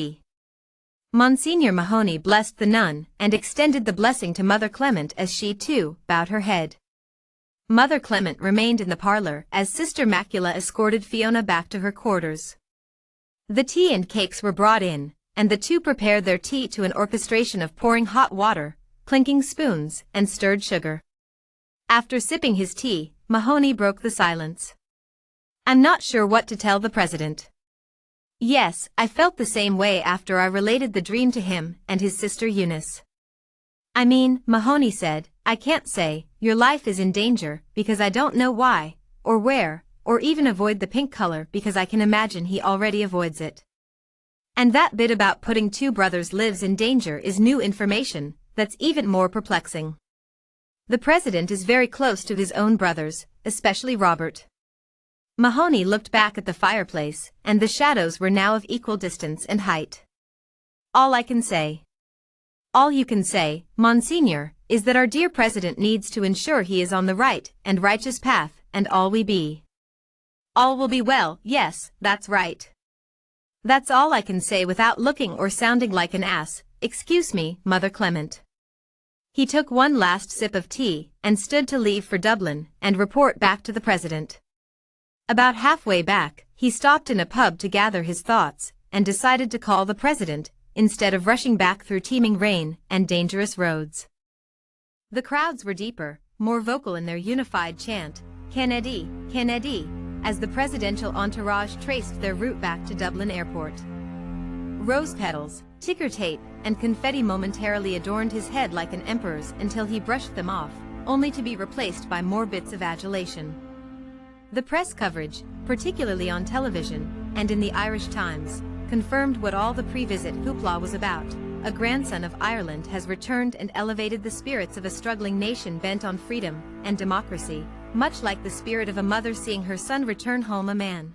Monsignor Mahoney blessed the nun and extended the blessing to Mother Clement as she, too, bowed her head. Mother Clement remained in the parlor as Sister Macula escorted Fiona back to her quarters. The tea and cakes were brought in, and the two prepared their tea to an orchestration of pouring hot water, clinking spoons, and stirred sugar. After sipping his tea, Mahoney broke the silence. "I'm not sure what to tell the president." "Yes, I felt the same way after I related the dream to him and his sister Eunice." "I mean," Mahoney said, "I can't say, your life is in danger, because I don't know why, or where, or even avoid the pink color because I can imagine he already avoids it. And that bit about putting two brothers' lives in danger is new information, that's even more perplexing. The president is very close to his own brothers, especially Robert." Mahoney looked back at the fireplace, and the shadows were now of equal distance and height. "All I can say." "All you can say, Monsignor, is that our dear president needs to ensure he is on the right and righteous path, and all will be well, yes, that's right. That's all I can say without looking or sounding like an ass, excuse me, Mother Clement." He took one last sip of tea, and stood to leave for Dublin, and report back to the president. About halfway back, he stopped in a pub to gather his thoughts, and decided to call the president, instead of rushing back through teeming rain and dangerous roads. The crowds were deeper, more vocal in their unified chant, "Kennedy, Kennedy," as the presidential entourage traced their route back to Dublin Airport. Rose petals, ticker tape, and confetti momentarily adorned his head like an emperor's until he brushed them off, only to be replaced by more bits of adulation. The press coverage, particularly on television, and in the Irish Times, confirmed what all the pre-visit hoopla was about. A grandson of Ireland has returned and elevated the spirits of a struggling nation bent on freedom and democracy, much like the spirit of a mother seeing her son return home a man.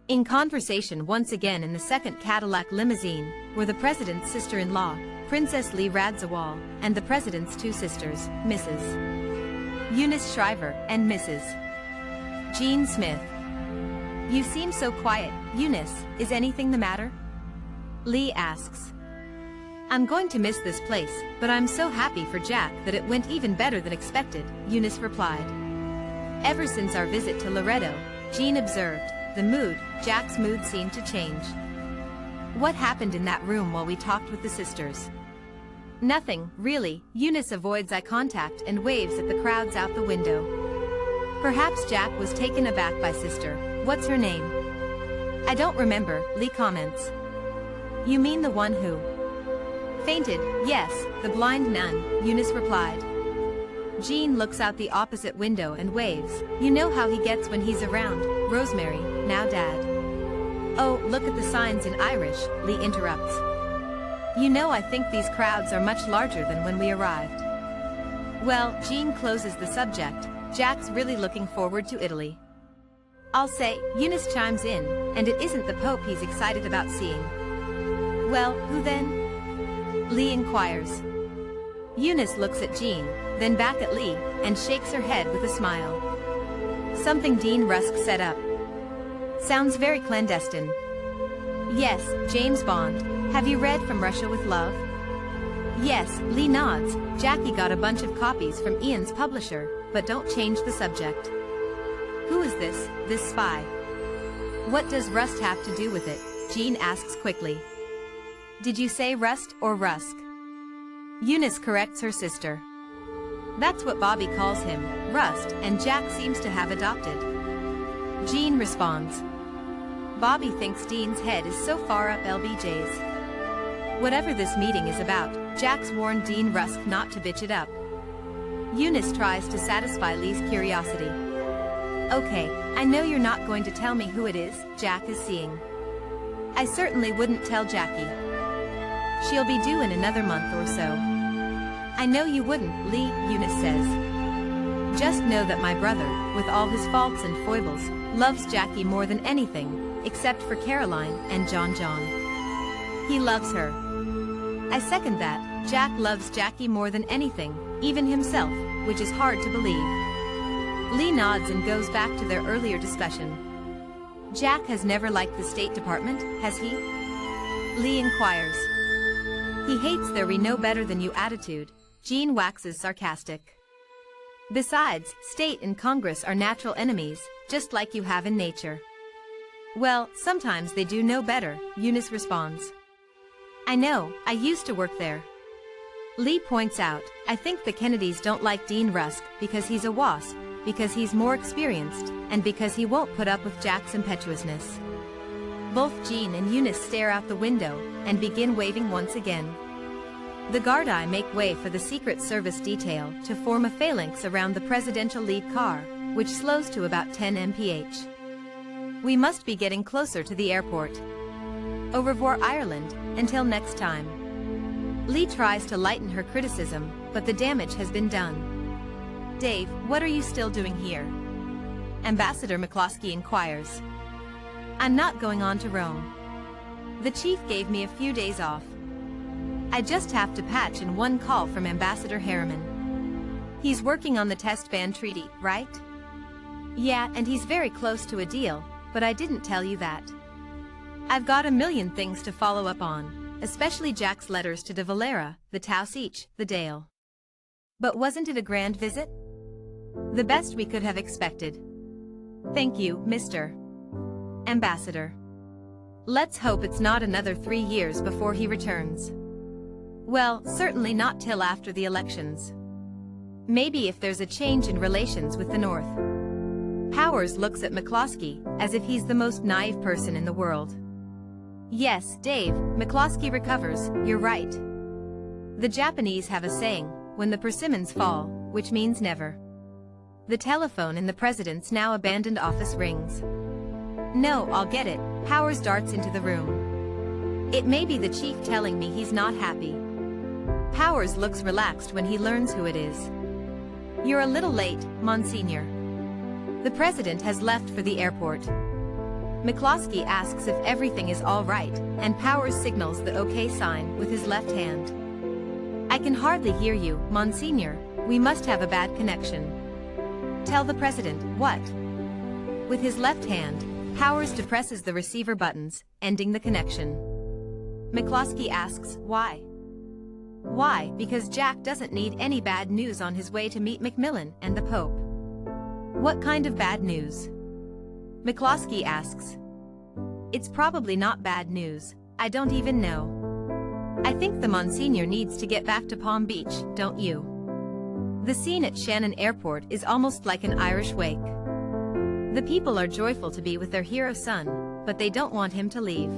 In conversation once again in the second Cadillac limousine were the president's sister-in-law, Princess Lee Radzawal, and the president's two sisters, Mrs. Eunice Shriver and Mrs. Jean Smith. "You seem so quiet, Eunice, is anything the matter?" Lee asks. "I'm going to miss this place, but I'm so happy for Jack that it went even better than expected," Eunice replied. Ever since our visit to Loretto, Jean observed, Jack's mood seemed to change. "What happened in that room while we talked with the sisters?" "Nothing, really." Eunice avoids eye contact and waves at the crowds out the window. "Perhaps Jack was taken aback by sister, what's her name?" "I don't remember," Lee comments. "You mean the one who fainted?" "Yes, the blind nun," Eunice replied. Jean looks out the opposite window and waves. "You know how he gets when he's around, Rosemary, now Dad." "Oh, look at the signs in Irish," Lee interrupts. "You know, I think these crowds are much larger than when we arrived." Well, Jean closes the subject. Jack's really looking forward to Italy. "I'll say," Eunice chimes in, "and it isn't the Pope he's excited about seeing." "Well, who then?" Lee inquires. Eunice looks at Jean, then back at Lee, and shakes her head with a smile. "Something Dean Rusk set up. Sounds very clandestine." "Yes, James Bond. Have you read From Russia with Love?" "Yes," Lee nods. "Jackie got a bunch of copies from Ian's publisher, but don't change the subject." "Who is this spy? What does Rust have to do with it?" Jean asks quickly. Did you say rust or rusk? Eunice corrects her sister. That's what Bobby calls him, Rust, and Jack seems to have adopted. Jean responds. Bobby thinks Dean's head is so far up LBJ's. Whatever this meeting is about, Jack's warned Dean Rusk not to bitch it up. Eunice tries to satisfy Lee's curiosity. Okay, I know you're not going to tell me who it is Jack is seeing. I certainly wouldn't tell Jackie. She'll be due in another month or so. I know you wouldn't, Lee, Eunice says. Just know that my brother, with all his faults and foibles, loves Jackie more than anything, except for Caroline and John. He loves her. I second that. Jack loves Jackie more than anything, even himself, which is hard to believe. Lee nods and goes back to their earlier discussion. Jack has never liked the State Department, has he? Lee inquires. He hates their "we know better than you" attitude. Jean waxes sarcastic. Besides, state and Congress are natural enemies, just like you have in nature. Well, sometimes they do know better, Eunice responds. I know, I used to work there. Lee points out, I think the Kennedys don't like Dean Rusk because he's a wasp, because he's more experienced, and because he won't put up with Jack's impetuousness. Both Jean and Eunice stare out the window and begin waving once again. The Gardaí make way for the Secret Service detail to form a phalanx around the presidential lead car, which slows to about 10 mph. We must be getting closer to the airport. Au revoir, Ireland, until next time. Lee tries to lighten her criticism, but the damage has been done. Dave, what are you still doing here? Ambassador McCloskey inquires. I'm not going on to Rome. The chief gave me a few days off. I just have to patch in one call from Ambassador Harriman. He's working on the test ban treaty, right? Yeah, and he's very close to a deal, but I didn't tell you that. I've got a million things to follow up on, especially Jack's letters to de Valera, the Tausich, the Dale. But wasn't it a grand visit? The best we could have expected. Thank you, Mr. Ambassador. Let's hope it's not another 3 years before he returns. Well, certainly not till after the elections. Maybe if there's a change in relations with the North. Powers looks at McCloskey as if he's the most naive person in the world. Yes, Dave, McCloskey recovers, you're right. The Japanese have a saying, when the persimmons fall, which means never. The telephone in the president's now abandoned office rings. No, I'll get it, Powers darts into the room. It may be the chief telling me he's not happy. Powers looks relaxed when he learns who it is. You're a little late, Monsignor. The president has left for the airport. McCloskey asks if everything is all right, and Powers signals the OK sign with his left hand. I can hardly hear you, Monsignor. We must have a bad connection. Tell the president, what? With his left hand, Powers depresses the receiver buttons, ending the connection. McCloskey asks, why? Why? Because Jack doesn't need any bad news on his way to meet Macmillan and the Pope. What kind of bad news? McCloskey asks. It's probably not bad news, I don't even know. I think the Monsignor needs to get back to Palm Beach, don't you? The scene at Shannon Airport is almost like an Irish wake. The people are joyful to be with their hero son, but they don't want him to leave.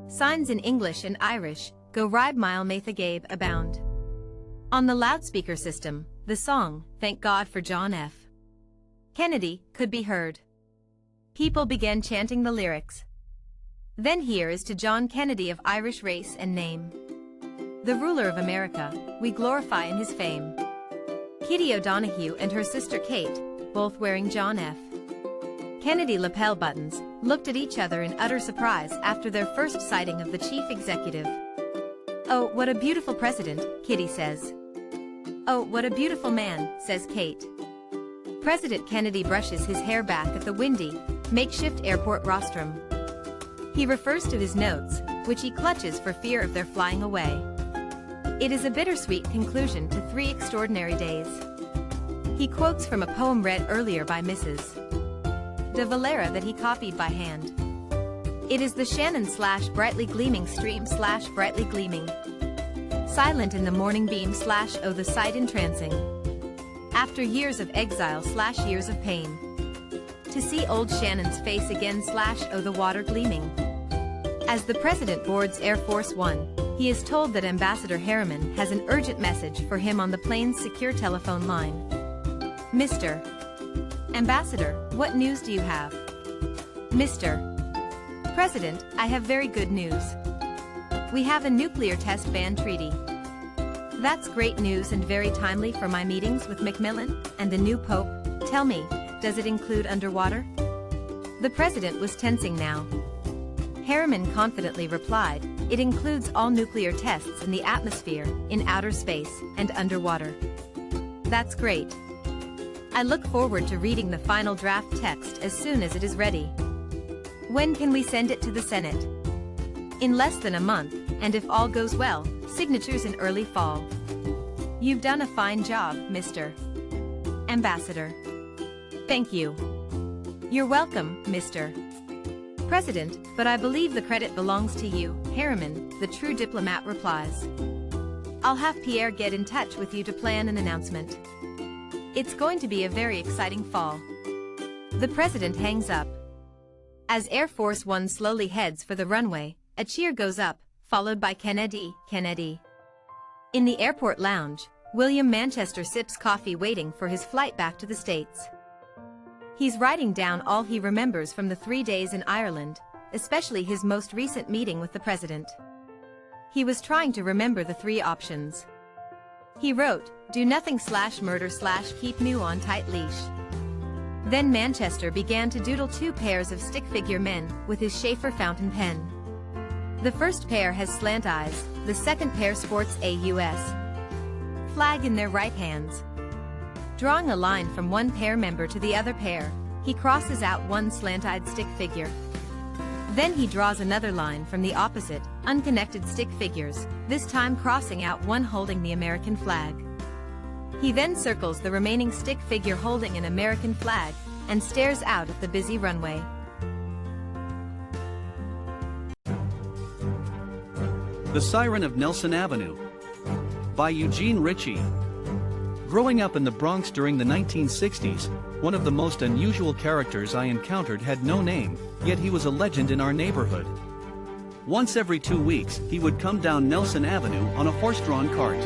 Signs in English and Irish, Go Ribe Mile Matha Gabe, abound. On the loudspeaker system, the song, Thank God for John F. Kennedy, could be heard. People began chanting the lyrics. Then here is to John Kennedy of Irish race and name. The ruler of America, we glorify in his fame. Kitty O'Donoghue and her sister Kate, both wearing John F. Kennedy lapel buttons, looked at each other in utter surprise after their first sighting of the chief executive. Oh, what a beautiful president, Kitty says. Oh, what a beautiful man, says Kate. President Kennedy brushes his hair back at the windy, makeshift airport rostrum. He refers to his notes, which he clutches for fear of their flying away. It is a bittersweet conclusion to 3 extraordinary days. He quotes from a poem read earlier by Mrs. de Valera that he copied by hand. It is the Shannon / brightly gleaming stream / brightly gleaming. Silent in the morning beam / oh the sight entrancing. After years of exile / years of pain. To see old Shannon's face again / oh the water gleaming. As the president boards Air Force One, he is told that Ambassador Harriman has an urgent message for him on the plane's secure telephone line. Mr. Ambassador, what news do you have? Mr. President, I have very good news. We have a nuclear test ban treaty. That's great news and very timely for my meetings with Macmillan and the new Pope. Tell me, does it include underwater? The president was tensing now. Harriman confidently replied, it includes all nuclear tests in the atmosphere, in outer space, and underwater. That's great. I look forward to reading the final draft text as soon as it is ready. When can we send it to the Senate? In less than a month, and if all goes well, signatures in early fall. You've done a fine job, Mr. Ambassador. Thank you. You're welcome, Mr. President, but I believe the credit belongs to you, Harriman, the true diplomat replies. I'll have Pierre get in touch with you to plan an announcement. It's going to be a very exciting fall. The president hangs up. As Air Force One slowly heads for the runway, a cheer goes up, followed by Kennedy, Kennedy. In the airport lounge, William Manchester sips coffee waiting for his flight back to the States. He's writing down all he remembers from the 3 days in Ireland, especially his most recent meeting with the president. He was trying to remember the 3 options. He wrote, do nothing / murder / keep New on tight leash. Then Manchester began to doodle 2 pairs of stick figure men with his Schaefer fountain pen. The first pair has slant eyes, the second pair sports a U.S. flag in their right hands. Drawing a line from one pair member to the other pair, he crosses out one slant-eyed stick figure. Then he draws another line from the opposite, unconnected stick figures, this time crossing out one holding the American flag. He then circles the remaining stick figure holding an American flag, and stares out at the busy runway. The Siren of Nelson Avenue by Eugene Ritche. Growing up in the Bronx during the 1960s, one of the most unusual characters I encountered had no name, yet he was a legend in our neighborhood. Once every 2 weeks, he would come down Nelson Avenue on a horse-drawn cart.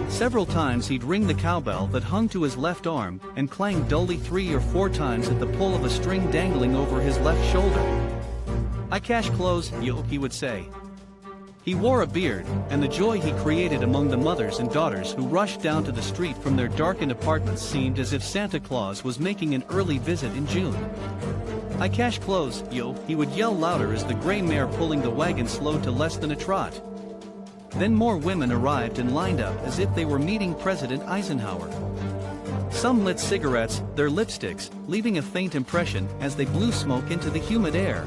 Several times he'd ring the cowbell that hung to his left arm and clang dully 3 or 4 times at the pull of a string dangling over his left shoulder. I cash clothes, yo, he would say. He wore a beard, and the joy he created among the mothers and daughters who rushed down to the street from their darkened apartments seemed as if Santa Claus was making an early visit in June. I cash clothes, yo, he would yell louder as the gray mare pulling the wagon slowed to less than a trot. Then more women arrived and lined up as if they were meeting President Eisenhower. Some lit cigarettes, their lipsticks, leaving a faint impression as they blew smoke into the humid air.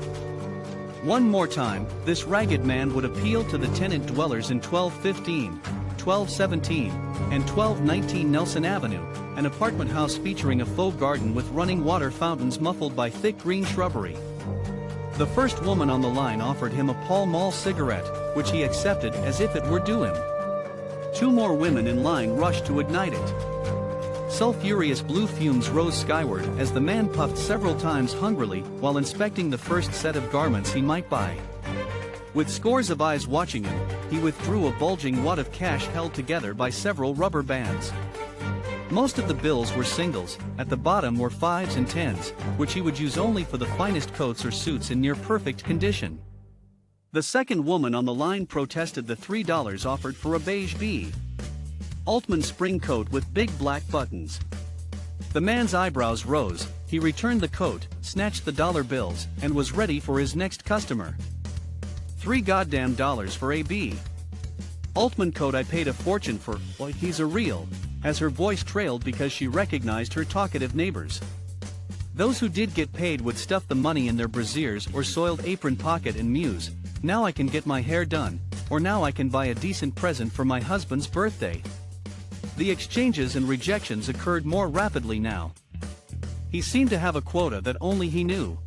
One more time, this ragged man would appeal to the tenant dwellers in 1215, 1217, and 1219 Nelson Avenue, an apartment house featuring a faux garden with running water fountains muffled by thick green shrubbery. The first woman on the line offered him a Pall Mall cigarette, which he accepted as if it were due him. 2 more women in line rushed to ignite it. Sulphurous blue fumes rose skyward as the man puffed several times hungrily while inspecting the first set of garments he might buy. With scores of eyes watching him, he withdrew a bulging wad of cash held together by several rubber bands. Most of the bills were singles, at the bottom were 5s and 10s, which he would use only for the finest coats or suits in near-perfect condition. The second woman on the line protested the $3 offered for a beige B. Altman spring coat with big black buttons. The man's eyebrows rose, he returned the coat, snatched the dollar bills, and was ready for his next customer. $3 goddamn for a B. Altman coat I paid a fortune for, boy, he's a real, as her voice trailed because she recognized her talkative neighbors. Those who did get paid would stuff the money in their brassieres or soiled apron pocket and muse, now I can get my hair done, or now I can buy a decent present for my husband's birthday. The exchanges and rejections occurred more rapidly now. He seemed to have a quota that only he knew.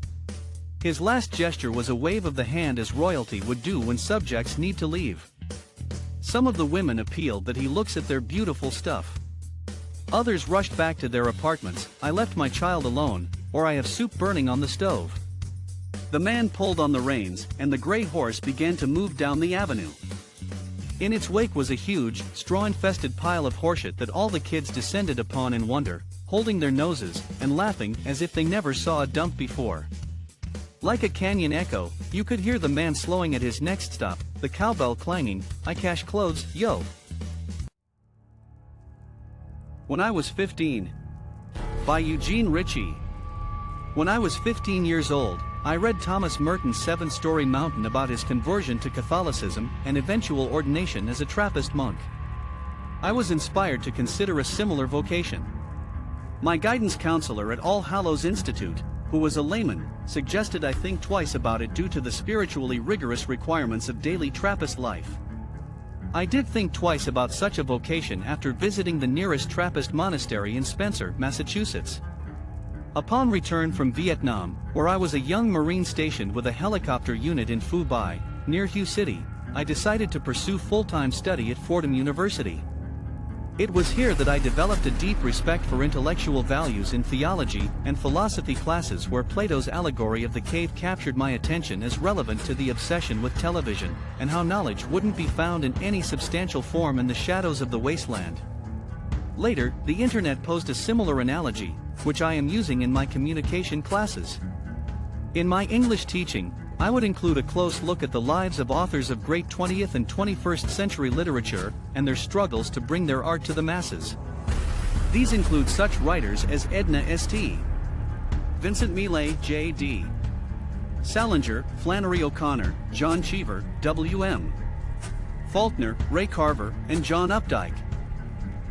His last gesture was a wave of the hand as royalty would do when subjects need to leave. Some of the women appealed that he looks at their beautiful stuff. Others rushed back to their apartments, I left my child alone, or I have soup burning on the stove. The man pulled on the reins, and the gray horse began to move down the avenue. In its wake was a huge, straw-infested pile of horseshit that all the kids descended upon in wonder, holding their noses, and laughing as if they never saw a dump before. Like a canyon echo, you could hear the man slowing at his next stop, the cowbell clanging, I cash clothes, yo. When I was 15. By Eugene Ritche. When I was 15 years old, I read Thomas Merton's Seven-Story Mountain about his conversion to Catholicism and eventual ordination as a Trappist monk. I was inspired to consider a similar vocation. My guidance counselor at All Hallows Institute, who was a layman, suggested I think twice about it due to the spiritually rigorous requirements of daily Trappist life. I did think twice about such a vocation after visiting the nearest Trappist monastery in Spencer, Massachusetts. Upon return from Vietnam, where I was a young Marine stationed with a helicopter unit in Phu Bai, near Hue City, I decided to pursue full-time study at Fordham University. It was here that I developed a deep respect for intellectual values in theology and philosophy classes where Plato's allegory of the cave captured my attention as relevant to the obsession with television, and how knowledge wouldn't be found in any substantial form in the shadows of the wasteland. Later, the internet posed a similar analogy, which I am using in my communication classes. In my English teaching, I would include a close look at the lives of authors of great 20th and 21st century literature and their struggles to bring their art to the masses. These include such writers as Edna St. Vincent Millay, J.D. Salinger, Flannery O'Connor, John Cheever, W.M. Faulkner, Ray Carver, and John Updike.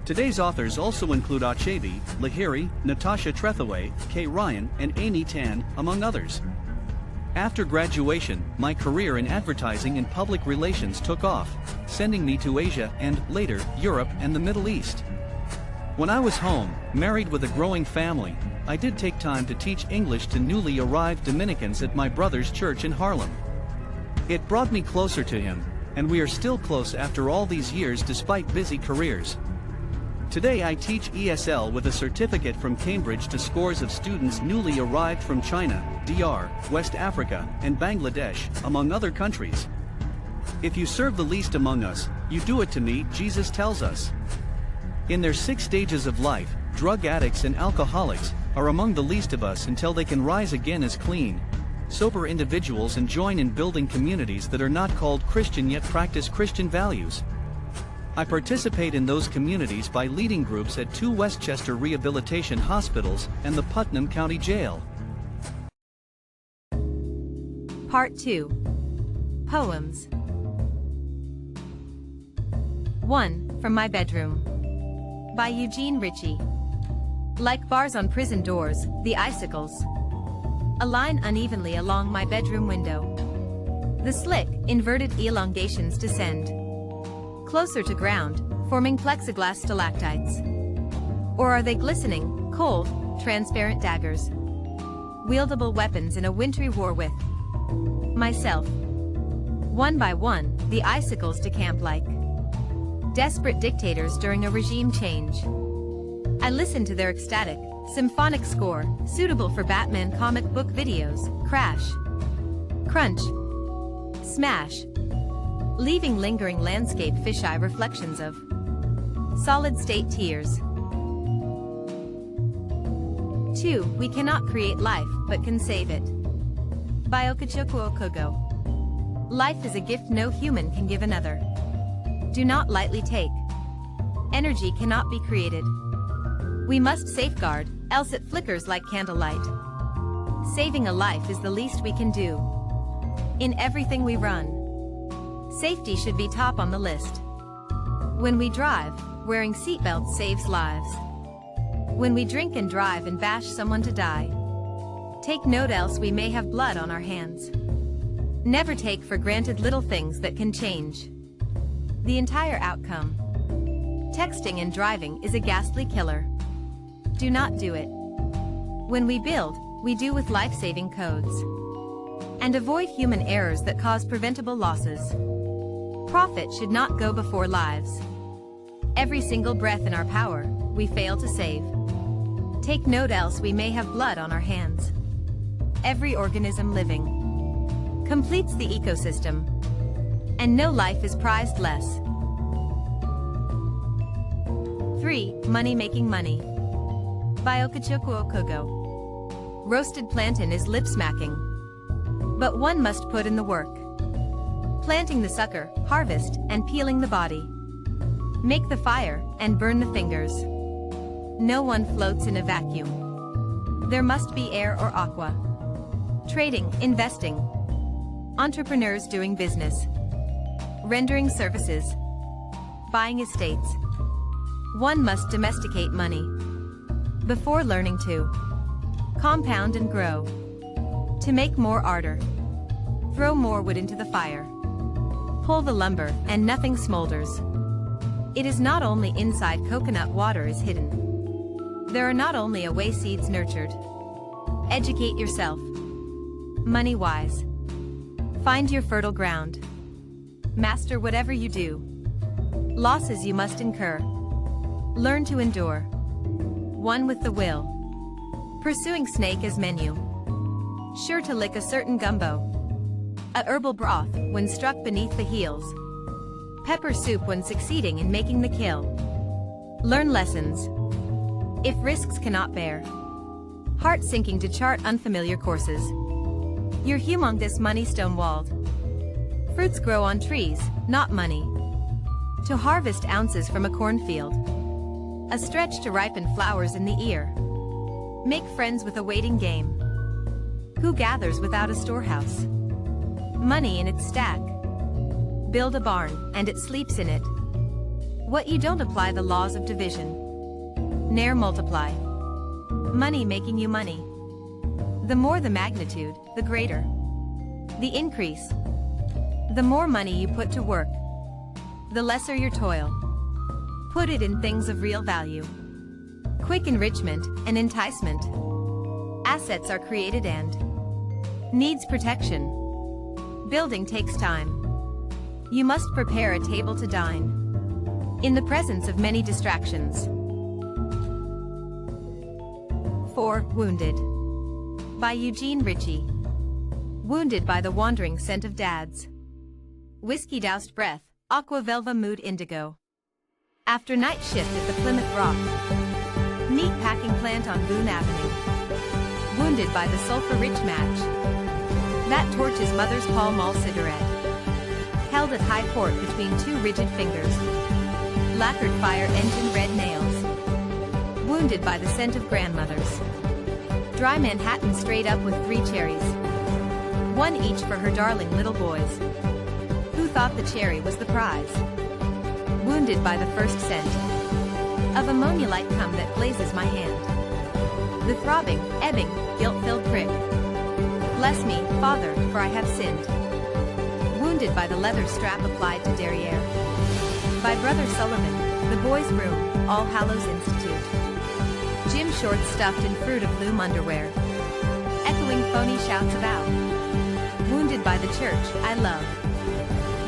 Today's authors also include Achebe, Lahiri, Natasha Trethewey, Kay Ryan, and Amy Tan, among others. After graduation, my career in advertising and public relations took off, sending me to Asia and, later, Europe and the Middle East. When I was home, married with a growing family, I did take time to teach English to newly arrived Dominicans at my brother's church in Harlem. It brought me closer to him, and we are still close after all these years despite busy careers. Today I teach ESL with a certificate from Cambridge to scores of students newly arrived from China, DR, West Africa, and Bangladesh, among other countries. If you serve the least among us, you do it to me, Jesus tells us. In their 6 stages of life, drug addicts and alcoholics are among the least of us until they can rise again as clean, sober individuals and join in building communities that are not called Christian yet practice Christian values. I participate in those communities by leading groups at 2 Westchester Rehabilitation Hospitals and the Putnam County Jail. Part 2. Poems. 1. From My Bedroom. By Eugene Ritche. Like bars on prison doors, the icicles align unevenly along my bedroom window. The slick, inverted elongations descend closer to ground, forming plexiglass stalactites. Or are they glistening, cold, transparent daggers? Wieldable weapons in a wintry war with myself. One by one, the icicles decamp like desperate dictators during a regime change. I listen to their ecstatic, symphonic score, suitable for Batman comic book videos, crash, crunch, smash, leaving lingering landscape fisheye reflections of solid-state tears. 2. We cannot create life, but can save it. By Okechukwu Okugo. Life is a gift no human can give another. Do not lightly take. Energy cannot be created. We must safeguard, else it flickers like candlelight. Saving a life is the least we can do. In everything we run, safety should be top on the list. When we drive, wearing seatbelts saves lives. When we drink and drive and bash someone to die, take note else we may have blood on our hands. Never take for granted little things that can change the entire outcome. Texting and driving is a ghastly killer. Do not do it. When we build, we do with life-saving codes. and avoid human errors that cause preventable losses. Profit should not go before lives. Every single breath in our power, we fail to save. Take note, else we may have blood on our hands. Every organism living completes the ecosystem, and no life is prized less. 3. Money Making Money by Okechukwu Okugo. Roasted plantain is lip-smacking, but one must put in the work. Planting the sucker, harvest, and peeling the body. Make the fire, and burn the fingers. No one floats in a vacuum. There must be air or aqua. Trading, investing. Entrepreneurs doing business. Rendering services. Buying estates. One must domesticate money before learning to compound and grow. To make more ardor, throw more wood into the fire. Pull the lumber, and nothing smolders. It is not only inside coconut water is hidden. There are not only away seeds nurtured. Educate yourself. Money-wise. Find your fertile ground. Master whatever you do. Losses you must incur. Learn to endure. One with the will. Pursuing snake as menu. Sure to lick a certain gumbo. A herbal broth when struck beneath the heels. Pepper soup when succeeding in making the kill. Learn lessons. If risks cannot bear. Heart sinking to chart unfamiliar courses. You're humongous money stone-walled. Fruits grow on trees, not money. To harvest ounces from a cornfield. A stretch to ripen flowers in the ear. Make friends with a waiting game. Who gathers without a storehouse? Money in its stack. Build a barn, and it sleeps in it. What you don't apply the laws of division. Ne'er multiply. Money making you money. The more the magnitude, the greater the increase. The more money you put to work, the lesser your toil. Put it in things of real value. Quick enrichment and enticement. Assets are created and needs protection. Building takes time. You must prepare a table to dine in the presence of many distractions. 4. Wounded by Eugene Ritche. Wounded by the wandering scent of dads. Whiskey-doused breath, aqua velva mood indigo. After night shift at the Plymouth Rock. Meat packing plant on Boone Avenue. Wounded by the sulfur-rich match that torches mother's Pall Mall cigarette. Held at high port between two rigid fingers. Lacquered fire engine red nails. Wounded by the scent of grandmothers. Dry Manhattan straight up with 3 cherries. 1 each for her darling little boys. Who thought the cherry was the prize? Wounded by the first scent of ammonia-like cum that blazes my hand. The throbbing, ebbing, guilt-filled prick. Bless me, Father, for I have sinned. Wounded by the leather strap applied to derriere. By Brother Sullivan, the boys' room, All Hallows Institute. Gym shorts stuffed in fruit of loom underwear. Echoing phony shouts about. Wounded by the church I love.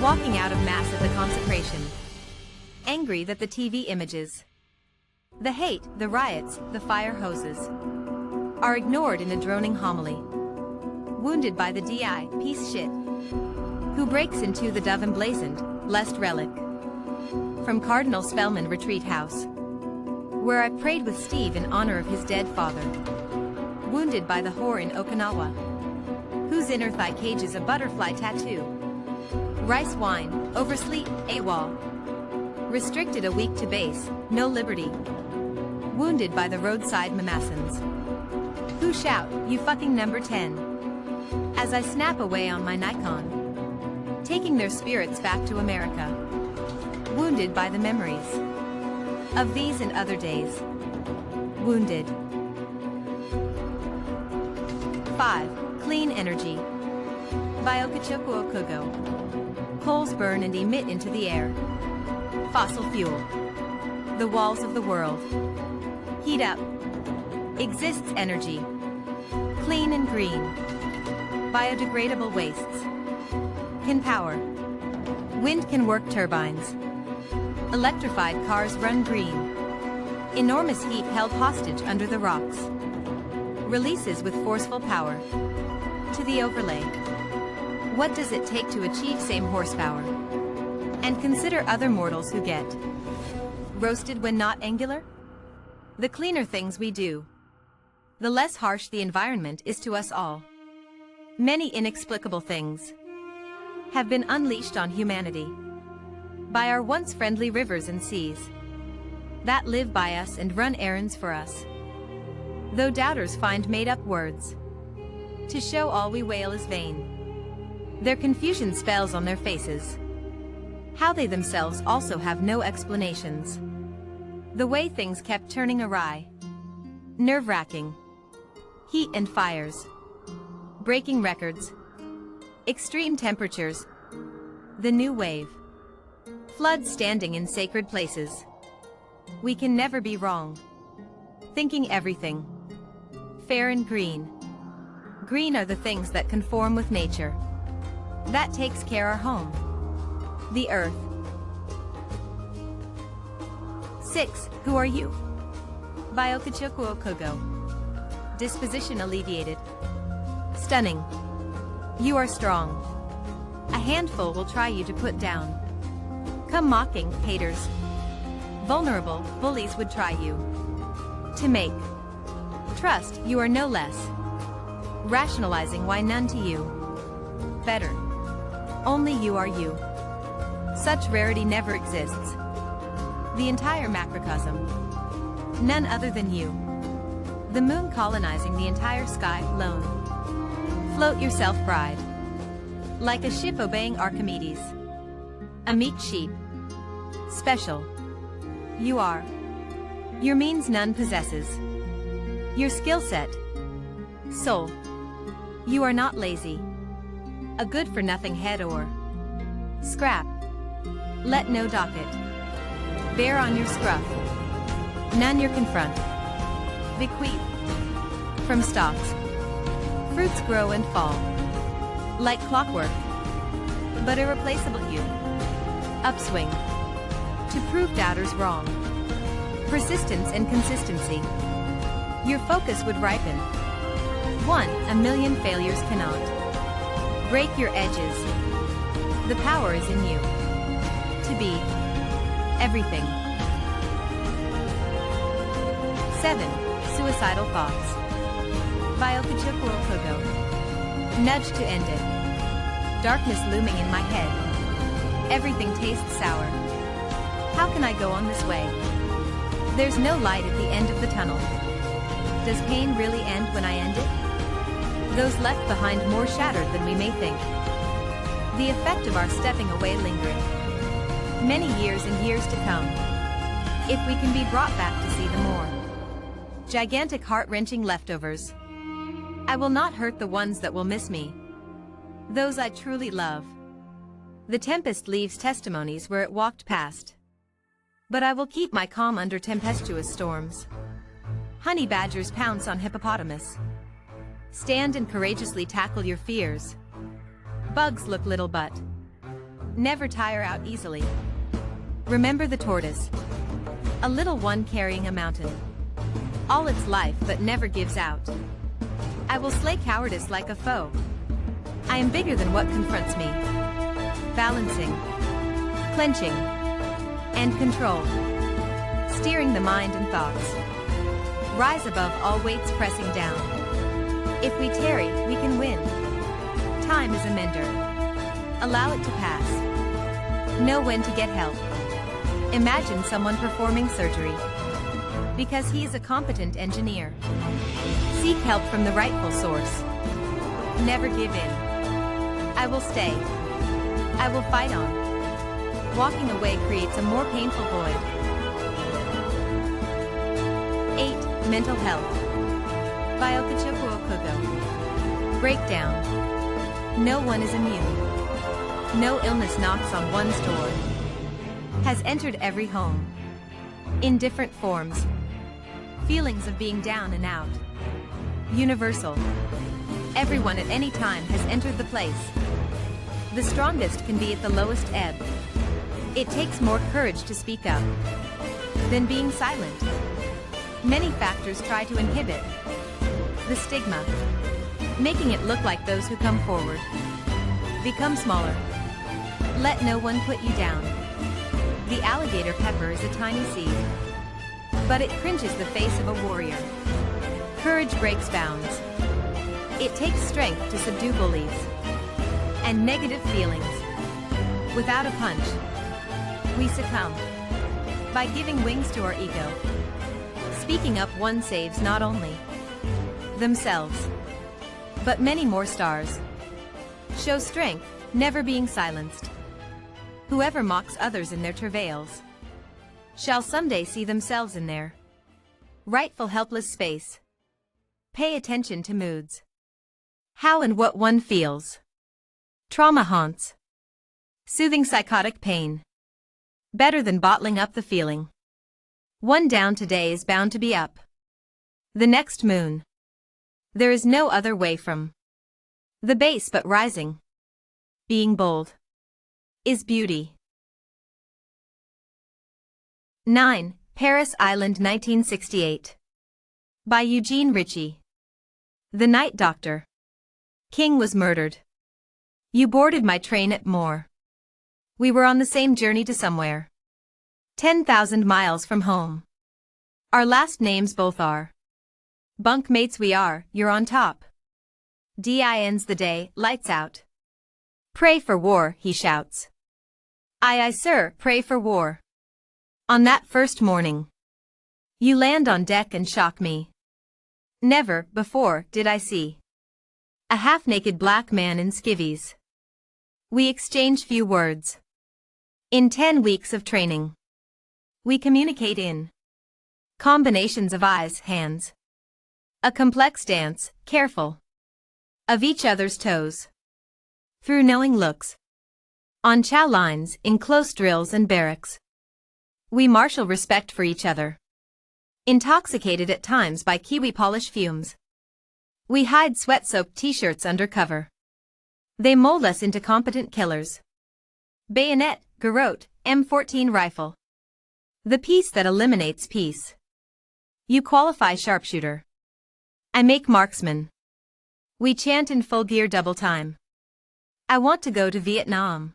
Walking out of mass at the consecration. Angry that the TV images, the hate, the riots, the fire hoses, are ignored in a droning homily. Wounded by the DI piece shit, who breaks into the dove emblazoned, blessed relic. From Cardinal Spellman Retreat House, where I prayed with Steve in honor of his dead father. Wounded by the whore in Okinawa, whose inner thigh cages a butterfly tattoo. Rice wine, oversleep, AWOL. Restricted a week to base, no liberty. Wounded by the roadside mamassins, who shout, you fucking number 10. As I snap away on my Nikon, taking their spirits back to America. Wounded by the memories of these and other days. Wounded. 5. Clean Energy by Okechukwu Okugo. Coals burn and emit into the air. Fossil fuel. The walls of the world. Heat up. Exists energy. Clean and green. Biodegradable wastes. Can power. Wind can work turbines. Electrified cars run green. Enormous heat held hostage under the rocks. Releases with forceful power. To the overlay. What does it take to achieve same horsepower? And consider other mortals who get roasted when not angular? The cleaner things we do, the less harsh the environment is to us all. Many inexplicable things have been unleashed on humanity by our once friendly rivers and seas that live by us and run errands for us. Though doubters find made-up words to show all we wail is vain, their confusion spells on their faces how they themselves also have no explanations. The way things kept turning awry, nerve-wracking, heat and fires, breaking records, extreme temperatures, the new wave, floods standing in sacred places. We can never be wrong, thinking everything fair and green. Green are the things that conform with nature, that takes care our home, the earth. 6. Who are you? By Okechukwu Okugo. Disposition alleviated. Stunning. You are strong. A handful will try you to put down. Come mocking, haters. Vulnerable, bullies would try you to make. Trust, you are no less. Rationalizing why none to you. Better. Only you are you. Such rarity never exists. The entire macrocosm. None other than you. The moon colonizing the entire sky alone. Float yourself, bride. Like a ship obeying Archimedes. A meek sheep. Special. You are. Your means none possesses. Your skill set. Soul. You are not lazy. A good-for-nothing head or scrap. Let no docket bear on your scruff. None your confront. Bequeath. From stalks, fruits grow and fall. Like clockwork. But irreplaceable you. Upswing. To prove doubters wrong. Persistence and consistency. Your focus would ripen. 1,000,000 failures cannot break your edges. The power is in you. To be everything. 7. Suicidal thoughts. By Okechukwu Okugo. Nudge to end it. Darkness looming in my head. Everything tastes sour. How can I go on this way? There's no light at the end of the tunnel. Does pain really end when I end it? Those left behind more shattered than we may think. The effect of our stepping away lingering. Many years and years to come. If we can be brought back to see the more gigantic heart-wrenching leftovers. I will not hurt the ones that will miss me. Those I truly love. The tempest leaves testimonies where it walked past. But I will keep my calm under tempestuous storms. Honey badgers pounce on hippopotamus. Stand and courageously tackle your fears. Bugs look little but never tire out easily. Remember the tortoise. A little one carrying a mountain. All its life but never gives out. I will slay cowardice like a foe. I am bigger than what confronts me. Balancing, clenching, and control. Steering the mind and thoughts. Rise above all weights pressing down. If we tarry, we can win. Time is a mender. Allow it to pass. Know when to get help. Imagine someone performing surgery. Because he is a competent engineer. Seek help from the rightful source. Never give in. I will stay. I will fight on. Walking away creates a more painful void. 8. Mental health. By Okechukwu Okugo. Breakdown. No one is immune. No illness knocks on one's door. Has entered every home. In different forms. Feelings of being down and out. Universal. Everyone at any time has entered the place. The strongest can be at the lowest ebb. It takes more courage to speak up than being silent. Many factors try to inhibit the stigma, making it look like those who come forward become smaller. Let no one put you down. The alligator pepper is a tiny seed, but it cringes the face of a warrior. Courage breaks bounds. It takes strength to subdue bullies and negative feelings. Without a punch, we succumb. By giving wings to our ego, speaking up, one saves not only themselves, but many more stars. Show strength, never being silenced. Whoever mocks others in their travails shall someday see themselves in their rightful helpless space. Pay attention to moods. How and what one feels. Trauma haunts. Soothing psychotic pain. Better than bottling up the feeling. One down today is bound to be up the next moon. There is no other way from the base but rising. Being bold is beauty. 9. Paris Island 1968. By Eugene Ritche. The Night Doctor. King was murdered. You boarded my train at Moore. We were on the same journey to somewhere 10,000 miles from home. Our last names both are bunkmates. We are, you're on top. Ends the day, lights out. Pray for war, he shouts. Aye, sir, pray for war. On that first morning, you land on deck and shock me. Never before did I see a half-naked black man in skivvies. We exchange few words. In 10 weeks of training, we communicate in combinations of eyes, hands. A complex dance, careful of each other's toes. Through knowing looks. On chow lines, in close drills and barracks. We marshal respect for each other. Intoxicated at times by kiwi polish fumes. We hide sweat-soaked t-shirts under cover. They mold us into competent killers. Bayonet, garrote, M14 rifle. The piece that eliminates peace. You qualify sharpshooter. I make marksman. We chant in full gear double time. I want to go to Vietnam.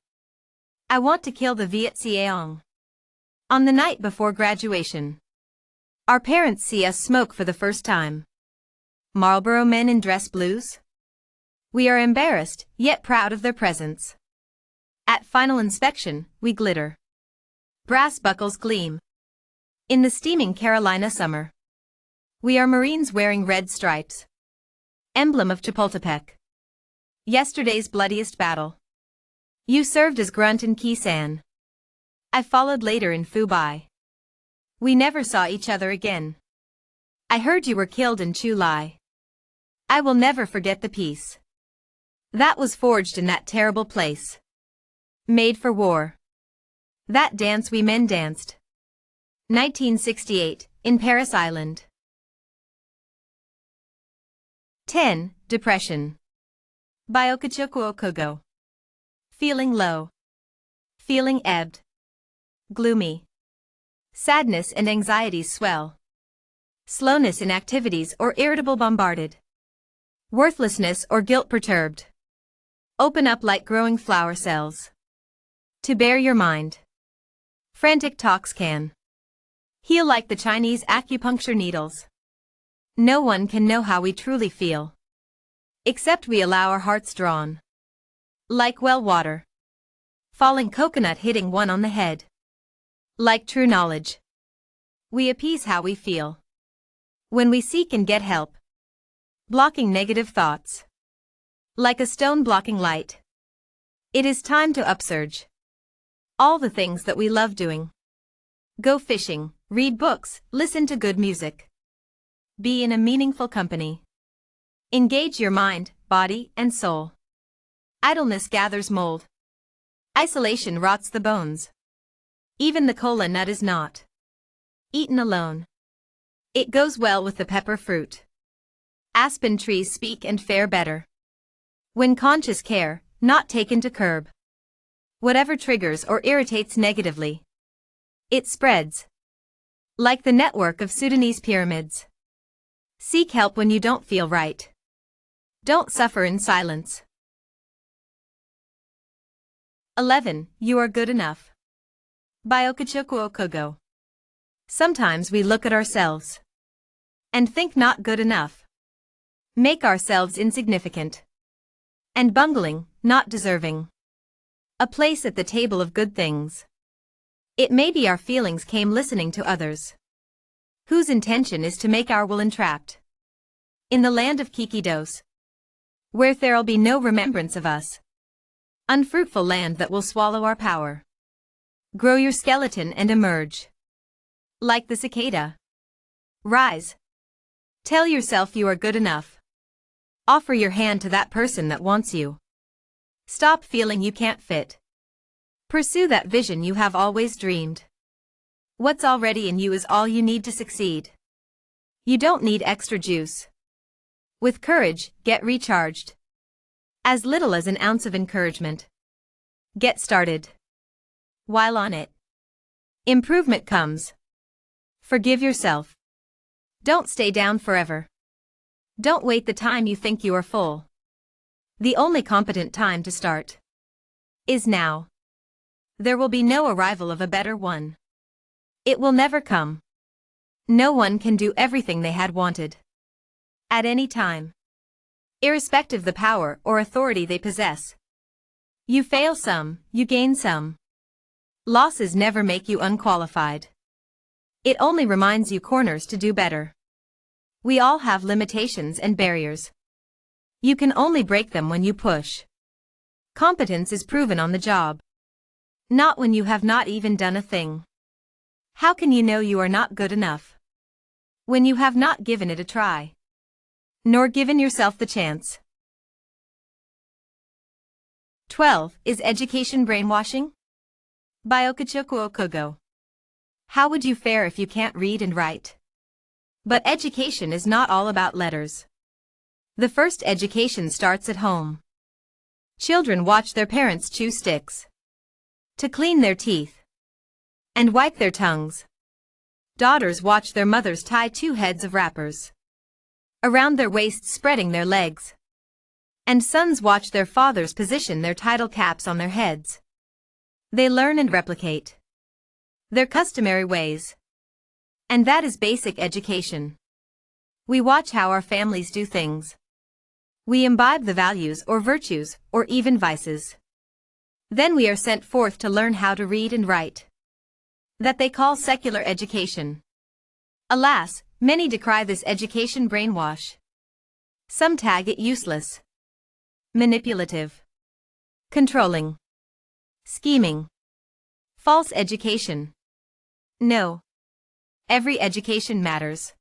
I want to kill the Viet Cong. On the night before graduation, our parents see us smoke for the first time. Marlboro men in dress blues? We are embarrassed, yet proud of their presence. At final inspection, we glitter. Brass buckles gleam. In the steaming Carolina summer, we are Marines wearing red stripes. Emblem of Chapultepec. Yesterday's bloodiest battle. You served as grunt in Khe Sanh. I followed later in Phu Bai. We never saw each other again. I heard you were killed in Chu Lai. I will never forget the peace that was forged in that terrible place. Made for war. That dance we men danced. 1968, in Paris Island. 10. Depression. By Okechukwu Okugo. Feeling low. Feeling ebbed. Gloomy. Sadness and anxieties swell. Slowness in activities or irritable bombarded. Worthlessness or guilt perturbed. Open up like growing flower cells. To bare your mind. Frantic talks can heal like the Chinese acupuncture needles. No one can know how we truly feel, except we allow our hearts drawn like well water. Falling coconut hitting one on the head. Like true knowledge. We appease how we feel when we seek and get help. Blocking negative thoughts. Like a stone blocking light. It is time to upsurge. All the things that we love doing. Go fishing, read books, listen to good music. Be in a meaningful company. Engage your mind, body, and soul. Idleness gathers mold. Isolation rots the bones. Even the cola nut is not eaten alone. It goes well with the pepper fruit. Aspen trees speak and fare better When conscious care, not taken to curb whatever triggers or irritates negatively, it spreads. Like the network of Sudanese pyramids. Seek help when you don't feel right. Don't suffer in silence. 11. You are good enough. By Okechukwu Okugo. Sometimes we look at ourselves and think not good enough. Make ourselves insignificant and bungling, not deserving a place at the table of good things. It may be our feelings came listening to others, whose intention is to make our will entrapped in the land of Kikidos, where there'll be no remembrance of us. Unfruitful land that will swallow our power. Grow your skeleton and emerge. Like the cicada. Rise. Tell yourself you are good enough. Offer your hand to that person that wants you. Stop feeling you can't fit. Pursue that vision you have always dreamed. What's already in you is all you need to succeed. You don't need extra juice. With courage, get recharged. As little as an ounce of encouragement. Get started. While on it, improvement comes. Forgive yourself. Don't stay down forever. Don't wait the time you think you are full. The only competent time to start is now. There will be no arrival of a better one. It will never come. No one can do everything they had wanted at any time, irrespective of the power or authority they possess. You fail some, you gain some. Losses never make you unqualified. It only reminds you corners to do better. We all have limitations and barriers. You can only break them when you push. Competence is proven on the job, not when you have not even done a thing. How can you know you are not good enough when you have not given it a try, nor given yourself the chance? 12. Is education brainwashing? By Okechukwu Okugo. How would you fare if you can't read and write? But education is not all about letters. The first education starts at home. Children watch their parents chew sticks to clean their teeth and wipe their tongues. Daughters watch their mothers tie 2 heads of wrappers around their waists, spreading their legs. And sons watch their fathers position their title caps on their heads. They learn and replicate their customary ways. And that is basic education. We watch how our families do things. We imbibe the values or virtues or even vices. Then we are sent forth to learn how to read and write. That they call secular education. Alas, many decry this education brainwash. Some tag it useless, manipulative, controlling, scheming, false education. No. Every education matters.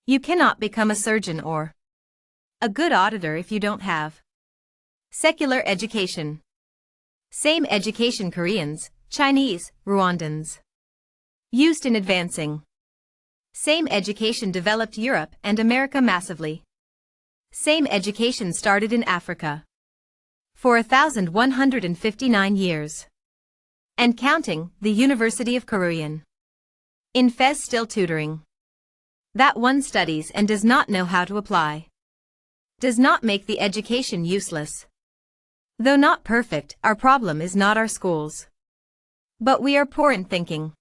You cannot become a surgeon or a good auditor if you don't have secular education. Same education Koreans, Chinese, Rwandans used in advancing. Same education developed Europe and America massively. Same education started in Africa for 1,159 years. And counting, the University of Korean. In Fez still tutoring. That one studies and does not know how to apply. Does not make the education useless. Though not perfect, our problem is not our schools. But we are poor in thinking.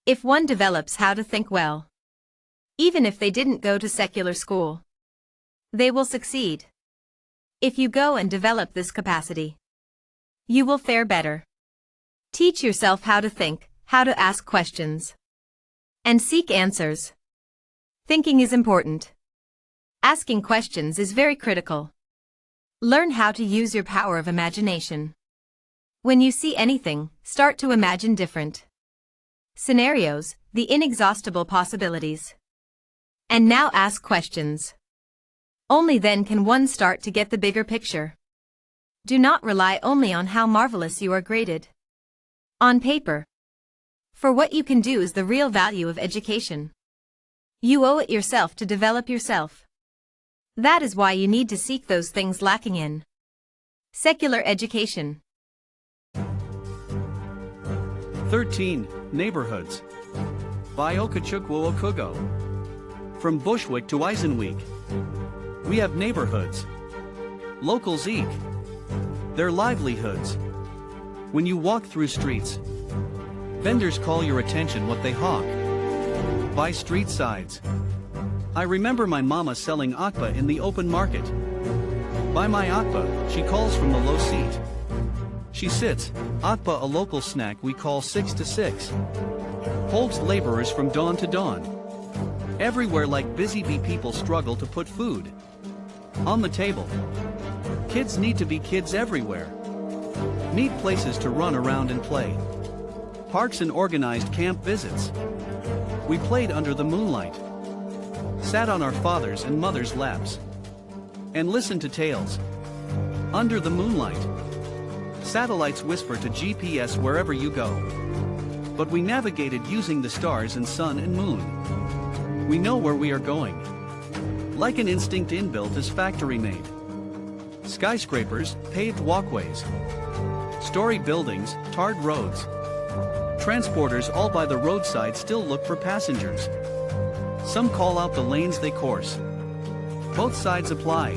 If one develops how to think well, even if they didn't go to secular school, they will succeed. If you go and develop this capacity, you will fare better. Teach yourself how to think, how to ask questions, and seek answers. Thinking is important. Asking questions is very critical. Learn how to use your power of imagination. When you see anything, start to imagine different scenarios, the inexhaustible possibilities. And now ask questions. Only then can one start to get the bigger picture. Do not rely only on how marvelous you are graded on paper. For what you can do is the real value of education. You owe it yourself to develop yourself. That is why you need to seek those things lacking in secular education. 13. Neighborhoods. By Okechukwu Okugo. From Bushwick to Eisenweek. We have neighborhoods. Locals eke their livelihoods. When you walk through streets, vendors call your attention what they hawk. By street sides. I remember my mama selling akpa in the open market. Buy my akpa, she calls from the low seat. She sits, akpa a local snack we call 6 to 6. Holds laborers from dawn to dawn. Everywhere like busy bee people struggle to put food on the table. Kids need to be kids everywhere. Need places to run around and play. Parks and organized camp visits. We played under the moonlight. Sat on our fathers' and mothers' laps. And listened to tales. Under the moonlight. Satellites whisper to GPS wherever you go. But we navigated using the stars and sun and moon. We know where we are going. Like an instinct inbuilt as factory made. Skyscrapers, paved walkways. Story buildings, tarred roads. Transporters all by the roadside still look for passengers. Some call out the lanes they course. Both sides apply.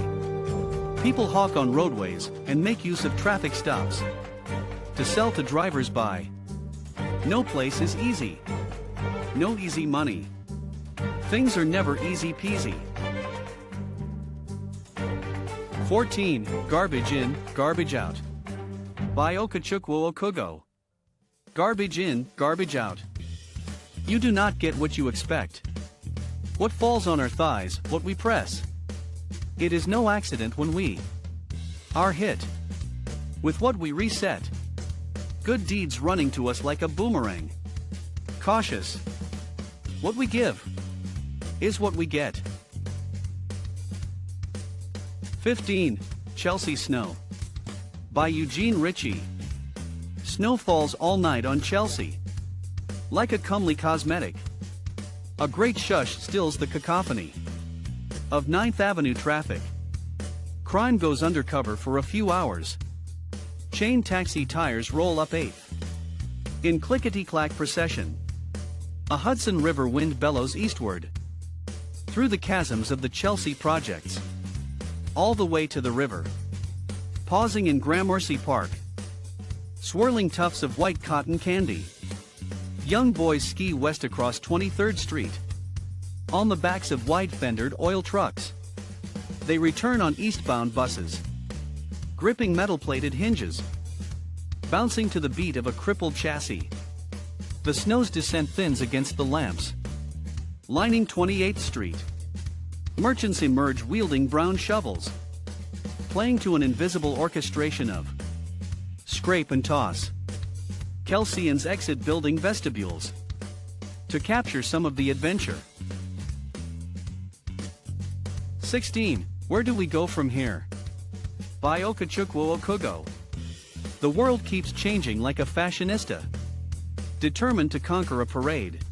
People hawk on roadways and make use of traffic stops to sell to drivers by. No place is easy. No easy money. Things are never easy peasy. 14. Garbage in, garbage out. By Okechukwu Okugo. Garbage in, garbage out. You do not get what you expect. What falls on our thighs, what we press. It is no accident when we are hit with what we reset. Good deeds running to us like a boomerang. Cautious. What we give is what we get. 15. Chelsea Snow. By Eugene Ritche. Snow falls all night on Chelsea. Like a comely cosmetic. A great shush stills the cacophony of 9th Avenue traffic. Crime goes undercover for a few hours. Chain taxi tires roll up 8th. In clickety-clack procession. A Hudson River wind bellows eastward. Through the chasms of the Chelsea projects. All the way to the river. Pausing in Gramercy Park. Swirling tufts of white cotton candy. Young boys ski west across 23rd Street. On the backs of wide-fendered oil trucks. They return on eastbound buses. Gripping metal-plated hinges. Bouncing to the beat of a crippled chassis. The snow's descent thins against the lamps. Lining 28th Street. Merchants emerge wielding brown shovels. Playing to an invisible orchestration of scrape and toss. Kelseyans exit building vestibules to capture some of the adventure. 16. Where do we go from here? By Okechukwu Okugo. The world keeps changing like a fashionista, determined to conquer a parade.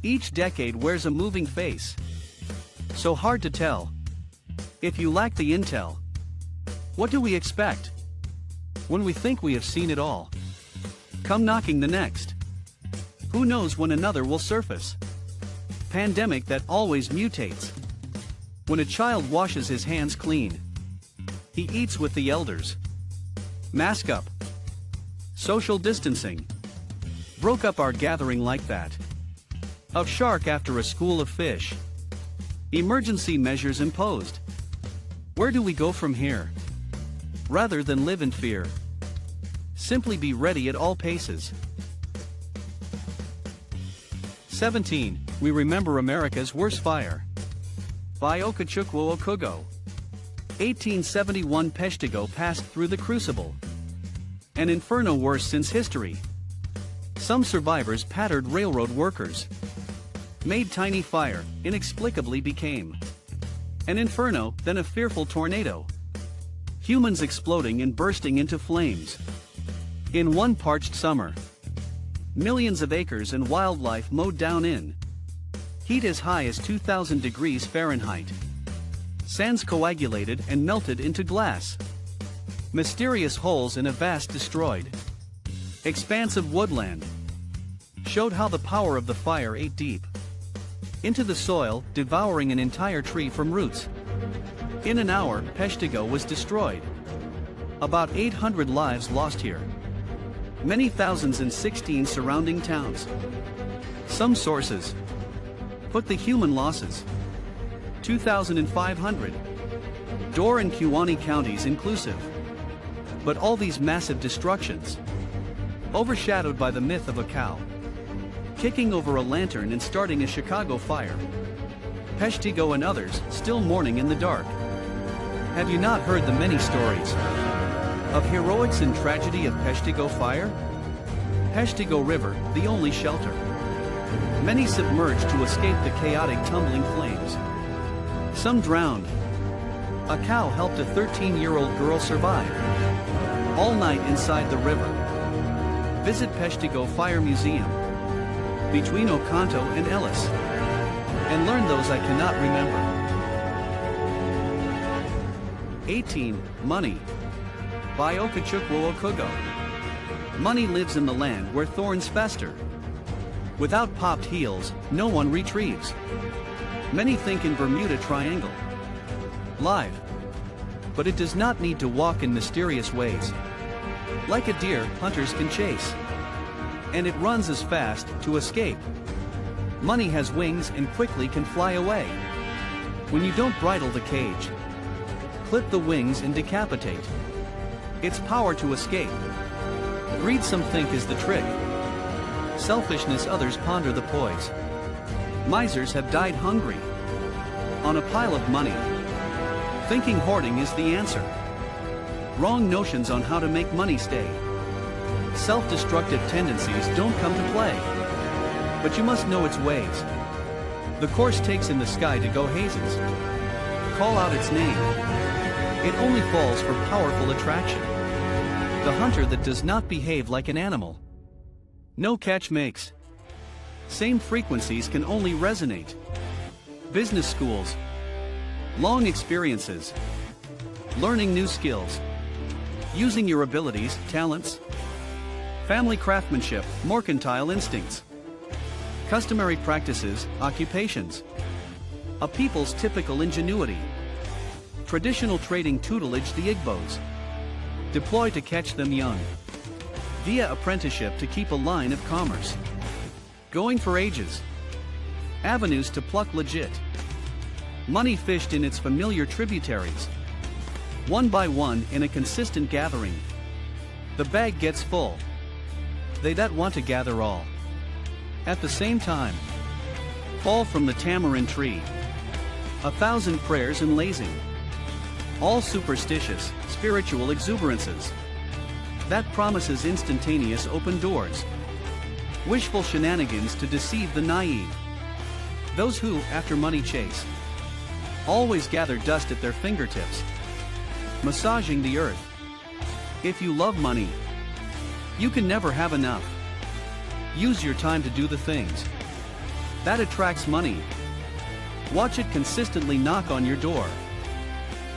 Each decade wears a moving face. So hard to tell. If you lack the intel, what do we expect? When we think we have seen it all, come knocking the next. Who knows when another will surface? Pandemic that always mutates. When a child washes his hands clean, he eats with the elders. Mask up. Social distancing. Broke up our gathering like that. Of shark after a school of fish. Emergency measures imposed. Where do we go from here? Rather than live in fear, simply be ready at all paces. 17. We remember America's worst fire. By Okechukwu Okugo. 1871 Peshtigo passed through the crucible. An inferno worse since history. Some survivors pattered railroad workers. Made tiny fire, inexplicably became an inferno, then a fearful tornado. Humans exploding and bursting into flames. In one parched summer. Millions of acres and wildlife mowed down in heat as high as 2,000 degrees Fahrenheit. Sands coagulated and melted into glass. Mysterious holes in a vast destroyed expanse of woodland showed how the power of the fire ate deep into the soil, devouring an entire tree from roots. In an hour, Peshtigo was destroyed. About 800 lives lost here. Many thousands in 16 surrounding towns. Some sources put the human losses 2,500. Door and Kewaunee counties inclusive. But all these massive destructions, overshadowed by the myth of a cow kicking over a lantern and starting a Chicago fire. Peshtigo and others still mourning in the dark. Have you not heard the many stories of heroics and tragedy of Peshtigo fire? Peshtigo River, the only shelter. Many submerged to escape the chaotic tumbling flames. Some drowned. A cow helped a 13-year-old girl survive. All night inside the river. Visit Peshtigo Fire Museum between Oconto and Ellis and learn those I cannot remember. 18. Money by Okechukwu Okugo. Money lives in the land where thorns fester. Without popped heels, no one retrieves. Many think in Bermuda Triangle. Live. But it does not need to walk in mysterious ways. Like a deer, hunters can chase. And it runs as fast to escape. Money has wings and quickly can fly away. When you don't bridle the cage, clip the wings and decapitate. Its power to escape. Greed some think is the trick. Selfishness others ponder the poise. Misers have died hungry on a pile of money. Thinking hoarding is the answer. Wrong notions on how to make money stay. Self-destructive tendencies don't come to play. But you must know its ways. The course takes in the sky to go hazes. Call out its name. It only falls for powerful attraction. The hunter that does not behave like an animal. No catch makes. Same frequencies can only resonate. Business schools. Long experiences. Learning new skills. Using your abilities, talents. Family craftsmanship, mercantile instincts. Customary practices, occupations. A people's typical ingenuity. Traditional trading tutelage the Igbos. Deploy to catch them young. Via apprenticeship to keep a line of commerce. Going for ages. Avenues to pluck legit. Money fished in its familiar tributaries. One by one in a consistent gathering. The bag gets full. They that want to gather all. At the same time. Fall from the tamarind tree. 1,000 prayers and lazing. All superstitious, spiritual exuberances. That promises instantaneous open doors. Wishful shenanigans to deceive the naive. Those who, after money chase, always gather dust at their fingertips. Massaging the earth. If you love money, you can never have enough. Use your time to do the things that attracts money. Watch it consistently knock on your door.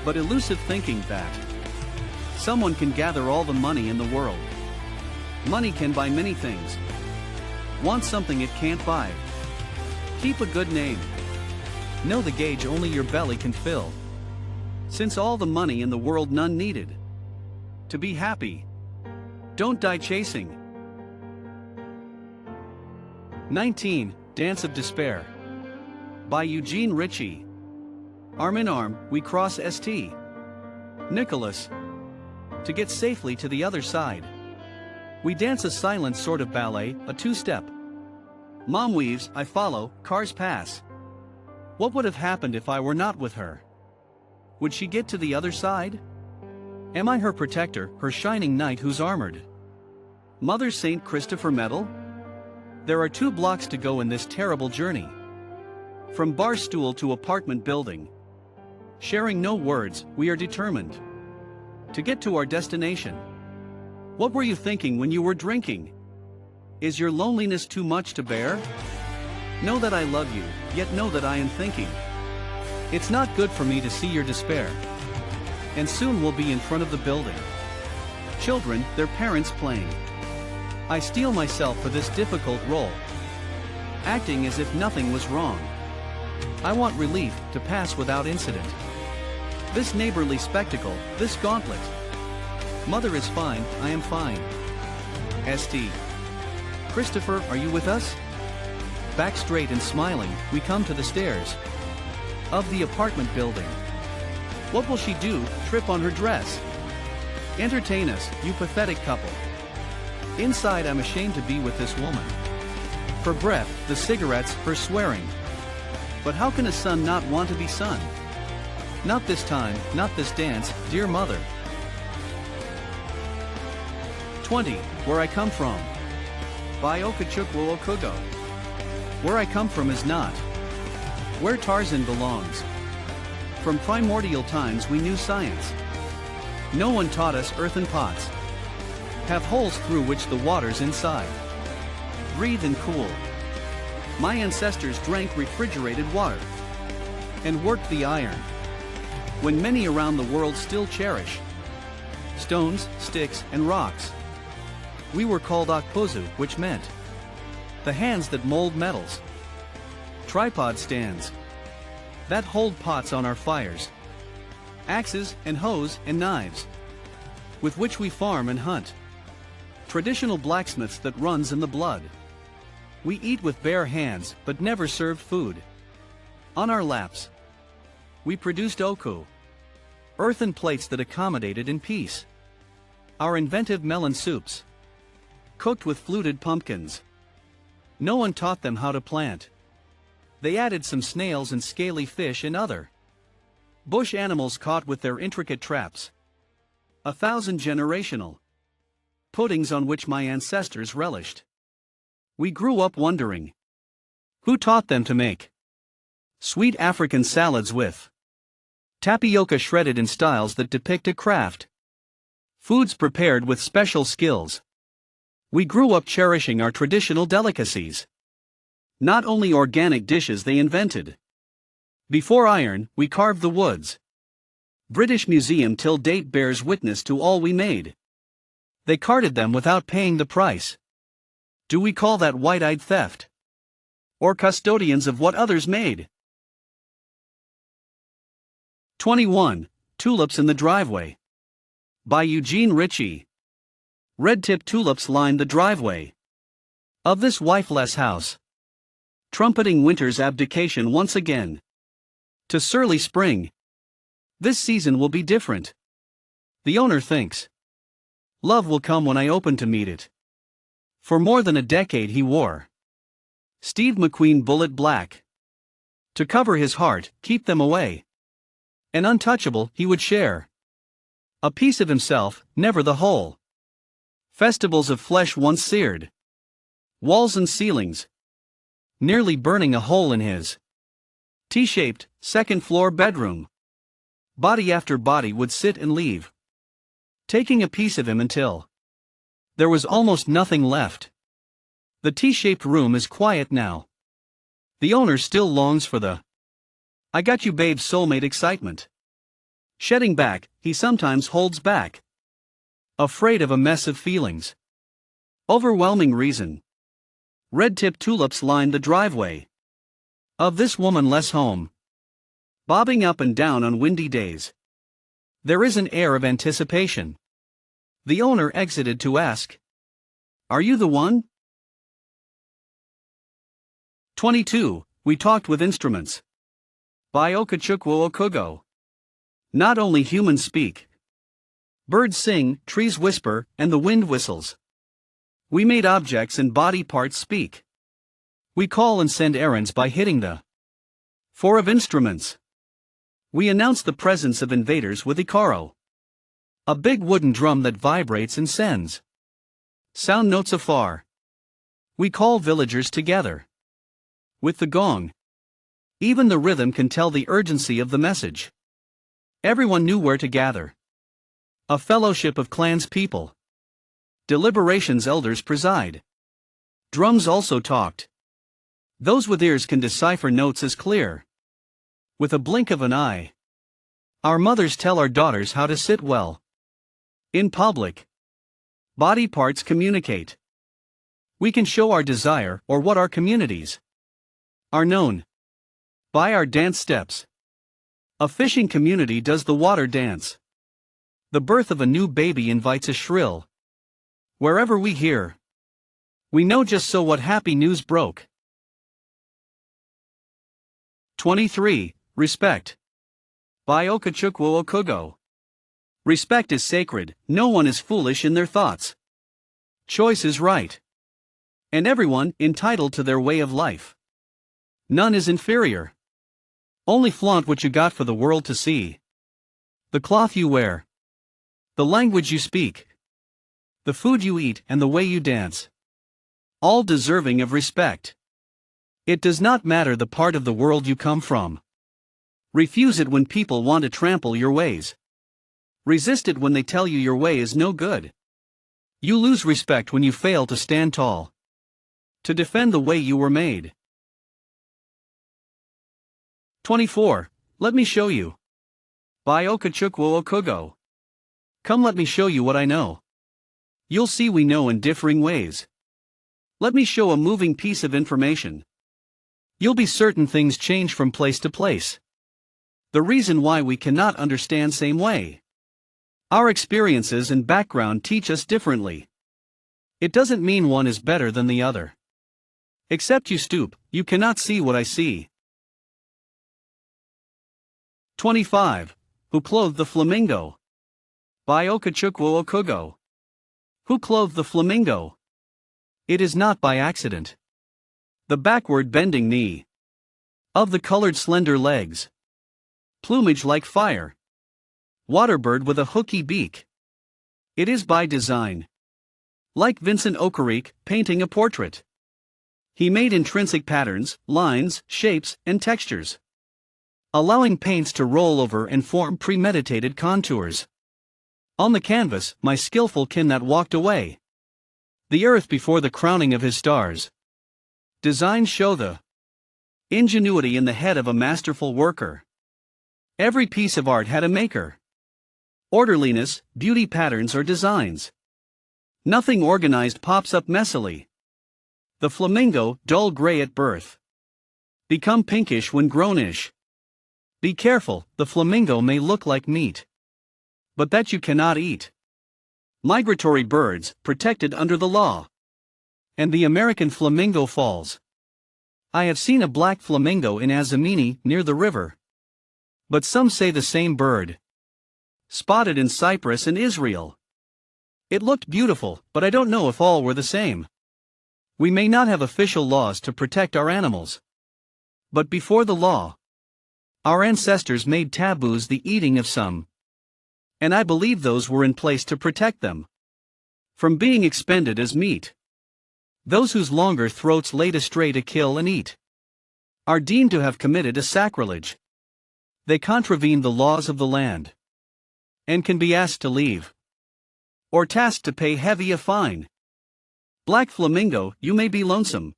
But elusive thinking that someone can gather all the money in the world. Money can buy many things. Want something it can't buy. Keep a good name. Know the gauge only your belly can fill. Since all the money in the world none needed. To be happy. Don't die chasing. 19. Dance of Despair by Eugene Ritche. Arm in arm, we cross St. Nicholas to get safely to the other side. We dance a silent sort of ballet, a two-step. Mom weaves, I follow, cars pass. What would have happened if I were not with her? Would she get to the other side? Am I her protector, her shining knight who's armored? Mother St. Christopher Medal? There are 2 blocks to go in this terrible journey. From bar stool to apartment building. Sharing no words, we are determined to get to our destination. What were you thinking when you were drinking? Is your loneliness too much to bear? Know that I love you, yet know that I am thinking. It's not good for me to see your despair. And soon we'll be in front of the building. Children, their parents playing. I steel myself for this difficult role. Acting as if nothing was wrong. I want relief to pass without incident. This neighborly spectacle, this gauntlet. Mother is fine, I am fine. St. Christopher, are you with us? Back straight and smiling, we come to the stairs of the apartment building. What will she do, trip on her dress? Entertain us, you pathetic couple. Inside I'm ashamed to be with this woman. Her breath, the cigarettes, her swearing. But how can a son not want to be son? Not this time, not this dance, dear mother. 20. Where I come from. By Okechukwu Okugo. Where I come from is not where Tarzan belongs. From primordial times we knew science. No one taught us earthen pots have holes through which the waters inside breathe and cool. My ancestors drank refrigerated water and worked the iron, when many around the world still cherish stones, sticks, and rocks. We were called Okpozu, which meant the hands that mold metals. Tripod stands that hold pots on our fires. Axes and hoes and knives with which we farm and hunt. Traditional blacksmiths that runs in the blood. We eat with bare hands but never served food on our laps. We produced oku, earthen plates that accommodated in peace. Our inventive melon soups, cooked with fluted pumpkins. No one taught them how to plant. They added some snails and scaly fish and other bush animals caught with their intricate traps. 1,000 generational puddings on which my ancestors relished. We grew up wondering who taught them to make sweet African salads with tapioca shredded in styles that depict a craft. Foods prepared with special skills. We grew up cherishing our traditional delicacies. Not only organic dishes they invented. Before iron, we carved the woods. British Museum till date bears witness to all we made. They carted them without paying the price. Do we call that white-eyed theft? Or custodians of what others made? 21. Tulips in the Driveway. By Eugene Ritche. Red-tip tulips lined the driveway of this wifeless house, trumpeting winter's abdication once again to surly spring. This season will be different. The owner thinks. Love will come when I open to meet it. For more than a decade he wore Steve McQueen bullet black to cover his heart, keep them away. An untouchable he would share a piece of himself, never the whole. Festivals of flesh once seared walls and ceilings, nearly burning a hole in his T-shaped, second-floor bedroom. Body after body would sit and leave, taking a piece of him until there was almost nothing left. The T-shaped room is quiet now. The owner still longs for the I got you babe soulmate excitement. Shedding back, he sometimes holds back, afraid of a mess of feelings. Overwhelming reason. Red-tip tulips lined the driveway of this womanless home, bobbing up and down on windy days. There is an air of anticipation. The owner exited to ask, "Are you the one?" 22. We talked with instruments. By Okechukwu Okugo. Not only humans speak. Birds sing, trees whisper, and the wind whistles. We made objects and body parts speak. We call and send errands by hitting the four of instruments. We announce the presence of invaders with ikaro, a big wooden drum that vibrates and sends sound notes afar. We call villagers together with the gong. Even the rhythm can tell the urgency of the message. Everyone knew where to gather. A fellowship of clanspeople. Deliberations elders preside. Drums also talked. Those with ears can decipher notes as clear. With a blink of an eye. Our mothers tell our daughters how to sit well. In public. Body parts communicate. We can show our desire or what our communities are known by our dance steps. A fishing community does the water dance. The birth of a new baby invites a shrill. Wherever we hear, we know just so what happy news broke. 23. Respect. By Okechukwu Okugo. Respect is sacred, no one is foolish in their thoughts. Choice is right. And everyone entitled to their way of life. None is inferior. Only flaunt what you got for the world to see. The cloth you wear. The language you speak. The food you eat and the way you dance. All deserving of respect. It does not matter the part of the world you come from. Refuse it when people want to trample your ways. Resist it when they tell you your way is no good. You lose respect when you fail to stand tall. To defend the way you were made. 24. Let me show you. By Okechukwu Okugo. Come, let me show you what I know. You'll see we know in differing ways. Let me show a moving piece of information. You'll be certain things change from place to place. The reason why we cannot understand same way. Our experiences and background teach us differently. It doesn't mean one is better than the other. Except you stoop, you cannot see what I see. 25. Who clothed the flamingo? By Okechukwu Okugo. Who clothed the flamingo? It is not by accident. The backward bending knee. Of the colored slender legs. Plumage like fire. Waterbird with a hooky beak. It is by design. Like Vincent Okechukwu painting a portrait. He made intrinsic patterns, lines, shapes, and textures. Allowing paints to roll over and form premeditated contours. On the canvas, my skillful kin that walked away. The earth before the crowning of his stars. Designs show the ingenuity in the head of a masterful worker. Every piece of art had a maker. Orderliness, beauty patterns or designs. Nothing organized pops up messily. The flamingo, dull gray at birth. Become pinkish when grownish. Be careful, the flamingo may look like meat. But that you cannot eat. Migratory birds, protected under the law. And the American flamingo falls. I have seen a black flamingo in Azamini, near the river. But some say the same bird. Spotted in Cyprus and Israel. It looked beautiful, but I don't know if all were the same. We may not have official laws to protect our animals. But before the law, our ancestors made taboos the eating of some. And I believe those were in place to protect them from being expended as meat. Those whose longer throats laid astray to kill and eat are deemed to have committed a sacrilege. They contravene the laws of the land and can be asked to leave or tasked to pay heavy a fine. Black flamingo, you may be lonesome.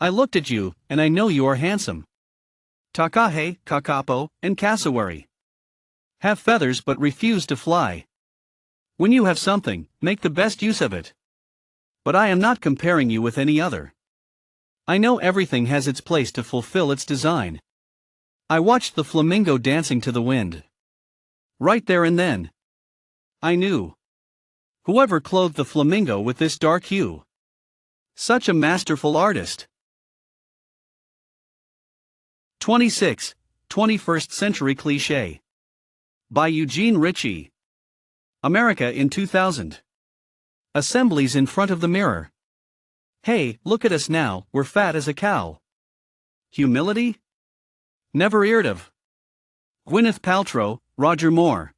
I looked at you, and I know you are handsome. Takahe, kakapo, and cassowary have feathers but refuse to fly. When you have something, make the best use of it. But I am not comparing you with any other. I know everything has its place to fulfill its design. I watched the flamingo dancing to the wind. Right there and then, I knew. Whoever clothed the flamingo with this dark hue. Such a masterful artist. 26. 21st Century Cliché. By Eugene Ritche. America in 2000. Assemblies in front of the mirror. Hey, look at us now, we're fat as a cow. Humility? Never heard of. Gwyneth Paltrow, Roger Moore.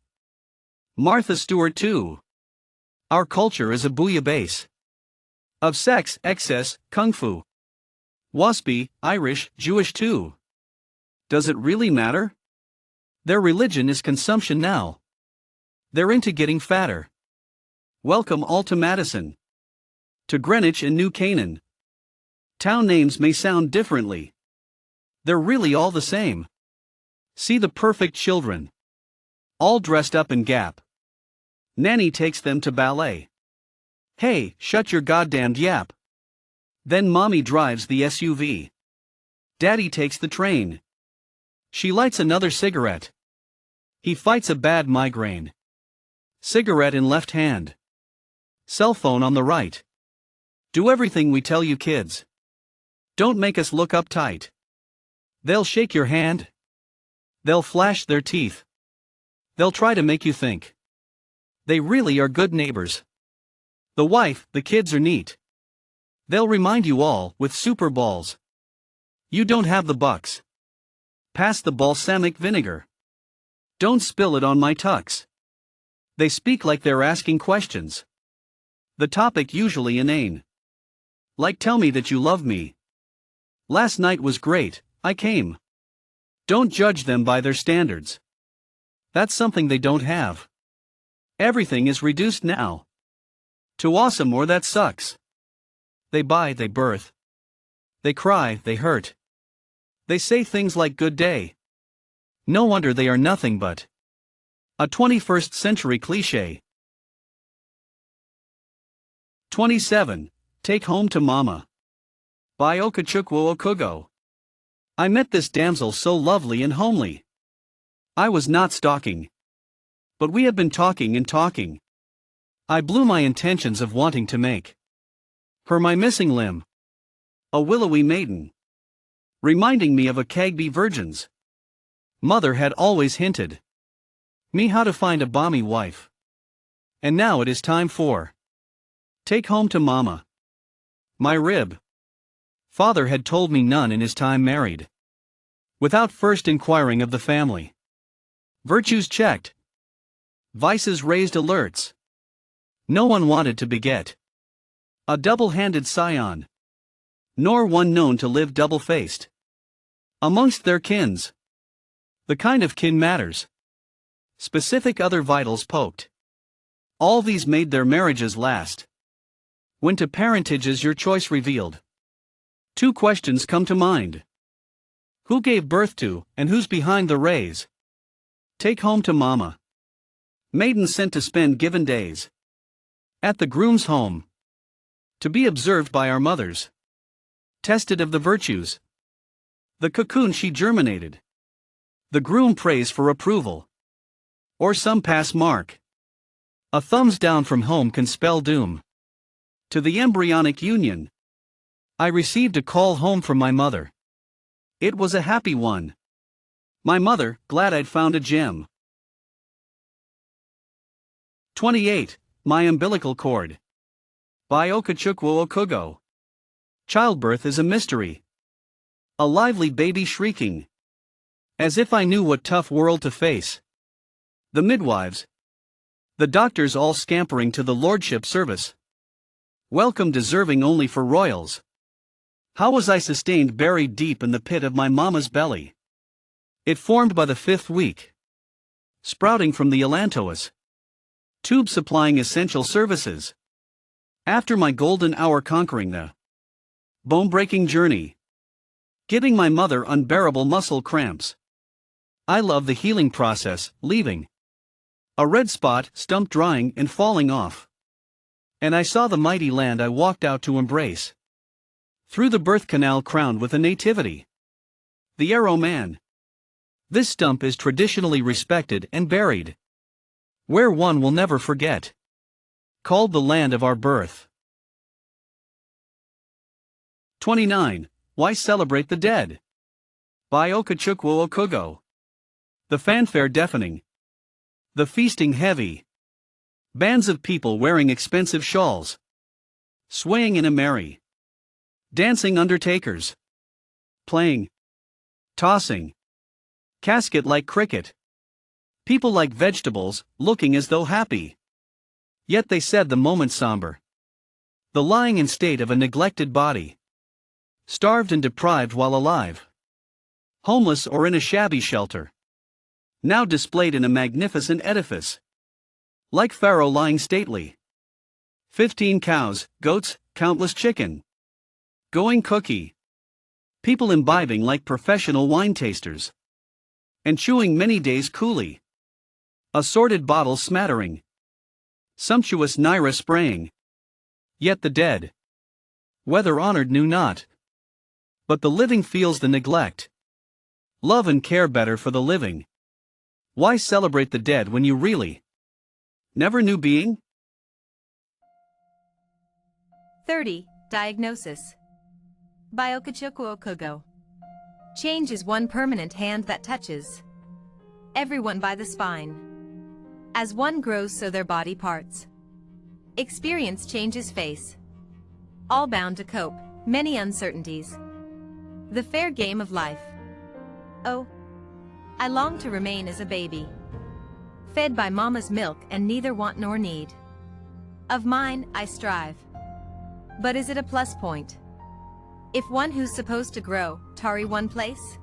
Martha Stewart too. Our culture is a bouillabaisse of sex, excess, kung fu. Waspy, Irish, Jewish too. Does it really matter? Their religion is consumption now. They're into getting fatter. Welcome all to Madison. To Greenwich and New Canaan. Town names may sound differently. They're really all the same. See the perfect children. All dressed up in Gap. Nanny takes them to ballet. Hey, shut your goddamned yap. Then mommy drives the SUV. Daddy takes the train. She lights another cigarette. He fights a bad migraine. Cigarette in left hand. Cell phone on the right. Do everything we tell you, kids. Don't make us look uptight. They'll shake your hand. They'll flash their teeth. They'll try to make you think. They really are good neighbors. The wife, the kids are neat. They'll remind you all, with super balls. You don't have the bucks. Pass the balsamic vinegar. Don't spill it on my tux. They speak like they're asking questions. The topic usually inane. Like, tell me that you love me. Last night was great, I came. Don't judge them by their standards. That's something they don't have. Everything is reduced now. To awesome or that sucks. They buy, they birth. They cry, they hurt. They say things like good day. No wonder they are nothing but a 21st century cliché. 27. Take Home to Mama. By Okechukwu Okugo. I met this damsel so lovely and homely. I was not stalking. But we had been talking and talking. I blew my intentions of wanting to make her my missing limb. A willowy maiden. Reminding me of a Kagbe virgins. Mother had always hinted me how to find a balmy wife. And now it is time for take home to mama. My rib. Father had told me none in his time married. Without first inquiring of the family. Virtues checked. Vices raised alerts. No one wanted to beget a double-handed scion. Nor one known to live double-faced amongst their kins. The kind of kin matters. Specific other vitals poked. All these made their marriages last. When to parentage is your choice revealed, two questions come to mind. Who gave birth to, and who's behind the rays? Take home to mama. Maiden sent to spend given days at the groom's home, to be observed by our mothers, tested of the virtues. The cocoon she germinated. The groom prays for approval. Or some pass mark. A thumbs down from home can spell doom. To the embryonic union. I received a call home from my mother. It was a happy one. My mother, glad I'd found a gem. 28. My umbilical cord. By Okechukwu Okugo. Childbirth is a mystery. A lively baby shrieking. As if I knew what tough world to face. The midwives. The doctors all scampering to the lordship service. Welcome deserving only for royals. How was I sustained buried deep in the pit of my mama's belly? It formed by the 5th week. Sprouting from the allantois. Tube supplying essential services. After my golden hour conquering the bone-breaking journey. Giving my mother unbearable muscle cramps. I love the healing process, leaving a red spot, stump drying and falling off. And I saw the mighty land I walked out to embrace. Through the birth canal crowned with a nativity. The Arrow Man. This stump is traditionally respected and buried. Where one will never forget. Called the land of our birth. 29. Why celebrate the dead? By Okechukwu Okugo. The fanfare deafening. The feasting heavy. Bands of people wearing expensive shawls. Swaying in a merry. Dancing undertakers. Playing. Tossing. Casket like cricket. People like vegetables, looking as though happy. Yet they said the moment somber. The lying in state of a neglected body. Starved and deprived while alive. Homeless or in a shabby shelter. Now displayed in a magnificent edifice. Like Pharaoh lying stately. 15 cows, goats, countless chicken. Going cookie. People imbibing like professional wine tasters. and chewing many days coolly. Assorted bottles smattering. Sumptuous Naira spraying. Yet the dead, whether honored knew not. But the living feels the neglect. Love and care better for the living. Why celebrate the dead when you really never knew being? 30. Diagnosis. By Okechukwu Okugo. Change is one permanent hand that touches everyone by the spine. As one grows, so their body parts. Experience changes face. All bound to cope, many uncertainties. The fair game of life. Oh, I long to remain as a baby, fed by mama's milk and neither want nor need. Of mine, I strive. But is it a plus point? If one who's supposed to grow, tarry one place?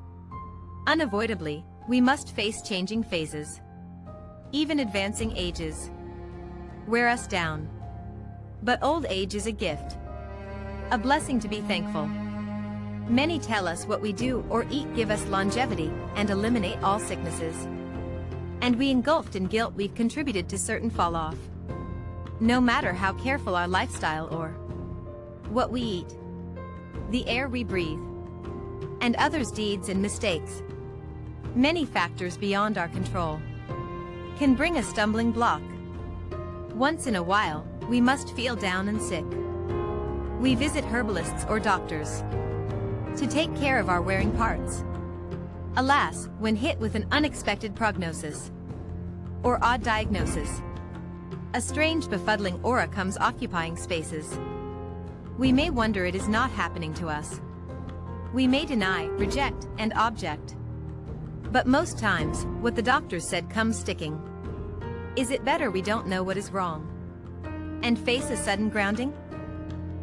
Unavoidably, we must face changing phases. Even advancing ages wear us down. But old age is a gift, a blessing to be thankful. Many tell us what we do or eat give us longevity and eliminate all sicknesses. And we engulfed in guilt we've contributed to certain fall off. No matter how careful our lifestyle or what we eat, the air we breathe, and others' deeds and mistakes, many factors beyond our control can bring a stumbling block. Once in a while, we must feel down and sick. We visit herbalists or doctors to take care of our wearing parts. Alas, when hit with an unexpected prognosis or odd diagnosis, a strange befuddling aura comes occupying spaces. We may wonder it is not happening to us. We may deny, reject, and object. But most times, what the doctors said comes sticking. Is it better we don't know what is wrong and face a sudden grounding?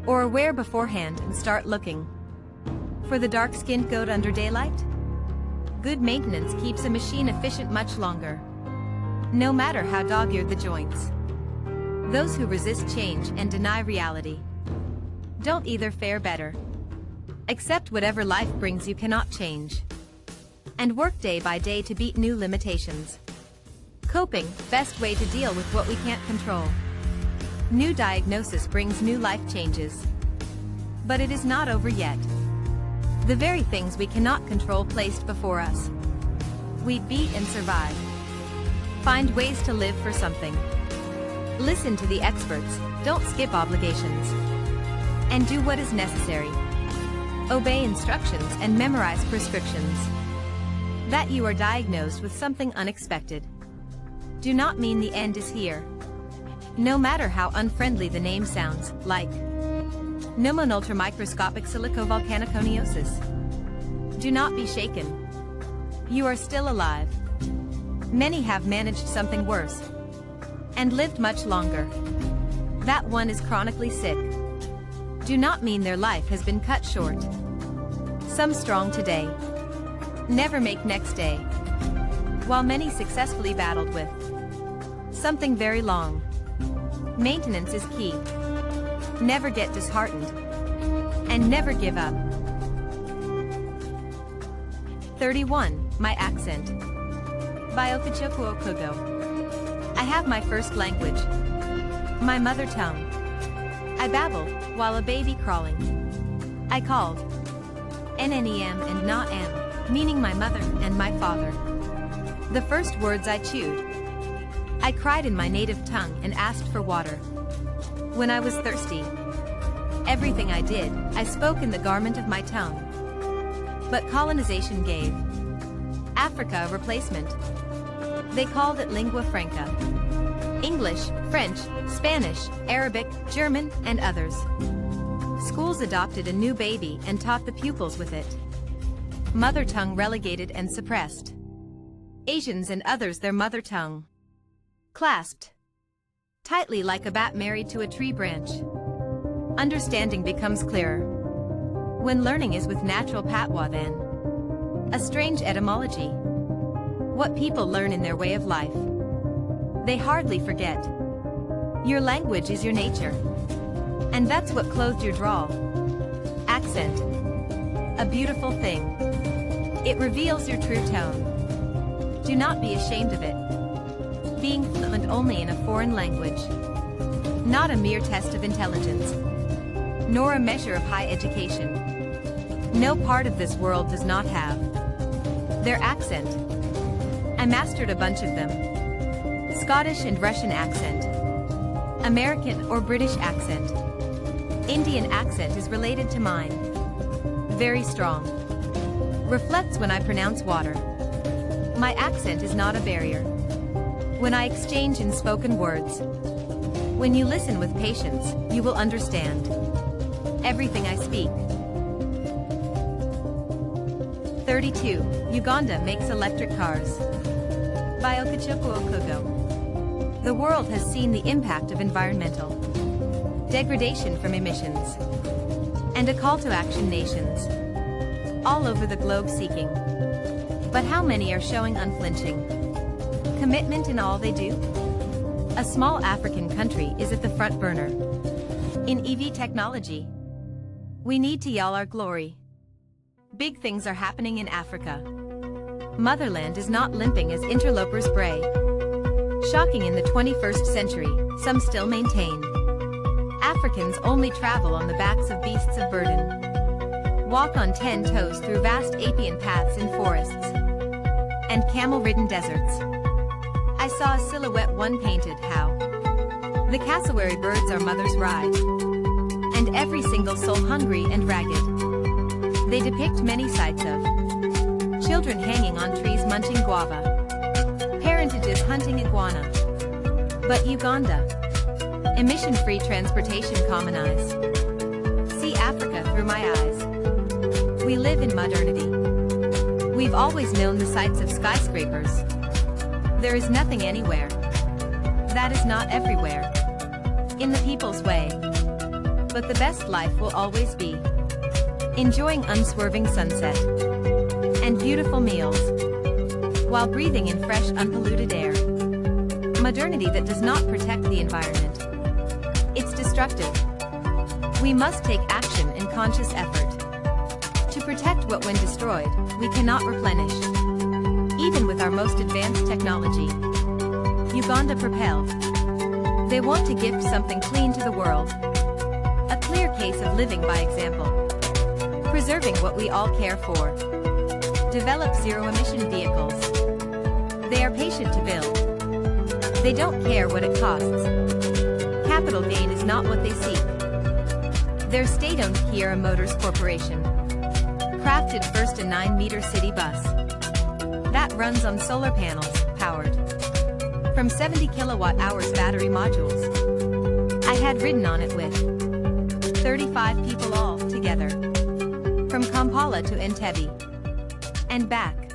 Or aware beforehand and start looking for the dark-skinned goat under daylight? Good maintenance keeps a machine efficient much longer, no matter how dog-eared the joints. Those who resist change and deny reality don't either fare better. Accept whatever life brings you cannot change, and work day by day to beat new limitations. Coping, best way to deal with what we can't control. New diagnosis brings new life changes. But it is not over yet. The very things we cannot control placed before us, we beat and survive. Find ways to live for something. Listen to the experts, don't skip obligations. And do what is necessary. Obey instructions and memorize prescriptions. That you are diagnosed with something unexpected do not mean the end is here. No matter how unfriendly the name sounds, like pneumonultramicroscopic silicovolcanoconiosis. Do not be shaken. You are still alive. Many have managed something worse and lived much longer. That one is chronically sick. Do not mean their life has been cut short. Some strong today never make next day, while many successfully battled with something very long. Maintenance is key. Never get disheartened, and never give up. 31. My Accent. By Okechukwu Okugo. I have my first language, my mother tongue. I babbled while a baby crawling. I called NNEM and not am, meaning my mother and my father. The first words I chewed. I cried in my native tongue and asked for water. When I was thirsty, everything I did, I spoke in the garment of my tongue. But colonization gave Africa a replacement. They called it lingua franca. English, French, Spanish, Arabic, German, and others. Schools adopted a new baby and taught the pupils with it. Mother tongue relegated and suppressed. Asians and others their mother tongue clasped tightly like a bat married to a tree branch. Understanding becomes clearer when learning is with natural patois then. A strange etymology. What people learn in their way of life, they hardly forget. Your language is your nature, and that's what clothed your drawl. Accent. A beautiful thing. It reveals your true tone. Do not be ashamed of it. Being fluent only in a foreign language. Not a mere test of intelligence, nor a measure of high education. No part of this world does not have their accent. I mastered a bunch of them. Scottish and Russian accent, American or British accent. Indian accent is related to mine. Very strong. Reflects when I pronounce water. My accent is not a barrier. When I exchange in spoken words. When you listen with patience, you will understand everything I speak. 32. Uganda makes electric cars. By Okechukwu Okugo. The world has seen the impact of environmental degradation from emissions, and a call to action nations all over the globe seeking. But how many are showing unflinching commitment in all they do? A small African country is at the front burner in EV technology. We need to yell our glory. Big things are happening in Africa. Motherland is not limping as interlopers bray. Shocking in the 21st century, some still maintain Africans only travel on the backs of beasts of burden. Walk on 10 toes through vast apian paths in forests and camel-ridden deserts. I saw a silhouette one painted how the cassowary birds are mother's ride, and every single soul hungry and ragged. They depict many sights of children hanging on trees munching guava, parentages hunting iguana. But Uganda, emission-free transportation commonized. See Africa through my eyes. We live in modernity. We've always known the sights of skyscrapers. There is nothing anywhere that is not everywhere in the people's way. But the best life will always be enjoying unswerving sunset and beautiful meals while breathing in fresh unpolluted air. Modernity that does not protect the environment, it's destructive. We must take action and conscious effort to protect what when destroyed, we cannot replenish. Even with our most advanced technology, Uganda propelled. They want to gift something clean to the world. A clear case of living by example. Preserving what we all care for. Develop zero-emission vehicles. They are patient to build. They don't care what it costs. Capital gain is not what they seek. Their state-owned Kiera Motors Corporation crafted first a 9-meter city bus that runs on solar panels, powered from 70 kilowatt-hours battery modules. I had ridden on it with 35 people all together, from Kampala to Entebbe and back.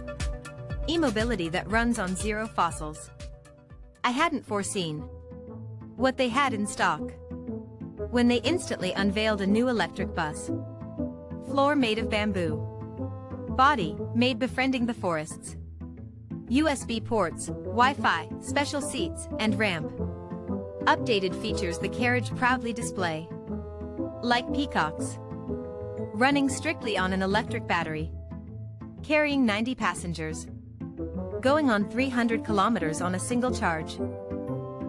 E-mobility that runs on zero fossils. I hadn't foreseen what they had in stock when they instantly unveiled a new electric bus. Floor made of bamboo. Body made befriending the forests. USB ports, Wi-Fi, special seats, and ramp. Updated features the carriage proudly display. Like peacocks. Running strictly on an electric battery. Carrying 90 passengers. Going on 300 kilometers on a single charge.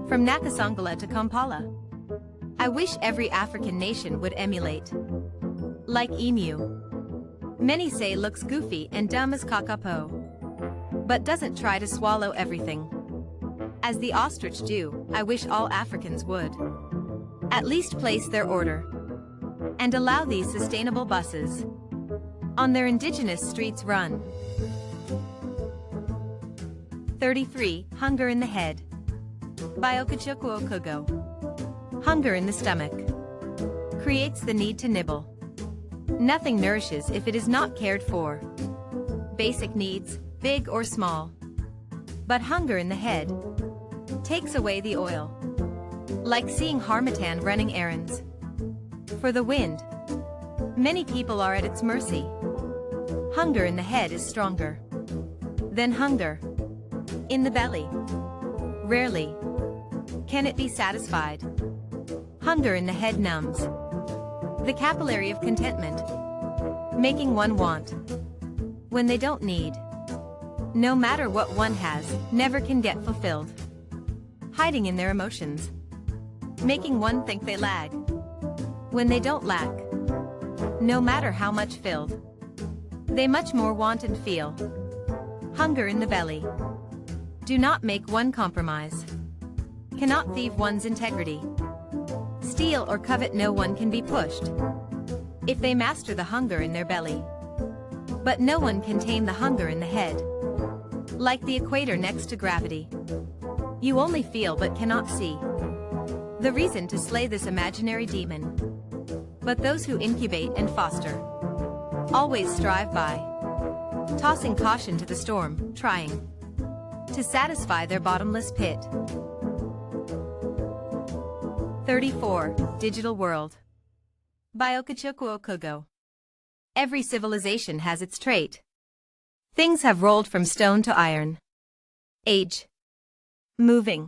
From Nakasongala to Kampala. I wish every African nation would emulate. Like emu. Many say looks goofy and dumb as kakapo, but doesn't try to swallow everything. As the ostrich do, I wish all Africans would at least place their order and allow these sustainable buses on their indigenous streets run. 33. Hunger in the Head. By Okechukwu Okugo. Hunger in the stomach creates the need to nibble. Nothing nourishes if it is not cared for. Basic needs, big or small. But hunger in the head takes away the oil. Like seeing Harmattan running errands for the wind. Many people are at its mercy. Hunger in the head is stronger than hunger in the belly. Rarely can it be satisfied. Hunger in the head numbs the capillary of contentment, making one want when they don't need. No matter what one has, never can get fulfilled. Hiding in their emotions. Making one think they lag. When they don't lack. No matter how much filled. They much more want and feel. Hunger in the belly. Do not make one compromise. Cannot thieve one's integrity. Steal or covet, no one can be pushed. If they master the hunger in their belly. But no one can tame the hunger in the head. Like the equator next to gravity. You only feel but cannot see the reason to slay this imaginary demon. But those who incubate and foster always strive by tossing caution to the storm, trying to satisfy their bottomless pit. 34. Digital World by Okechukwu Okugo. Every civilization has its trait. Things have rolled from stone to iron. Age. Moving.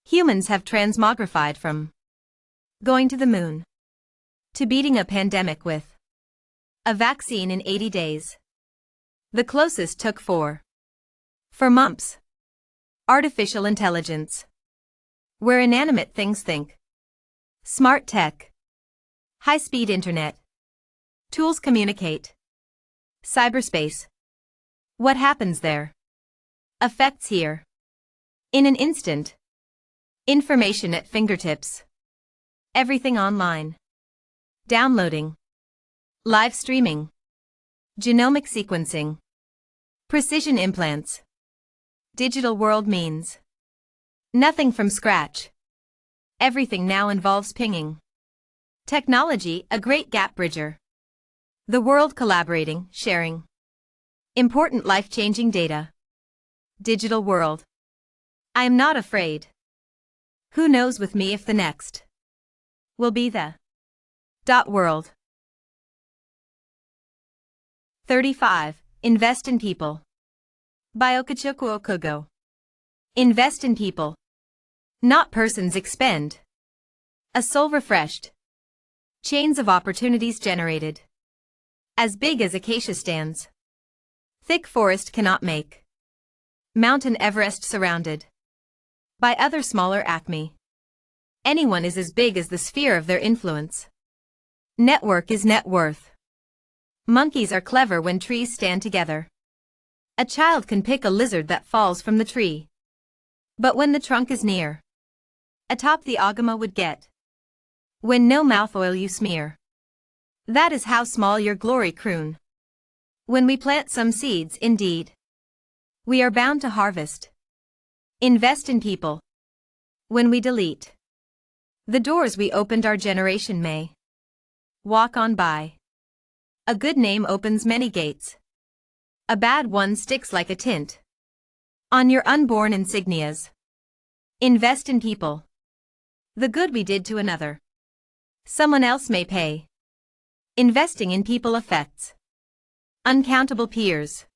Humans have transmogrified from going to the moon to beating a pandemic with a vaccine in 80 days. The closest took 4 months. Artificial intelligence. Where inanimate things think. Smart tech. High-speed internet. Tools communicate. Cyberspace. What happens there affects here. In an instant. Information at fingertips. Everything online. Downloading. Live streaming. Genomic sequencing. Precision implants. Digital world means nothing from scratch. Everything now involves pinging. Technology, a great gap bridger. The world collaborating, sharing. Important life-changing data. Digital world. I am not afraid. Who knows with me if the next will be the world. 35. Invest in people by Okechukwu Okugo. Invest in people. Not persons. Expend a soul refreshed. Chains of opportunities generated. As big as acacia stands. Thick forest cannot make. Mountain Everest surrounded by other smaller acme. Anyone is as big as the sphere of their influence. Network is net worth. Monkeys are clever when trees stand together. A child can pick a lizard that falls from the tree. But when the trunk is near, atop the agama would get. When no mouth oil you smear. That is how small your glory croon. When we plant some seeds, indeed, we are bound to harvest. Invest in people. When we delete the doors we opened, our generation may walk on by. A good name opens many gates. A bad one sticks like a tint on your unborn insignias. Invest in people. The good we did to another, someone else may pay. Investing in people affects uncountable peers.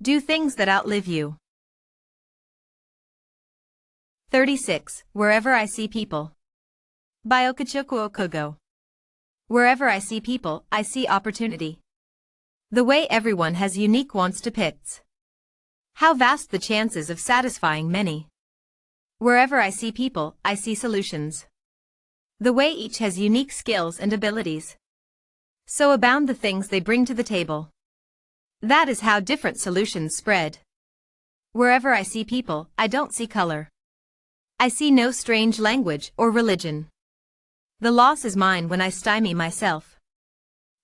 Do things that outlive you. 36. Wherever I see people by Okechukwu Okugo. Wherever I see people, I see opportunity. The way everyone has unique wants depicts how vast the chances of satisfying many. Wherever I see people, I see solutions. The way each has unique skills and abilities. So abound the things they bring to the table. That is how different solutions spread. Wherever I see people, I don't see color. I see no strange language or religion. The loss is mine when I stymie myself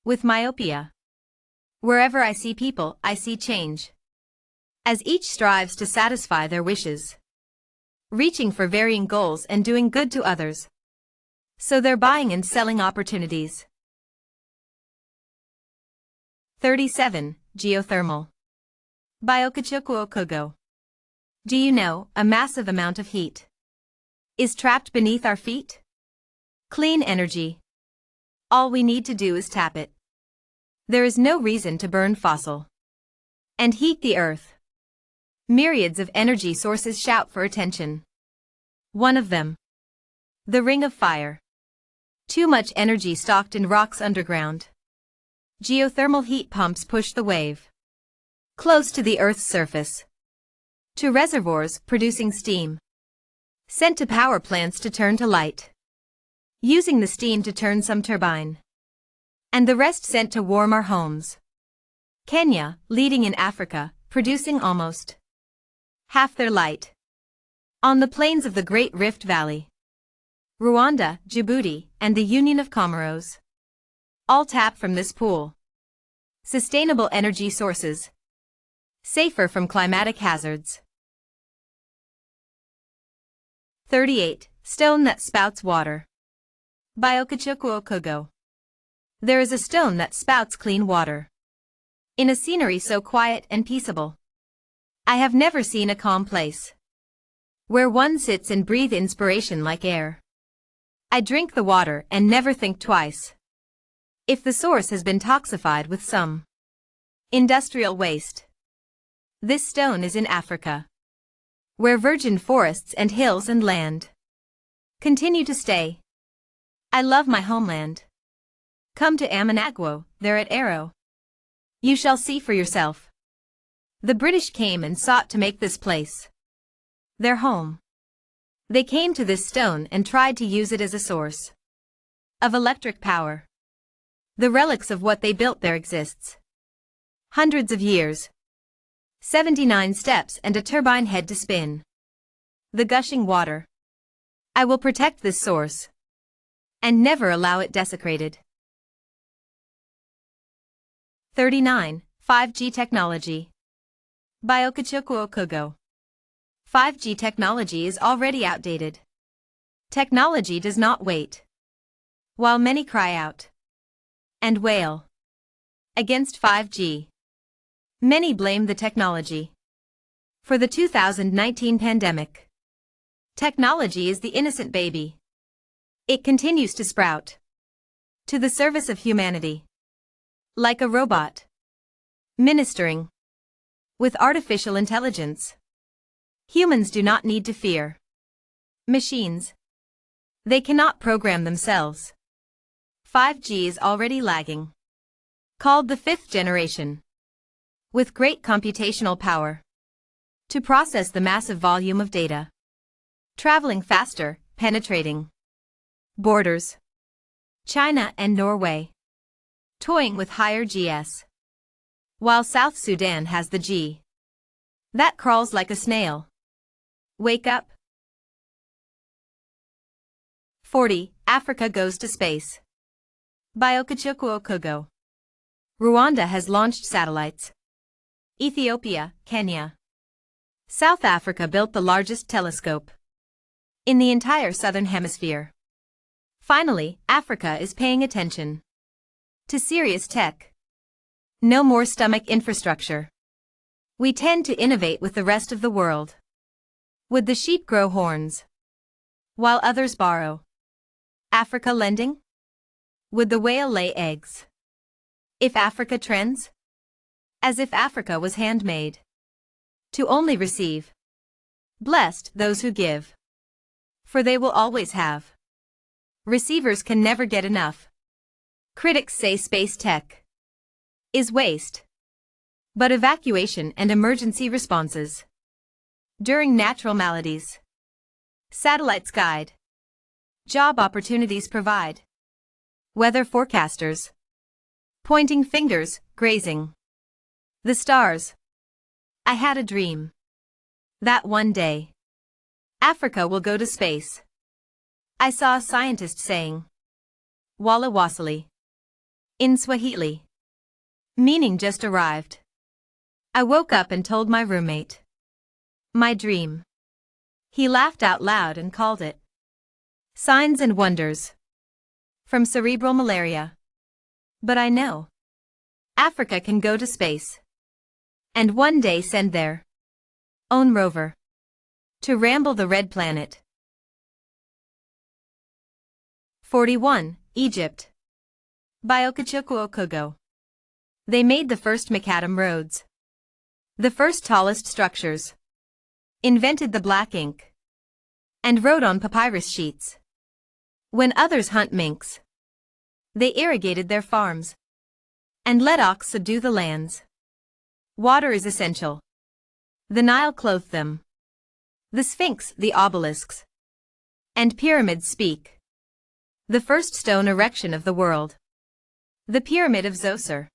with myopia. Wherever I see people, I see change. As each strives to satisfy their wishes, reaching for varying goals and doing good to others. So they're buying and selling opportunities. 37. Geothermal by Okechukwu Okugo. Do you know, a massive amount of heat is trapped beneath our feet? Clean energy. All we need to do is tap it. There is no reason to burn fossil and heat the earth. Myriads of energy sources shout for attention. One of them, the ring of fire. Too much energy stocked in rocks underground. Geothermal heat pumps push the wave close to the Earth's surface, to reservoirs producing steam, sent to power plants to turn to light, using the steam to turn some turbine, and the rest sent to warm our homes. Kenya, leading in Africa, producing almost half their light. On the plains of the Great Rift Valley, Rwanda, Djibouti, and the Union of Comoros all tap from this pool. Sustainable energy sources, safer from climatic hazards. 38. Stone that spouts water. By Okechukwu Okugo. There is a stone that spouts clean water. In a scenery so quiet and peaceable, I have never seen a calm place, where one sits and breathe inspiration like air. I drink the water and never think twice if the source has been toxified with some industrial waste. This stone is in Africa, where virgin forests and hills and land continue to stay. I love my homeland. Come to Amanagwo, there at Arrow. You shall see for yourself. The British came and sought to make this place their home. They came to this stone and tried to use it as a source of electric power. The relics of what they built there exists. Hundreds of years. 79 steps and a turbine head to spin the gushing water. I will protect this source and never allow it desecrated. 39. 5G technology. By Okechukwu Okugo. 5G technology is already outdated. Technology does not wait. While many cry out and wail against 5G, many blame the technology for the 2019 pandemic. Technology is the innocent baby. It continues to sprout to the service of humanity, like a robot, ministering with artificial intelligence. Humans do not need to fear machines. They cannot program themselves. 5G is already lagging, called the fifth generation, with great computational power to process the massive volume of data, traveling faster, penetrating borders. China and Norway toying with higher GS, while South Sudan has the G that crawls like a snail. Wake up. 40. Africa goes to space. By Okechukwu Okugo. Rwanda has launched satellites. Ethiopia, Kenya. South Africa built the largest telescope in the entire southern hemisphere. Finally, Africa is paying attention to serious tech. No more stomach infrastructure. We tend to innovate with the rest of the world. Would the sheep grow horns while others borrow? Africa lending? Would the whale lay eggs if Africa trends? As if Africa was handmade to only receive. Blessed those who give, for they will always have. Receivers can never get enough. Critics say space tech is waste, but evacuation and emergency responses during natural maladies. Satellites guide. Job opportunities provide. Weather forecasters. Pointing fingers, grazing the stars. I had a dream that one day Africa will go to space. I saw a scientist saying, Wala wasili, in Swahili, meaning just arrived. I woke up and told my roommate my dream. He laughed out loud and called it Signs and Wonders from cerebral malaria. But I know Africa can go to space and one day send their own rover to ramble the red planet. 41. Egypt. By Okechukwu Okugo. They made the first macadam roads, the first tallest structures, invented the black ink, and wrote on papyrus sheets. When others hunt minks, they irrigated their farms and let ox subdue the lands. Water is essential. The Nile clothed them. The Sphinx, the obelisks, and pyramids speak. The first stone erection of the world. The Pyramid of Zoser.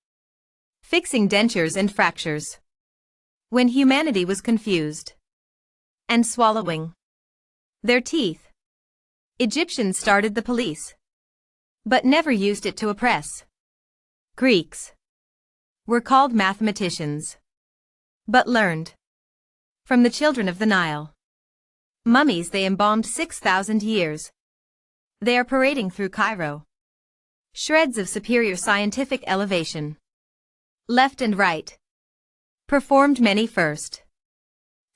Fixing dentures and fractures. When humanity was confused and swallowing their teeth, Egyptians started the police, but never used it to oppress. Greeks were called mathematicians, but learned from the children of the Nile. Mummies they embalmed 6,000 years. They are parading through Cairo. Shreds of superior scientific elevation. Left and right. Performed many first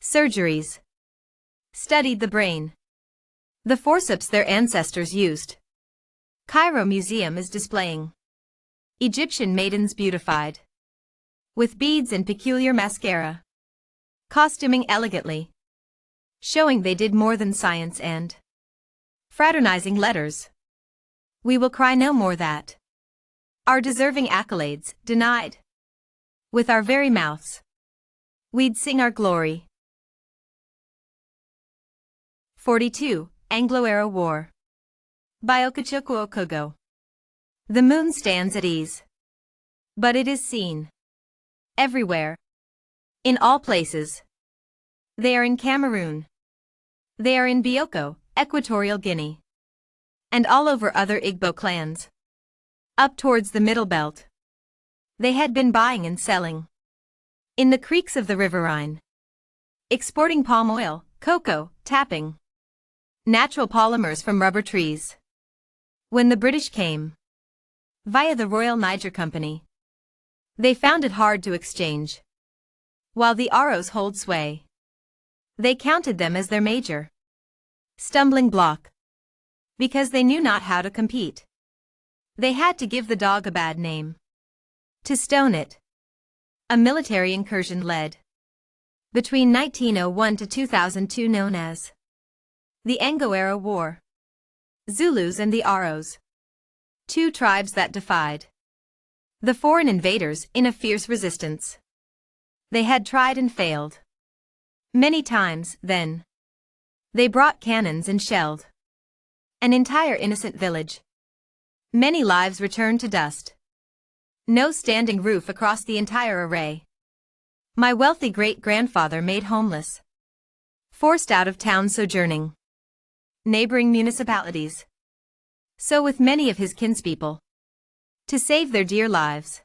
surgeries. Studied the brain. The forceps their ancestors used. Cairo Museum is displaying Egyptian maidens beautified with beads and peculiar mascara, costuming elegantly, showing they did more than science and fraternizing letters. We will cry no more that our deserving accolades denied. With our very mouths we'd sing our glory. 42. Anglo-Era War. By Okechukwu Okugo. The moon stands at ease, but it is seen everywhere, in all places. They are in Cameroon. They are in Bioko, Equatorial Guinea, and all over other Igbo clans. Up towards the Middle Belt. They had been buying and selling in the creeks of the riverine, exporting palm oil, cocoa, tapping natural polymers from rubber trees. When the British came, via the Royal Niger Company, they found it hard to exchange. While the Aros hold sway, they counted them as their major stumbling block, because they knew not how to compete. They had to give the dog a bad name, to stone it. A military incursion led between 1901 to 2002 known as the Anglo-Era War. Zulus and the Aros, two tribes that defied the foreign invaders in a fierce resistance. They had tried and failed many times. Then they brought cannons and shelled an entire innocent village. Many lives returned to dust. No standing roof across the entire array. My wealthy great-grandfather made homeless, forced out of town sojourning neighboring municipalities. So with many of his kinspeople, to save their dear lives,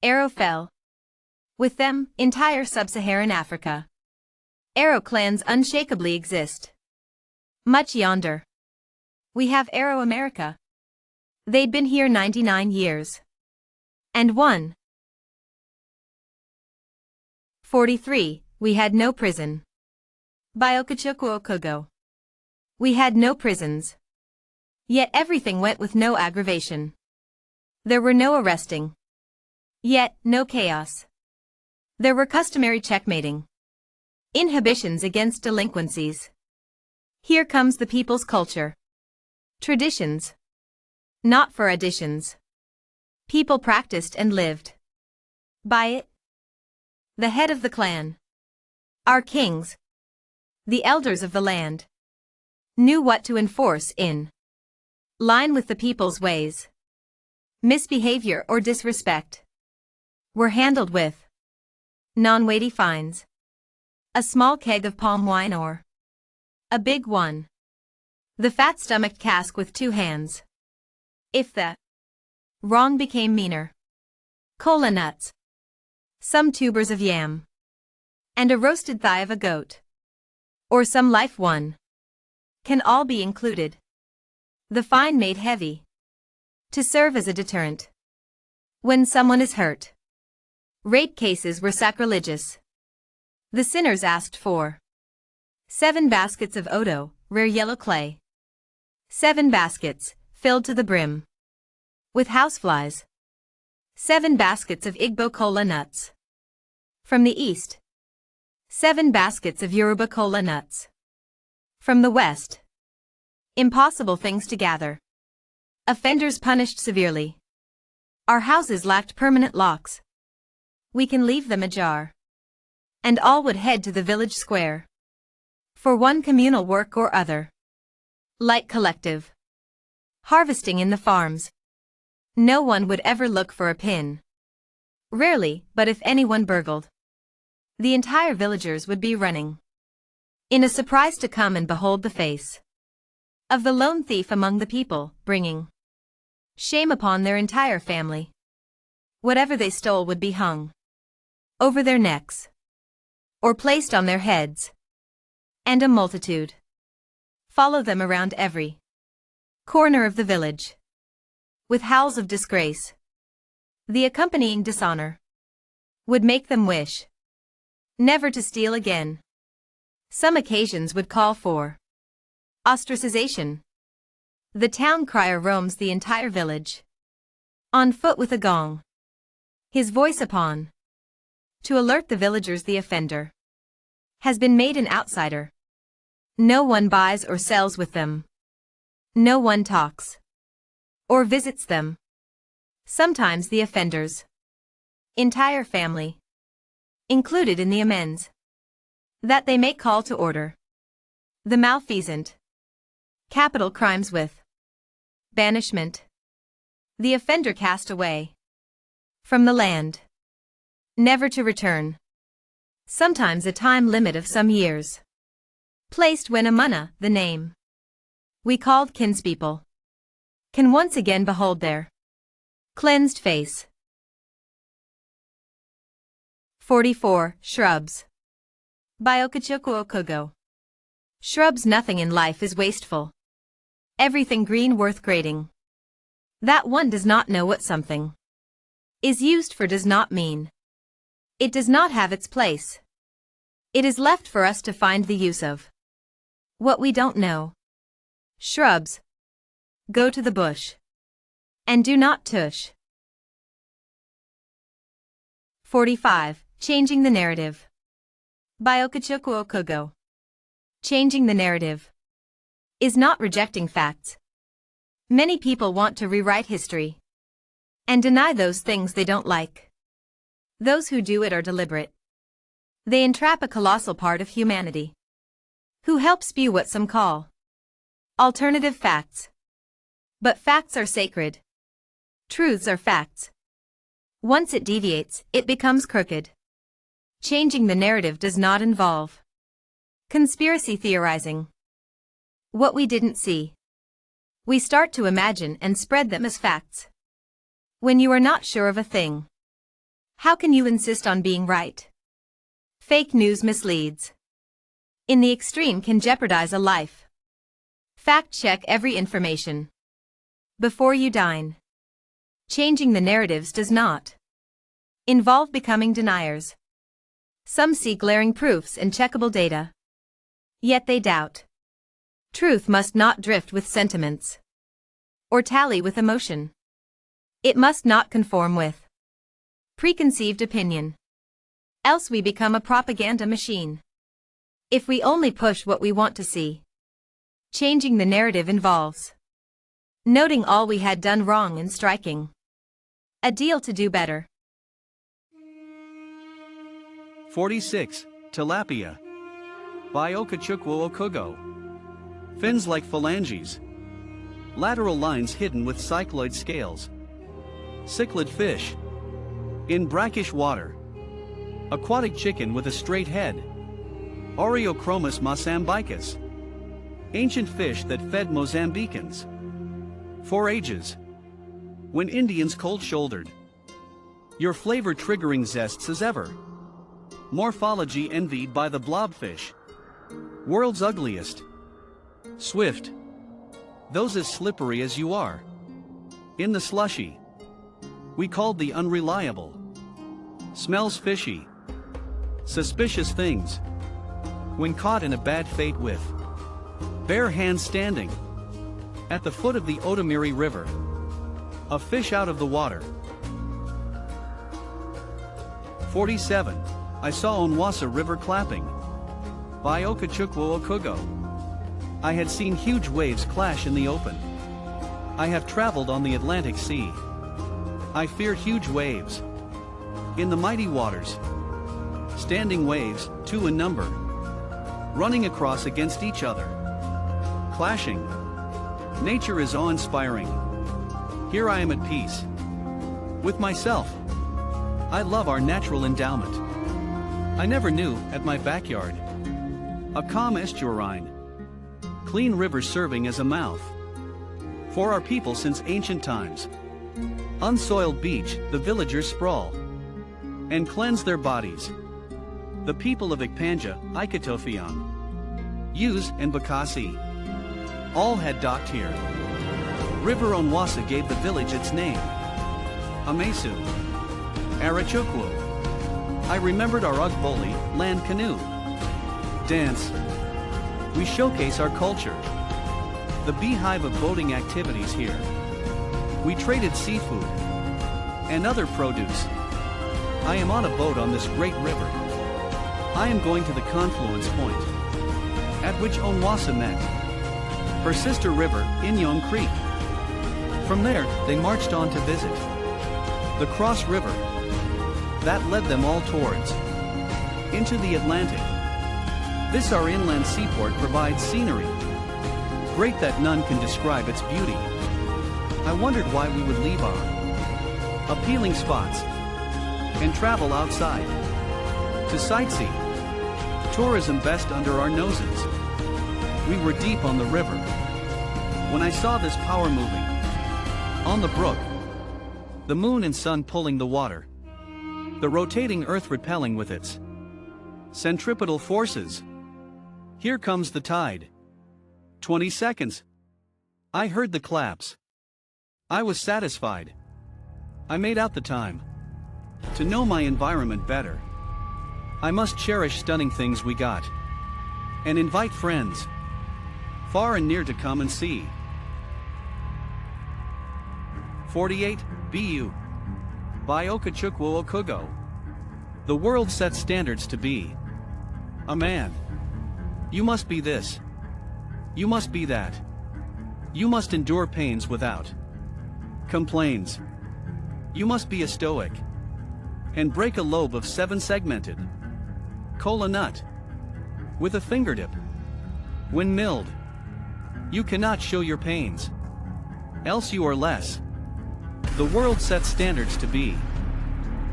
Arrow fell. With them, entire sub-Saharan Africa. Arrow clans unshakably exist. Much yonder. We have Arrow America. They'd been here 99 years. And one. 43. We had no prison. By Okechukwu Okugo. We had no prisons. Yet everything went with no aggravation. There were no arresting. Yet, no chaos. There were customary checkmating. Inhibitions against delinquencies. Here comes the people's culture. Traditions. Not for additions. People practiced and lived by it. The head of the clan. Our kings. The elders of the land. Knew what to enforce in line with the people's ways. Misbehavior or disrespect were handled with non-weighty fines. A small keg of palm wine or a big one. The fat-stomached cask with 2 hands. If the wrong became meaner. Cola nuts. Some tubers of yam. And a roasted thigh of a goat. Or some life one. Can all be included. The fine made heavy. To serve as a deterrent. When someone is hurt. Rape cases were sacrilegious. The sinners asked for 7 baskets of Odo, rare yellow clay. 7 baskets, filled to the brim with houseflies. 7 baskets of Igbo cola nuts. From the east. 7 baskets of Yoruba cola nuts. From the west. Impossible things to gather. Offenders punished severely. Our houses lacked permanent locks. We can leave them ajar. And all would head to the village square. For one communal work or other. Like collective harvesting in the farms. No one would ever look for a pin. Rarely, but if anyone burgled, the entire villagers would be running in a surprise to come and behold the face of the lone thief among the people, bringing shame upon their entire family. Whatever they stole would be hung over their necks or placed on their heads, and a multitude follow them around every corner of the village with howls of disgrace. The accompanying dishonor would make them wish never to steal again. Some occasions would call for ostracization. The town crier roams the entire village, on foot with a gong, his voice upon, to alert the villagers the offender has been made an outsider. No one buys or sells with them. No one talks or visits them. Sometimes the offender's entire family included in the amends that they may call to order. The malfeasant capital crimes with banishment. The offender cast away from the land, never to return. Sometimes a time limit of some years placed when Amuna, the name we called kinspeople, can once again behold their cleansed face. 44. Shrubs. By Okechukwu Okugo. Shrubs. Nothing in life is wasteful. Everything green worth grading. That one does not know what something is used for does not mean it does not have its place. It is left for us to find the use of what we don't know. Shrubs. Go to the bush and do not tush. 45. Changing the narrative. By Okechukwu Okugo. Changing the narrative is not rejecting facts. Many people want to rewrite history and deny those things they don't like. Those who do it are deliberate. They entrap a colossal part of humanity who help spew what some call alternative facts. But facts are sacred. Truths are facts. Once it deviates, it becomes crooked. Changing the narrative does not involve conspiracy theorizing. What we didn't see, we start to imagine and spread them as facts. When you are not sure of a thing, how can you insist on being right? Fake news misleads. In the extreme can jeopardize a life. Fact-check every information before you dine. Changing the narratives does not involve becoming deniers. Some see glaring proofs and checkable data, yet they doubt. Truth must not drift with sentiments or tally with emotion. It must not conform with preconceived opinion. Else we become a propaganda machine. If we only push what we want to see. Changing the narrative involves noting all we had done wrong and striking a deal to do better. 46. Tilapia. By Okechukwu Okugo. Fins like phalanges. Lateral lines hidden with cycloid scales. Cichlid fish. In brackish water. Aquatic chicken with a straight head. Oreochromis mosambicus. Ancient fish that fed Mozambicans for ages. When Indians cold-shouldered. Your flavor-triggering zests as ever. Morphology envied by the blobfish. World's ugliest. Swift. Those as slippery as you are. In the slushy. We called the unreliable. Smells fishy. Suspicious things. When caught in a bad fate with bare hands standing at the foot of the Otomiri River. A fish out of the water. 47. I saw Onwassa River clapping. By Okechukwu Okugo. I had seen huge waves clash in the open. I have traveled on the Atlantic Sea. I fear huge waves. in the mighty waters. Standing waves, 2 in number, running across against each other, clashing. Nature is awe-inspiring. Here I am at peace with myself. I love our natural endowment. I never knew, at my backyard, a calm estuarine, clean river serving as a mouth for our people since ancient times. Unsoiled beach, the villagers sprawl and cleanse their bodies. The people of Ikpanja, Ikatofian, Use and Bakasi all had docked here. River Onwassa gave the village its name. Amesu, Okechukwu. I remembered our Ugboli, land canoe. Dance. We showcase our culture. The beehive of boating activities here. We traded seafood and other produce. I am on a boat on this great river. I am going to the confluence point, at which Onwassa met her sister river, Inyong Creek. From there, they marched on to visit the Cross River that led them all towards into the Atlantic. This our inland seaport provides scenery great that none can describe its beauty. I wondered why we would leave our appealing spots and travel outside to sightsee. Tourism best under our noses. We were deep on the river when I saw this power moving on the brook, the moon and sun pulling the water, the rotating earth repelling with its centripetal forces. Here comes the tide. 20 seconds. I heard the claps. I was satisfied. I made out the time. To know my environment better, I must cherish stunning things we got and invite friends far and near to come and see. 48, Bu. By Okechukwu Okugo. The world sets standards to be a man. You must be this. You must be that. You must endure pains without complaints. You must be a stoic and break a lobe of 7-segmented cola nut with a fingertip. When milled, you cannot show your pains, else you are less. The world sets standards to be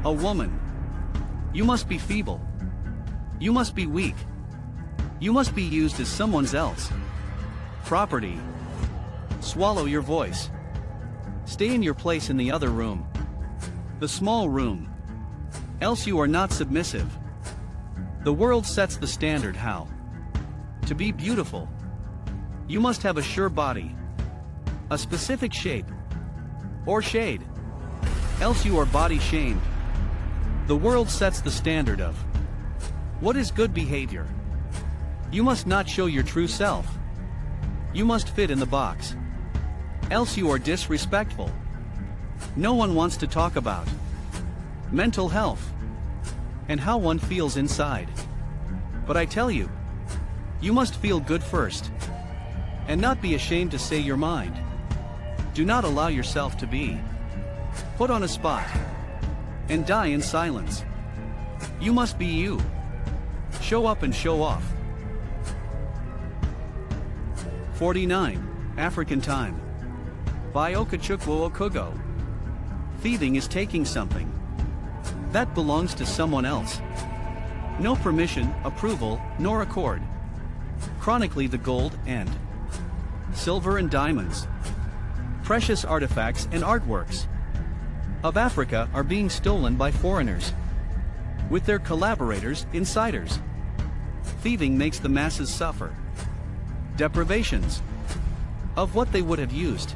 a woman. You must be feeble. You must be weak. You must be used as someone's else property. Swallow your voice. Stay in your place in the other room, the small room, else you are not submissive. The world sets the standard how to be beautiful. You must have a sure body, a specific shape or shade, else you are body shamed. The world sets the standard of what is good behavior. You must not show your true self. You must fit in the box, else you are disrespectful. No one wants to talk about mental health and how one feels inside. But I tell you, you must feel good first and not be ashamed to say your mind. Do not allow yourself to be put on a spot and die in silence. You must be you. Show up and show off. 49, African Time. By Okechukwu Okugo. Thieving is taking something that belongs to someone else. No permission, approval, nor accord. Chronically, the gold and silver and diamonds, precious artifacts and artworks of Africa are being stolen by foreigners with their collaborators, insiders. Thieving makes the masses suffer deprivations of what they would have used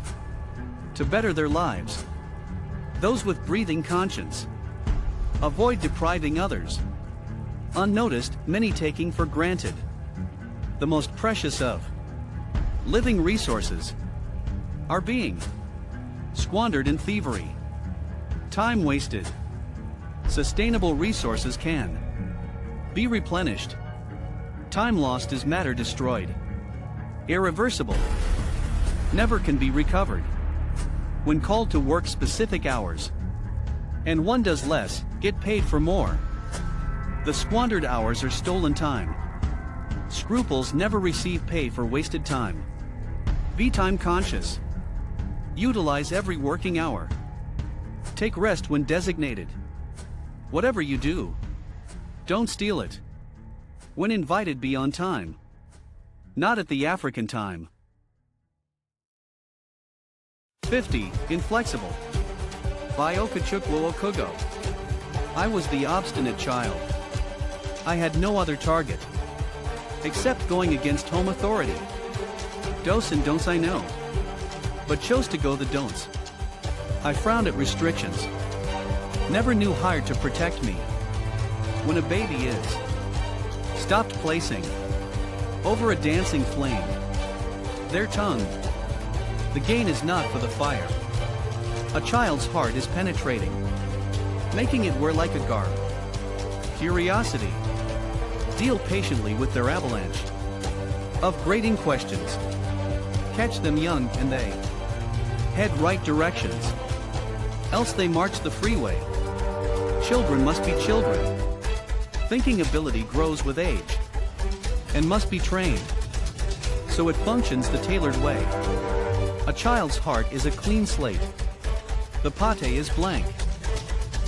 to better their lives. Those with breathing conscience avoid depriving others. Unnoticed, many taking for granted the most precious of living resources are being squandered in thievery. Time wasted. Sustainable resources can be replenished. Time lost is matter destroyed. Irreversible. Never can be recovered. When called to work specific hours, And one does less, get paid for more. The squandered hours are stolen time. Scruples never receive pay for wasted time. Be time conscious. Utilize every working hour. Take rest when designated. Whatever you do, don't steal it. When invited, be on time. Not at the African time. 50. Inflexible. By Okechukwu Okugo. I was the obstinate child. I had no other target, except going against home authority. Dos and don'ts I know, but chose to go the don'ts. I frowned at restrictions. Never knew hired to protect me. When a baby is stopped placing over a dancing flame their tongue, the gain is not for the fire. A child's heart is penetrating, making it wear like a garb. Curiosity. Deal patiently with their avalanche of grating questions. Catch them young and they head right directions, else they march the freeway. Children must be children. Thinking ability grows with age and must be trained, so it functions the tailored way. A child's heart is a clean slate. The pate is blank.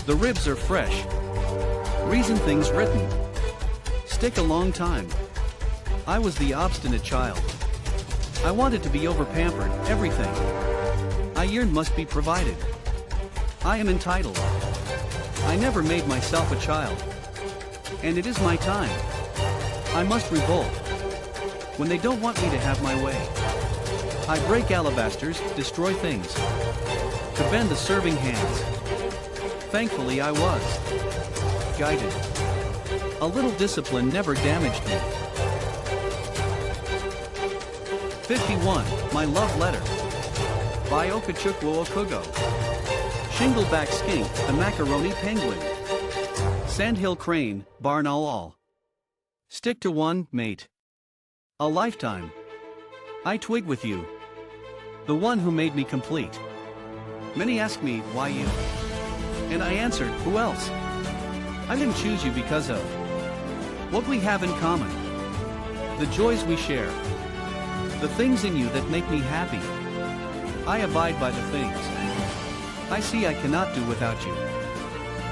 The ribs are fresh. Reason things written. Stick a long time. I was the obstinate child. I wanted to be over-pampered, everything I yearned must be provided. I am entitled. I never made myself a child. And it is my time. I must revolt when they don't want me to have my way. I break alabasters, destroy things, to bend the serving hands. Thankfully I was guided. A little discipline never damaged me. 51. My Love Letter. By Okechukwu Okugo. Shingleback skink, the macaroni penguin. Sandhill crane, barn all. Stick to one, mate. A lifetime. I twig with you. The one who made me complete. Many ask me, why you? And I answered, who else? I didn't choose you because of what we have in common. The joys we share. The things in you that make me happy. I abide by the things I see I cannot do without you.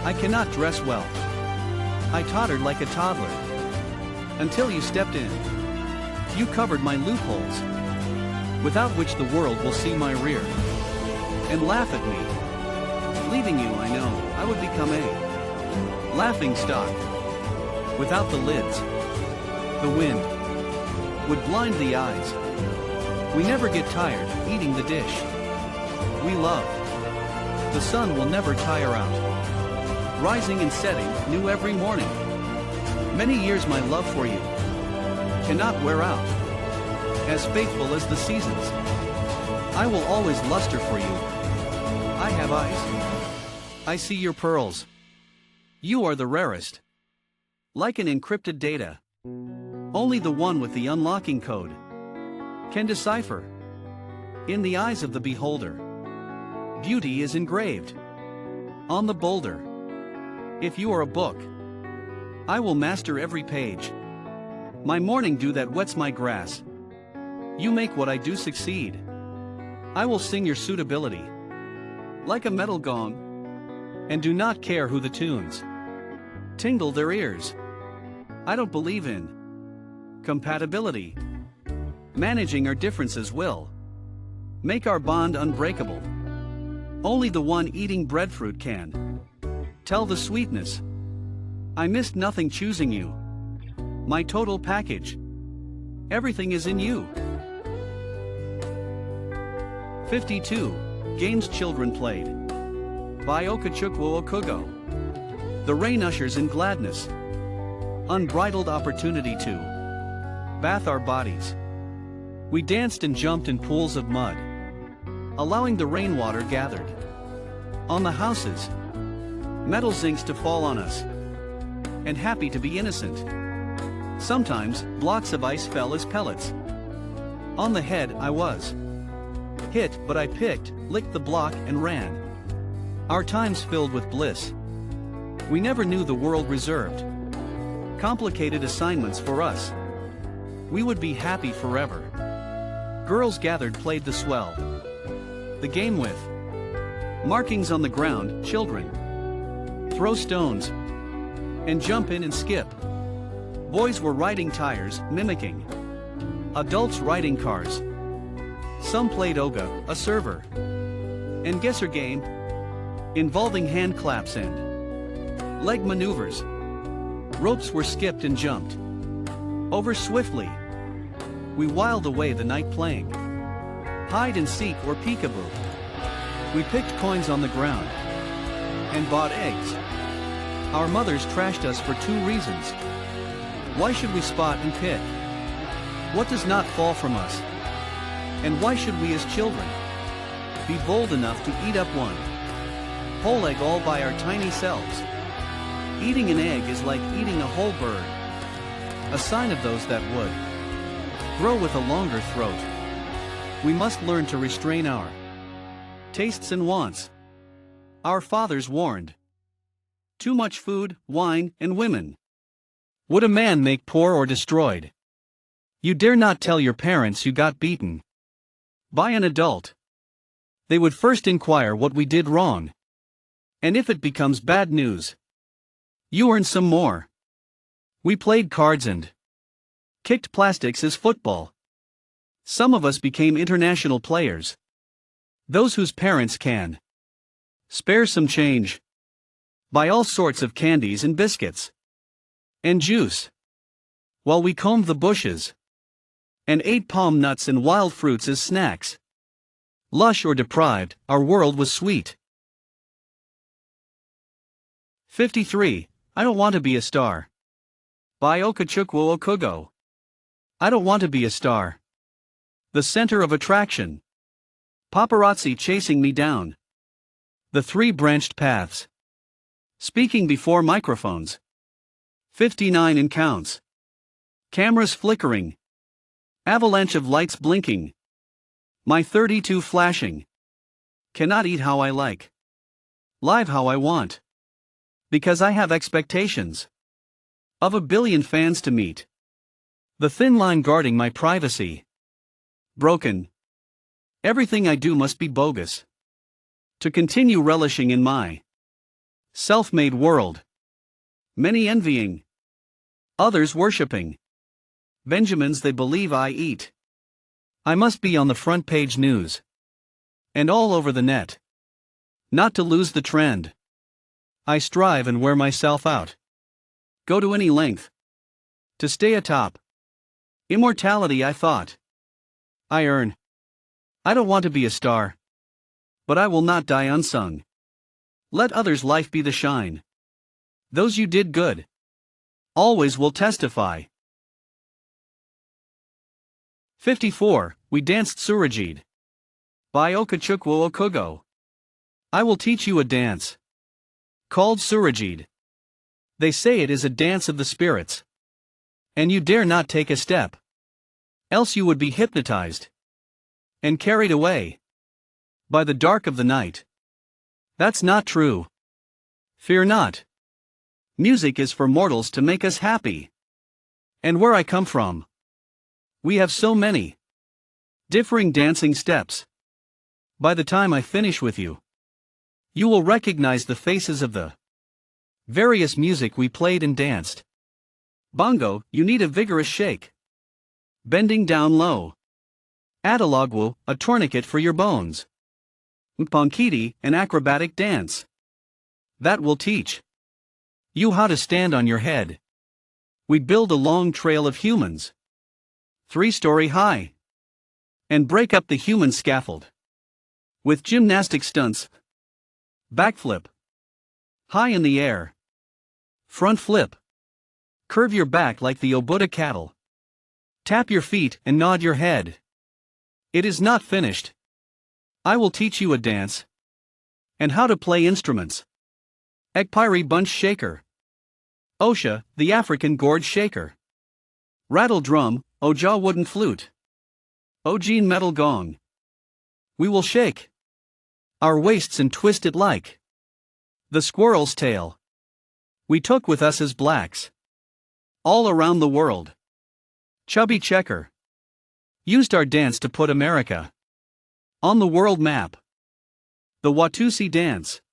I cannot dress well. I tottered like a toddler until you stepped in. You covered my loopholes, without which the world will see my rear and laugh at me. Leaving you, I know, I would become a laughing stock. Without the lids, the wind would blind the eyes. We never get tired eating the dish we love. The sun will never tire out, rising and setting new every morning. Many years my love for you cannot wear out. As faithful as the seasons, I will always luster for you. I have eyes. I see your pearls. You are the rarest. Like an encrypted data. Only the one with the unlocking code can decipher. In the eyes of the beholder, beauty is engraved on the boulder. If you are a book, I will master every page. My morning dew that wets my grass. You make what I do succeed. I will sing your suitability like a metal gong, and do not care who the tunes tingle their ears. I don't believe in compatibility. Managing our differences will make our bond unbreakable. Only the one eating breadfruit can tell the sweetness. I missed nothing choosing you. My total package. Everything is in you. 52. Games Children Played. By Okechukwu Okugo. The rain ushers in gladness. Unbridled opportunity to bath our bodies. We danced and jumped in pools of mud, allowing the rainwater gathered on the houses. Metal zincs to fall on us, and happy to be innocent. Sometimes, blocks of ice fell as pellets. On the head I was hit, but I picked, licked the block and ran. Our times filled with bliss. We never knew the world reserved complicated assignments for us. We would be happy forever. Girls gathered played the swell. The game with markings on the ground, children throw stones and jump in and skip. Boys were riding tires, mimicking adults riding cars. Some played Oga, a server, and guesser game involving hand claps and leg maneuvers. Ropes were skipped and jumped over swiftly. We whiled away the night playing hide and seek or peekaboo. We picked coins on the ground and bought eggs. Our mothers trashed us for two reasons. Why should we spot and pick what does not fall from us? And why should we as children be bold enough to eat up one whole egg all by our tiny selves? Eating an egg is like eating a whole bird, a sign of those that would grow with a longer throat. We must learn to restrain our tastes and wants. Our fathers warned. Too much food, wine, and women would a man make poor or destroyed. You dare not tell your parents you got beaten by an adult. They would first inquire what we did wrong. And if it becomes bad news, you earn some more. We played cards and kicked plastics as football. Some of us became international players. Those whose parents can spare some change buy all sorts of candies and biscuits and juice, while we combed the bushes and ate palm nuts and wild fruits as snacks. Lush or deprived, our world was sweet. 53. I don't want to be a star. By Okechukwu Okugo. I don't want to be a star. The center of attraction. Paparazzi chasing me down the three branched paths. Speaking before microphones. 59 and counts. Cameras flickering. Avalanche of lights blinking. My 32 flashing. Cannot eat how I like. Live how I want. Because I have expectations of a billion fans to meet. The thin line guarding my privacy. Broken. Everything I do must be bogus. To continue relishing in my self-made world. Many envying. Others worshipping. Benjamins they believe I eat. I must be on the front page news. And all over the net. Not to lose the trend. I strive and wear myself out. Go to any length. To stay atop. Immortality I thought. I earn. I don't want to be a star. But I will not die unsung. Let others' life be the shine. Those you did good. Always will testify. 54. We danced Surajid. By Okechukwu Okugo. I will teach you a dance called Surajid. They say it is a dance of the spirits. And you dare not take a step. Else you would be hypnotized and carried away by the dark of the night. That's not true. Fear not. Music is for mortals to make us happy. And where I come from, we have so many differing dancing steps. By the time I finish with you, you will recognize the faces of the various music we played and danced. Bongo, you need a vigorous shake. Bending down low. Adalogwu, a tourniquet for your bones. Mpankiti, an acrobatic dance. That will teach you how to stand on your head. We build a long trail of humans, 3-story high, and break up the human scaffold with gymnastic stunts. Backflip. High in the air. Front flip. Curve your back like the Obuda cattle. Tap your feet and nod your head. It is not finished. I will teach you a dance and how to play instruments. Ekpiri bunch shaker. Osha, the African gourd shaker. Rattle drum, Oja wooden flute. Ojin metal gong. We will shake our waists and twist it like The squirrel's tail. We took with us as blacks. All around the world. Chubby checker. Used our dance to put America on the world map. The Watusi dance.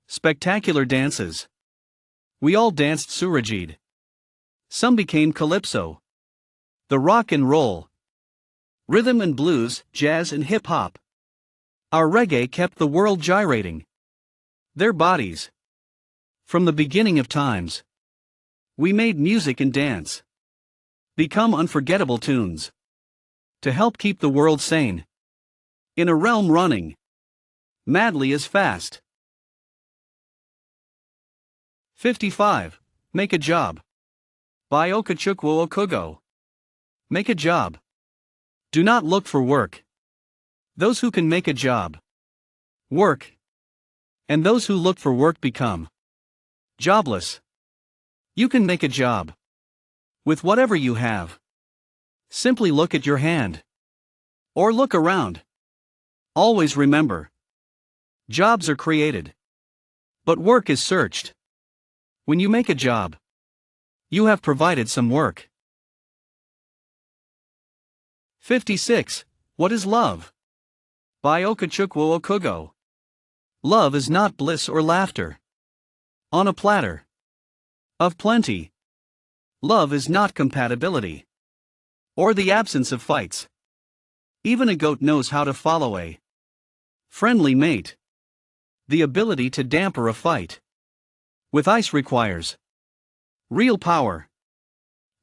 Spectacular dances. We all danced Surajid. Some became calypso. The rock and roll. Rhythm and blues, jazz and hip-hop. Our reggae kept the world gyrating. Their bodies. From the beginning of times. We made music and dance. Become unforgettable tunes. To help keep the world sane. In a realm running. Madly as fast. 55. Make a job. By Okechukwu Okugo. Make a job. Do not look for work. Those who can make a job. Work. And those who look for work become jobless. You can make a job. With whatever you have. Simply look at your hand. Or look around. Always remember. Jobs are created. But work is searched. When you make a job, you have provided some work. 56. What is love? By Okechukwu Okugo. Love is not bliss or laughter. On a platter. Of plenty. Love is not compatibility. Or the absence of fights. Even a goat knows how to follow a friendly mate. The ability to damper a fight with ice requires real power.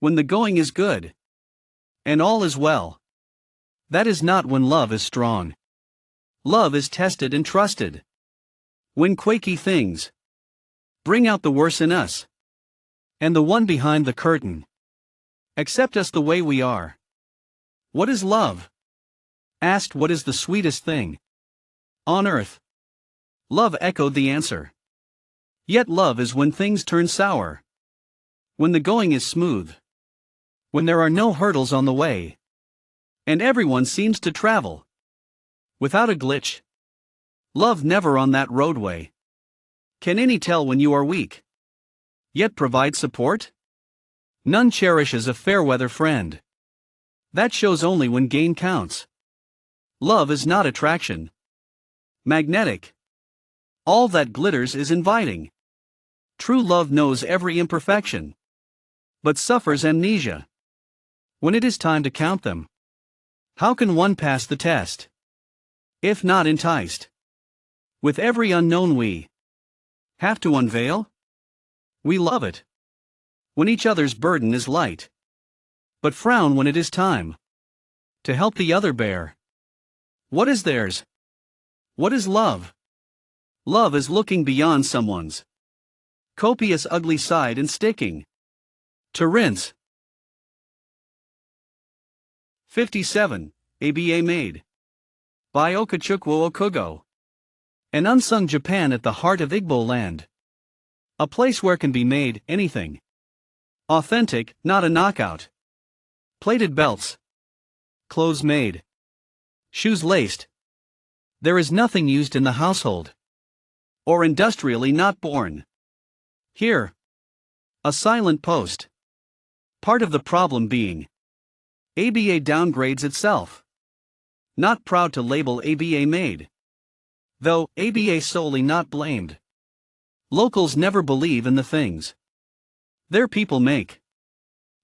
When the going is good and all is well, that is not when love is strong. Love is tested and trusted. When quaky things bring out the worst in us, and the one behind the curtain accept us the way we are. What is love? Asked what is the sweetest thing on earth. Love echoed the answer. Yet love is when things turn sour. When the going is smooth. When there are no hurdles on the way. And everyone seems to travel without a glitch. Love never on that roadway. Can any tell when you are weak? Yet provide support? None cherishes a fair-weather friend. That shows only when gain counts. Love is not attraction. Magnetic. All that glitters is inviting. True love knows every imperfection, but suffers amnesia when it is time to count them. How can one pass the test, if not enticed? With every unknown we have to unveil? We love it when each other's burden is light, but frown when it is time to help the other bear. What is theirs? What is love? Love is looking beyond someone's copious ugly side and sticking to rinse. 57. ABA Made. By Okechukwu Okugo. An unsung Japan at the heart of Igbo land. A place where can be made anything. Authentic, not a knockout. Plated belts. Clothes made. Shoes laced. There is nothing used in the household. Or industrially not born. Here. A silent post. Part of the problem being ABA downgrades itself. Not proud to label ABA made. Though, ABA solely not blamed. Locals never believe in the things their people make.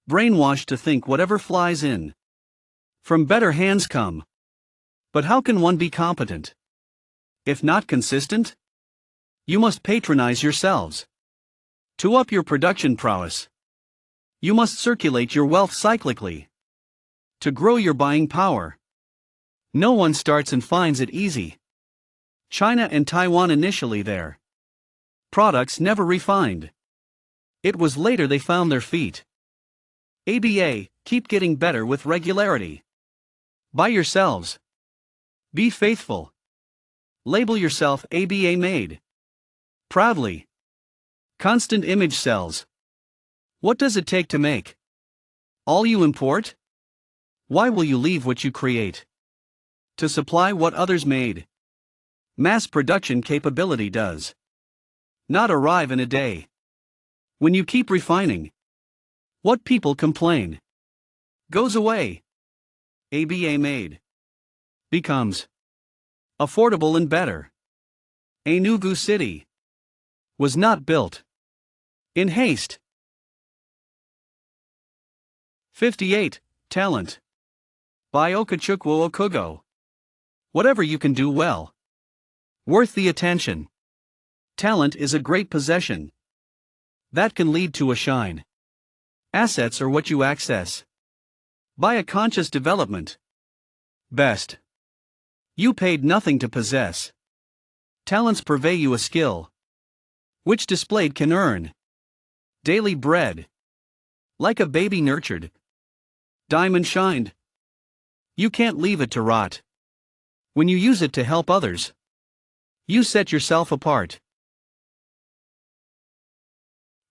Brainwashed to think whatever flies in from better hands come. But how can one be competent if not consistent? You must patronize yourselves. To up your production prowess, you must circulate your wealth cyclically. To grow your buying power, no one starts and finds it easy. China and Taiwan initially their products never refined. It was later they found their feet. ABA, keep getting better with regularity. Buy yourselves. Be faithful. Label yourself ABA made. Proudly. Constant image sells. What does it take to make all you import? Why will you leave what you create to supply what others made? Mass production capability does not arrive in a day. When you keep refining, what people complain goes away. ABA made becomes affordable and better. Enugu City was not built in haste. 58. Talent. By Okechukwu Okugo. Whatever you can do well, worth the attention. Talent is a great possession that can lead to a shine. Assets are what you access by a conscious development. Best. You paid nothing to possess. Talents purvey you a skill which displayed can earn daily bread. Like a baby nurtured, diamond shined. You can't leave it to rot. When you use it to help others, you set yourself apart.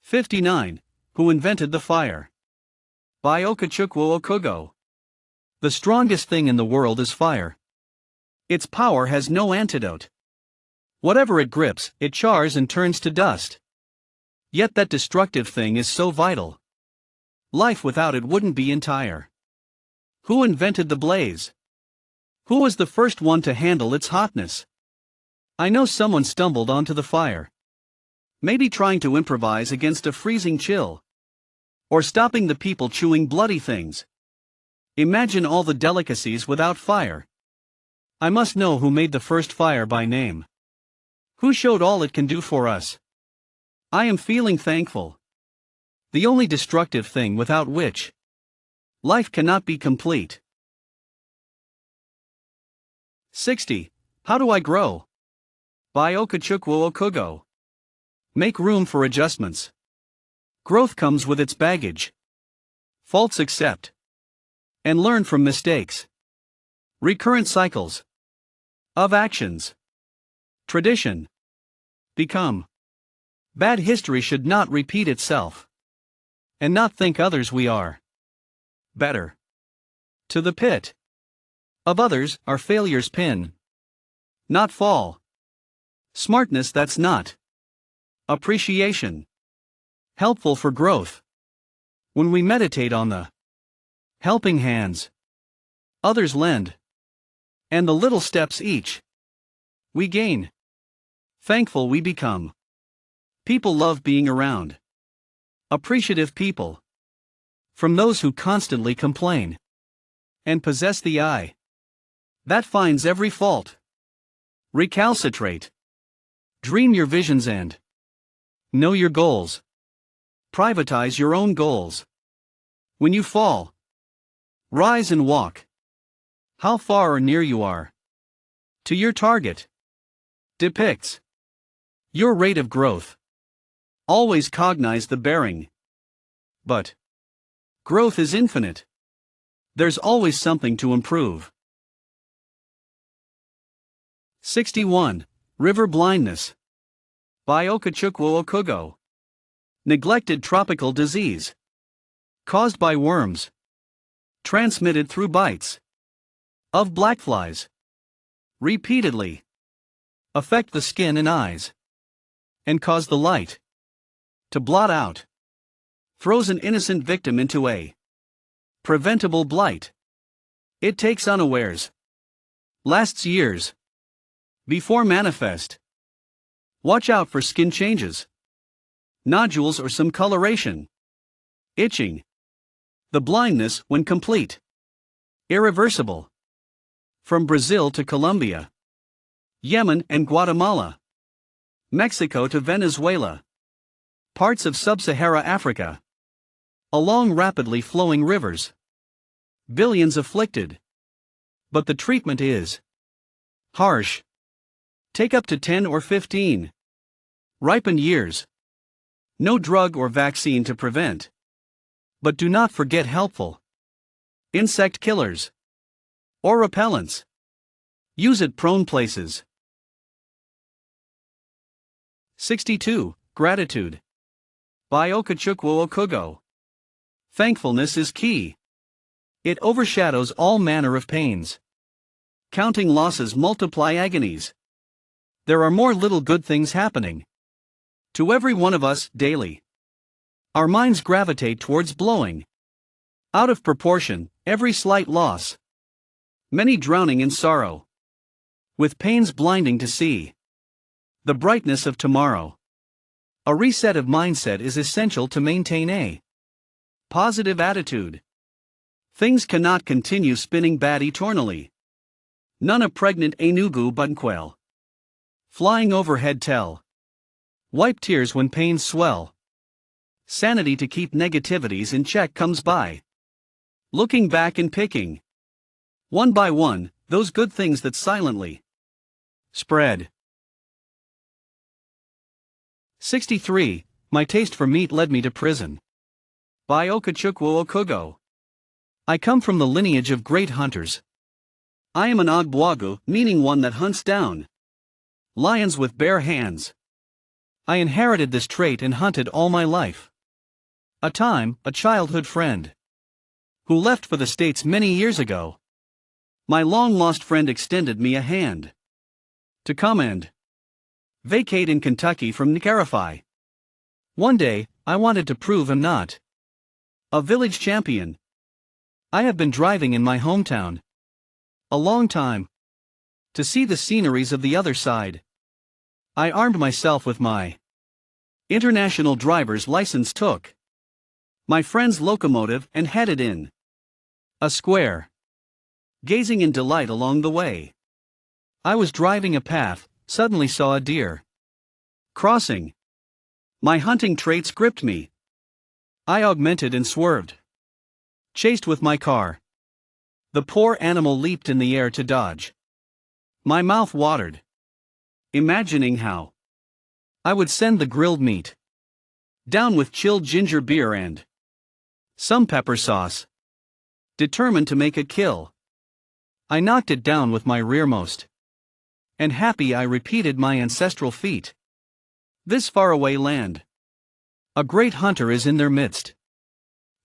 59. Who invented the fire? By Okechukwu Okugo. The strongest thing in the world is fire. Its power has no antidote. Whatever it grips, it chars and turns to dust. Yet that destructive thing is so vital. Life without it wouldn't be entire. Who invented the blaze? Who was the first one to handle its hotness? I know someone stumbled onto the fire. Maybe trying to improvise against a freezing chill. Or stopping the people chewing bloody things. Imagine all the delicacies without fire. I must know who made the first fire by name. Who showed all it can do for us? I am feeling thankful. The only destructive thing without which life cannot be complete. 60. How do I grow? By Okechukwu Okugo. Make room for adjustments. Growth comes with its baggage. Faults accept. And learn from mistakes. Recurrent cycles of actions. Tradition. Become. Bad history should not repeat itself. And not think others we are better. To the pit of others our failures pin. Not fall. Smartness that's not. Appreciation. Helpful for growth. When we meditate on the helping hands others lend, and the little steps each we gain, thankful we become. People love being around appreciative people. From those who constantly complain and possess the eye that finds every fault. Recalcitrate. Dream your visions and know your goals. Privatize your own goals. When you fall, rise and walk. How far or near you are to your target depicts your rate of growth. Always cognize the bearing. But growth is infinite. There's always something to improve. 61. River blindness. By Okechukwu Okugo. Neglected tropical disease. Caused by worms. Transmitted through bites of blackflies. Repeatedly. Affect the skin and eyes. And cause the light to blot out. Throws an innocent victim into a preventable blight. It takes unawares. Lasts years before manifest. Watch out for skin changes, nodules or some coloration. Itching. The blindness when complete. Irreversible. From Brazil to Colombia, Yemen and Guatemala, Mexico to Venezuela, parts of sub-Sahara Africa, along rapidly flowing rivers. Billions afflicted. But the treatment is harsh. Take up to 10 or 15 ripened years. No drug or vaccine to prevent. But do not forget helpful insect killers or repellents. Use at prone places. 62. Gratitude. By Okechukwu Okugo. Thankfulness is key. It overshadows all manner of pains. Counting losses multiply agonies. There are more little good things happening To every one of us, daily, our minds gravitate towards blowing out of proportion every slight loss, many drowning in sorrow, with pains blinding to see the brightness of tomorrow. A reset of mindset is essential to maintain a positive attitude. Things cannot continue spinning bad eternally. None a pregnant Enugu bunquel flying overhead tell. Wipe tears when pains swell. Sanity to keep negativities in check comes by looking back and picking, one by one, those good things that silently spread. 63. My taste for meat led me to prison. By Okechukwu Okugo. I come from the lineage of great hunters. I am an Ogbuagu, meaning one that hunts down lions with bare hands. I inherited this trait and hunted all my life. A childhood friend, who left for the States many years ago. My long-lost friend extended me a hand to come and vacate in Kentucky from Nicarafi. One day, I wanted to prove I'm not a village champion. I have been driving in my hometown a long time to see the sceneries of the other side. I armed myself with my international driver's license, took my friend's locomotive and headed in a square, gazing in delight along the way. I was driving a path, suddenly saw a deer crossing. My hunting traits gripped me. I augmented and swerved, chased with my car. The poor animal leaped in the air to dodge. My mouth watered, imagining how I would send the grilled meat down with chilled ginger beer and some pepper sauce. Determined to make a kill, I knocked it down with my rearmost, and happy I repeated my ancestral feat. This faraway land, a great hunter is in their midst.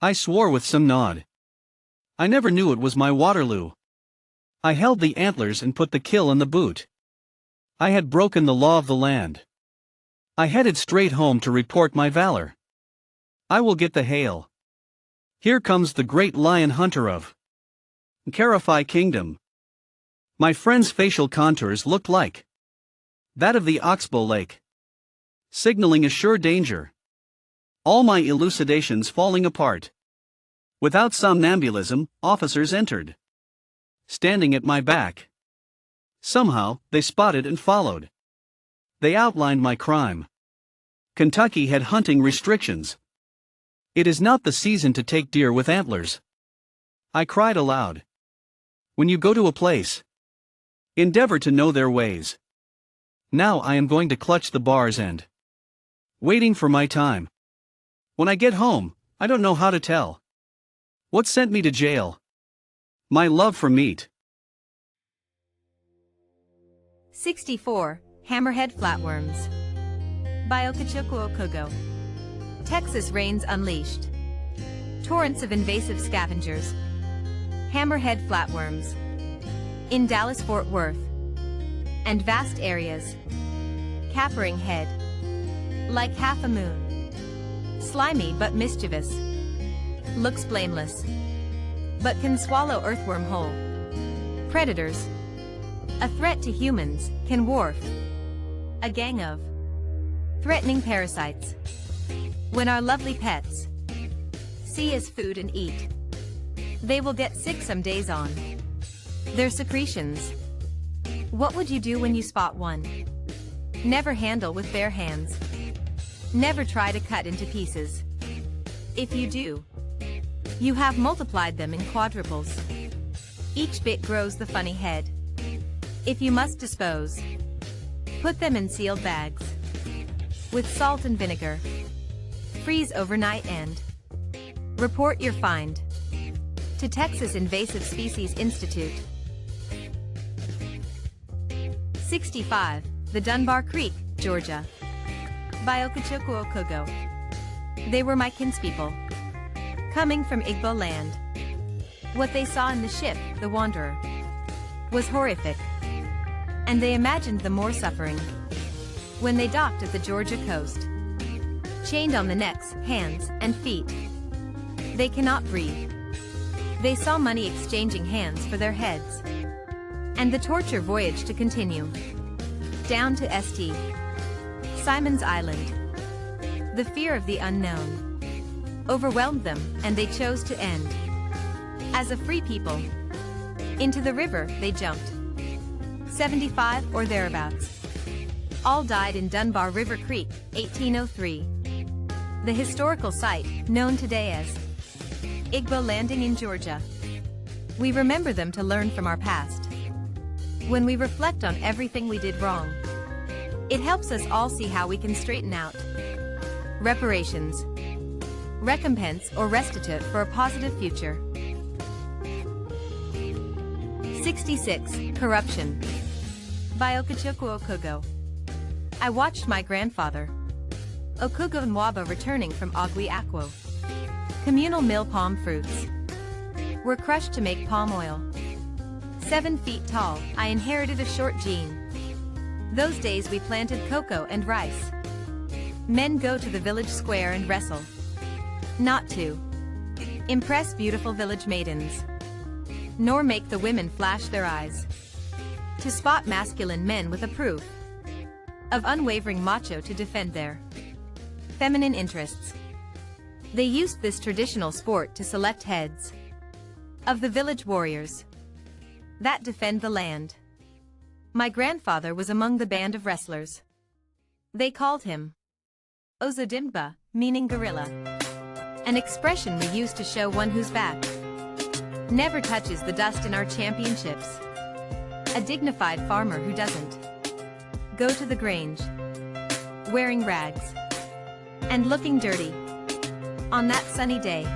I swore with some nod. I never knew it was my Waterloo. I held the antlers and put the kill in the boot. I had broken the law of the land. I headed straight home to report my valor. I will get the hail. Here comes the great lion hunter of Nicarafi Kingdom. My friend's facial contours looked like that of the Oxbow Lake, signaling a sure danger. All my elucidations falling apart. Without somnambulism, officers entered, standing at my back. Somehow, they spotted and followed. They outlined my crime. Kentucky had hunting restrictions. It is not the season to take deer with antlers. I cried aloud. When you go to a place, endeavor to know their ways. Now I am going to clutch the bars and waiting for my time. When I get home, I don't know how to tell what sent me to jail. My love for meat. 64. Hammerhead flatworms. By Okechukwu Okugo. Texas rains unleashed. Torrents of invasive scavengers. Hammerhead flatworms. In Dallas-Fort Worth. And vast areas. Capering head. Like half a moon. Slimy but mischievous. Looks blameless. But can swallow earthworm whole. Predators. A threat to humans, can wharf a gang of threatening parasites. When our lovely pets see as food and eat, they will get sick some days on their secretions. What would you do when you spot one? Never handle with bare hands. Never try to cut into pieces. If you do, you have multiplied them in quadruples. Each bit grows the funny head. If you must dispose, put them in sealed bags with salt and vinegar. Freeze overnight and report your find to Texas Invasive Species Institute. 65. The Dunbar Creek, Georgia. By Okechukwu Okugo. They were my kinspeople, coming from Igbo land. What they saw in the ship, the Wanderer, was horrific, and they imagined the more suffering when they docked at the Georgia coast. chained on the necks, hands, and feet. They cannot breathe. They saw money exchanging hands for their heads. And the torture voyage to continue. Down to St. Simon's Island. The fear of the unknown overwhelmed them, and they chose to end. As a free people, into the river they jumped. 75 or thereabouts. All died in Dunbar River Creek, 1803. The historical site, known today as Igbo Landing in Georgia. We remember them to learn from our past. When we reflect on everything we did wrong, it helps us all see how we can straighten out. Reparations. Recompense or restitute for a positive future. 66. Corruption. By Okechukwu Okugo. I watched my grandfather, Okugo Nwaba, returning from Ogwi Akwo. Communal mill palm fruits were crushed to make palm oil. 7 feet tall, I inherited a short gene. Those days we planted cocoa and rice. Men go to the village square and wrestle. Not to impress beautiful village maidens, nor make the women flash their eyes. To spot masculine men with a proof of unwavering macho to defend their feminine interests. They used this traditional sport to select heads of the village warriors that defend the land. My grandfather was among the band of wrestlers. They called him Ozodimba, meaning gorilla, an expression we use to show one whose back never touches the dust in our championships. A dignified farmer who doesn't go to the grange wearing rags and looking dirty. On that sunny day,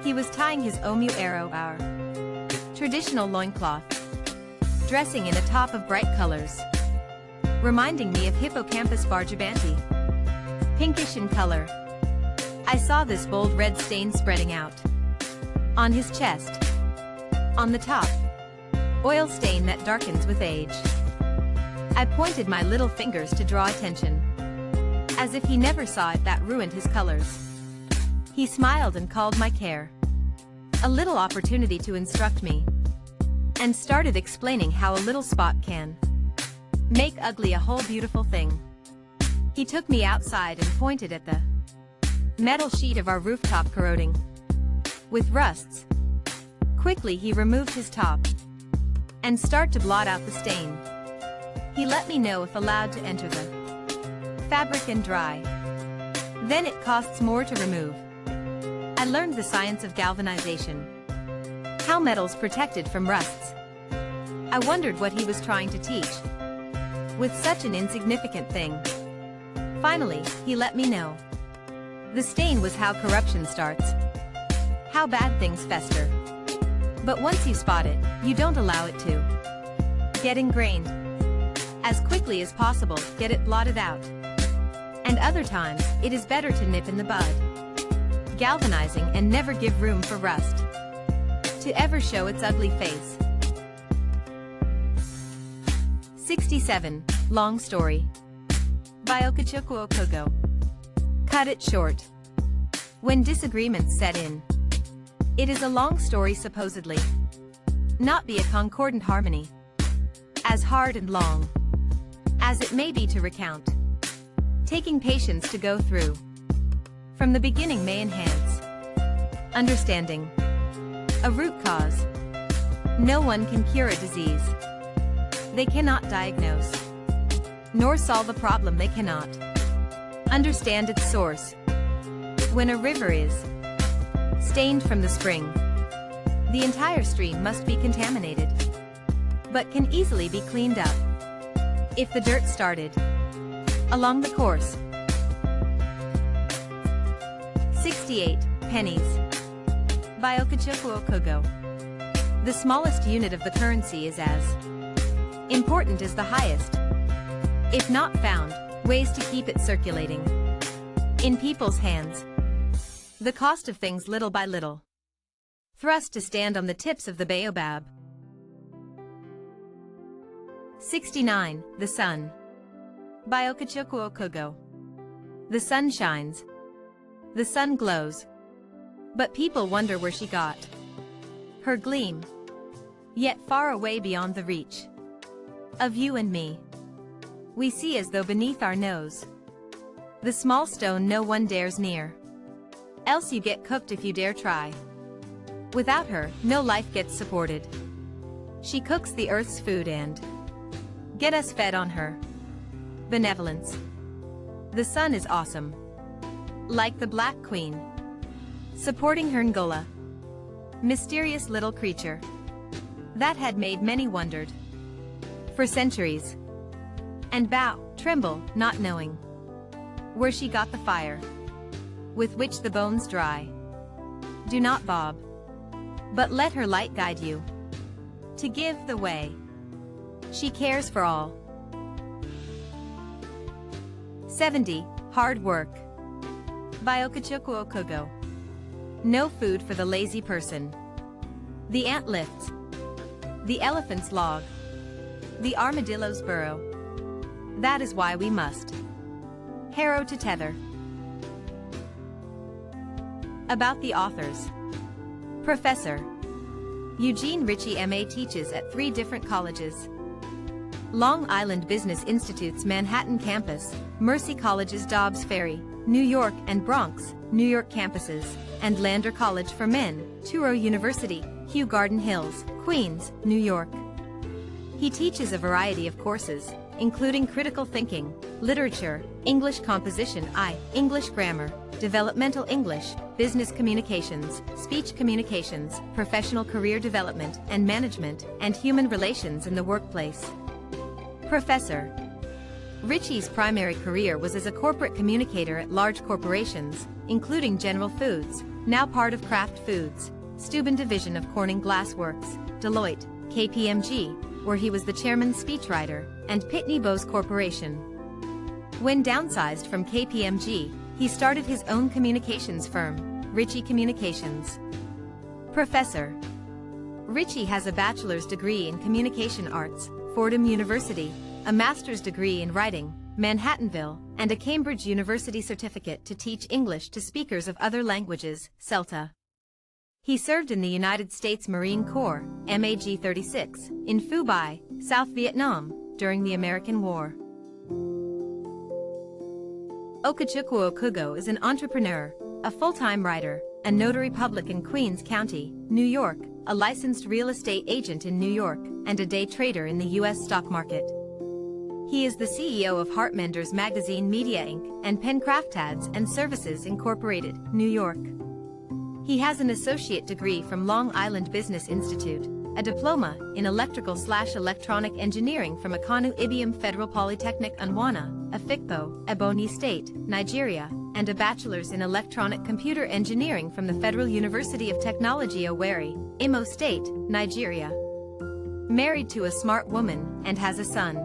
he was tying his Omu arrow, our traditional loincloth, dressing in a top of bright colors, reminding me of hippocampus bargibanti, pinkish in color. I saw this bold red stain spreading out on his chest. On the top, oil stain that darkens with age. I pointed my little fingers to draw attention, as if he never saw it that ruined his colors. He smiled and called my care. A little opportunity to instruct me, and started explaining how a little spot can make ugly a whole beautiful thing. He took me outside and pointed at the metal sheet of our rooftop corroding with rusts. Quickly he removed his top and started to blot out the stain. He let me know if allowed to enter the fabric and dry. Then it costs more to remove. I learned the science of galvanization, how metals protected from rusts. I wondered what he was trying to teach with such an insignificant thing. Finally, he let me know. The stain was how corruption starts, how bad things fester. But once you spot it, you don't allow it to get ingrained. As quickly as possible, get it blotted out. And other times, it is better to nip in the bud, galvanizing and never give room for rust to ever show its ugly face. 67. Long Story. By Okechukwu Okugo. Cut it short. When disagreements set in, it is a long story supposedly, not be a concordant harmony, as hard and long as it may be to recount. Taking patience to go through from the beginning may enhance understanding a root cause. No one can cure a disease they cannot diagnose, nor solve a problem they cannot understand its source. When a river is stained from the spring, the entire stream must be contaminated, but can easily be cleaned up if the dirt started along the course. 68. Pennies. By Okechukwu Okugo. The smallest unit of the currency is as important as the highest. If not found, ways to keep it circulating in people's hands. The cost of things little by little, thrust to stand on the tips of the baobab. 69. The Sun. By Okechukwu Okugo. The sun shines. The sun glows. But people wonder where she got her gleam. Yet far away beyond the reach of you and me, we see as though beneath our nose the small stone no one dares near. Else you get cooked if you dare try. Without her, no life gets supported. She cooks the earth's food and get us fed on her benevolence. The sun is awesome. Like the Black Queen, supporting her Ngola, mysterious little creature that had made many wondered for centuries, and bow, tremble, not knowing where she got the fire with which the bones dry. Do not bob, but let her light guide you to give the way. She cares for all. 70. Hard work. By Okechukwu Okugo. No food for the lazy person. The ant lifts. The elephant's log. The armadillo's burrow. That is why we must harrow to tether. About the authors. Professor Eugene Ritche M.A. teaches at 3 different colleges: Long Island Business Institute's Manhattan campus, Mercy College's Dobbs Ferry, New York and Bronx, New York campuses, and Lander College for Men, Touro University, Hugh Garden Hills, Queens, New York. He teaches a variety of courses, including critical thinking, literature, English composition English grammar, developmental English, business communications, speech communications, professional career development and management, and human relations in the workplace. Professor Ritchie's primary career was as a corporate communicator at large corporations, including General Foods, now part of Kraft Foods, Steuben division of Corning Glass Works, Deloitte, KPMG, where he was the chairman speechwriter, and Pitney Bowes Corporation. When downsized from KPMG, he started his own communications firm, Ritchie Communications. Professor Ritchie has a bachelor's degree in communication arts, Fordham University, a master's degree in writing, Manhattanville, and a Cambridge University certificate to teach English to speakers of other languages, CELTA. He served in the United States Marine Corps, MAG-36, in Phu Bai, South Vietnam, during the American War. Okechukwu Okugo is an entrepreneur, a full-time writer, a notary public in Queens County, New York, a licensed real estate agent in New York, and a day trader in the U.S. stock market. He is the CEO of Heartmenders Magazine Media Inc. and Pencraft Ads and Services Incorporated, New York. He has an associate degree from Long Island Business Institute, a diploma in electrical/electronic engineering from Akanu Ibiam Federal Polytechnic Unwana, Afikpo, Ebonyi State, Nigeria, and a bachelor's in electronic computer engineering from the Federal University of Technology Owerri, Imo State, Nigeria. Married to a smart woman and has a son.